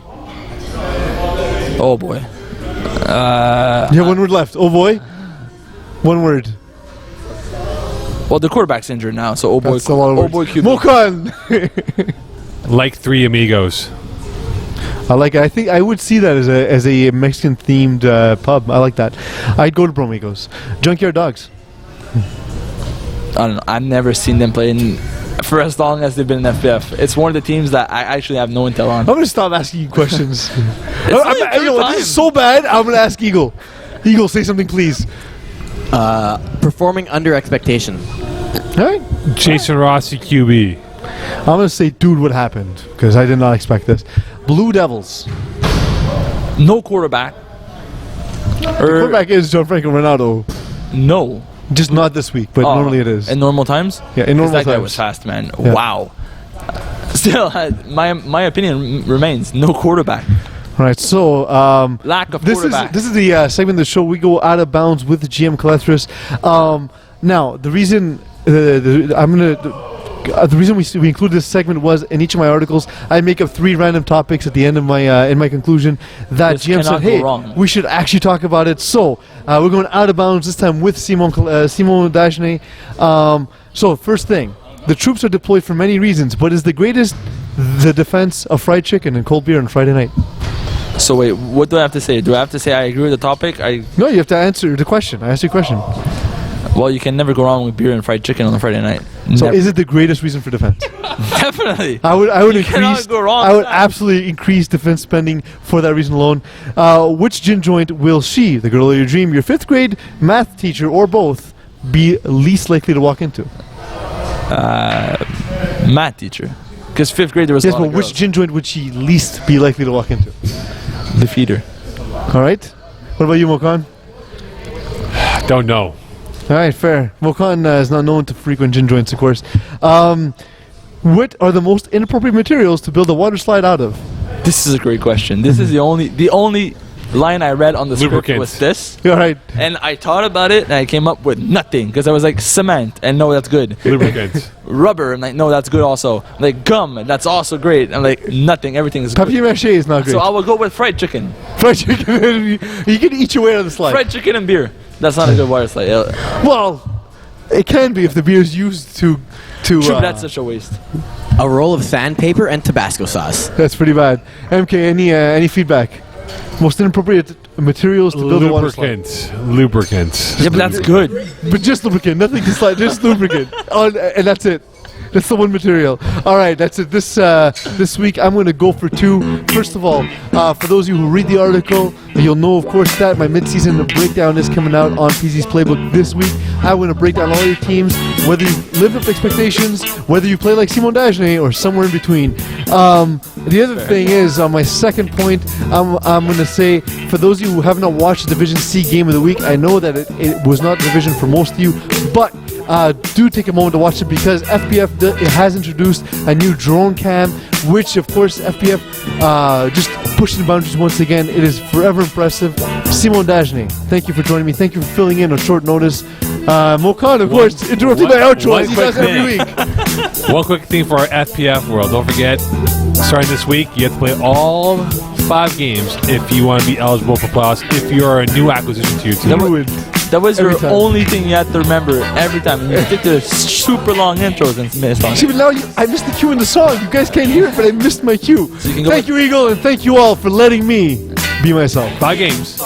Oh boy. You have one word left. Oh boy. One word. Well, the quarterback's injured now, so That's a lot of words. QB. Mokan. Like Three Amigos. I like it. I think I would see that as a Mexican themed pub. I like that. I'd go to Bromigos. Junkyard Dogs. I don't know. I've never seen them play for as long as they've been in FPF. It's one of the teams that I actually have no intel on. I'm gonna stop asking you questions. This is so bad. I'm gonna ask Eagle. Eagle, say something, please. Performing under expectation. All right. Jason Rossi, QB. I'm gonna say, dude, what happened? Because I did not expect this. Blue Devils. No quarterback. The quarterback is Gianfranco Ronaldo. No. Just not this week, but normally it is. In normal times? Yeah, in normal that guy times. was fast, man. Yeah. Wow. Still, my opinion remains no quarterback. All right, so Lack of this quarterback. This is the segment of the show we go out of bounds with GM Calethris. Now, the reason the reason we included this segment was in each of my articles, I make up 3 random topics at the end of my in my conclusion that This GM said, cannot go hey, wrong. we should actually talk about it. So we're going out of bounds this time with Simon Dagenet. So first thing, the troops are deployed for many reasons, but is the greatest the defense of fried chicken and cold beer on Friday night? So wait, what do I have to say? Do I have to say I agree with the topic? No, you have to answer the question. I asked you a question. Well, you can never go wrong with beer and fried chicken on a Friday night. So Never. is it the greatest reason for defense? Definitely. I would You cannot increase. go wrong I with would that. absolutely increase defense spending for that reason alone. Which gin joint will she, the girl of your dream, your 5th grade math teacher, or both, be least likely to walk into? Math teacher. Because 5th grade there was Yes, a lot but of which girls. gin joint would she least be likely to walk into? The feeder. All right. What about you, Mokan? Don't know. All right, fair. Mokan is not known to frequent gin joints, of course. What are the most inappropriate materials to build a water slide out of? This is a great question. This is the only line I read on the script Lubricant. was this. All right. And I thought about it and I came up with nothing because I was like cement and no, that's good. Lubricant. Rubber and like no, that's good also. Like gum and that's also great. And like nothing, everything is good. Papier-mâché is not great. So I will go with fried chicken. Fried chicken. You can eat your way out of the slide. Fried chicken and beer. That's not a good water slide. Well, it can be if the beer is used to. True, that's such a waste. A roll of sandpaper and Tabasco sauce. That's pretty bad. MK, any feedback? Most inappropriate materials to build a water slide. Lubricant. Yeah, but that's good. But just lubricant, nothing to slide, just lubricant. And that's it. That's the one material. All right, that's it. This week, I'm going to go for 2. First of all, for those of you who read the article, you'll know, of course, that my mid-season breakdown is coming out on PZ's Playbook this week. I'm going to break down all your teams, whether you live up to expectations, whether you play like Simon Dagenet, or somewhere in between. The other thing is, on my second point, I'm going to say, for those of you who have not watched the Division C Game of the Week, I know that it was not the division for most of you, but do take a moment to watch it because FPF it has introduced a new drone cam, which of course FPF just pushing the boundaries once again. It is forever impressive. Simon Dagenet, thank you for joining me. Thank you for filling in on short notice. Mokan, of course, interrupting my outro as he does every week. One quick thing for our FPF world. Don't forget, starting this week, you have to play all 5 games if you want to be eligible for playoffs. If you are a new acquisition to your team. That was Every your time. only thing you had to remember every time. You stick to super long intros and miss on. See, but now I missed the cue in the song. You guys can't hear it, but I missed my cue. So you can go Thank you, Eagle, and thank you all for letting me be myself. 5 games.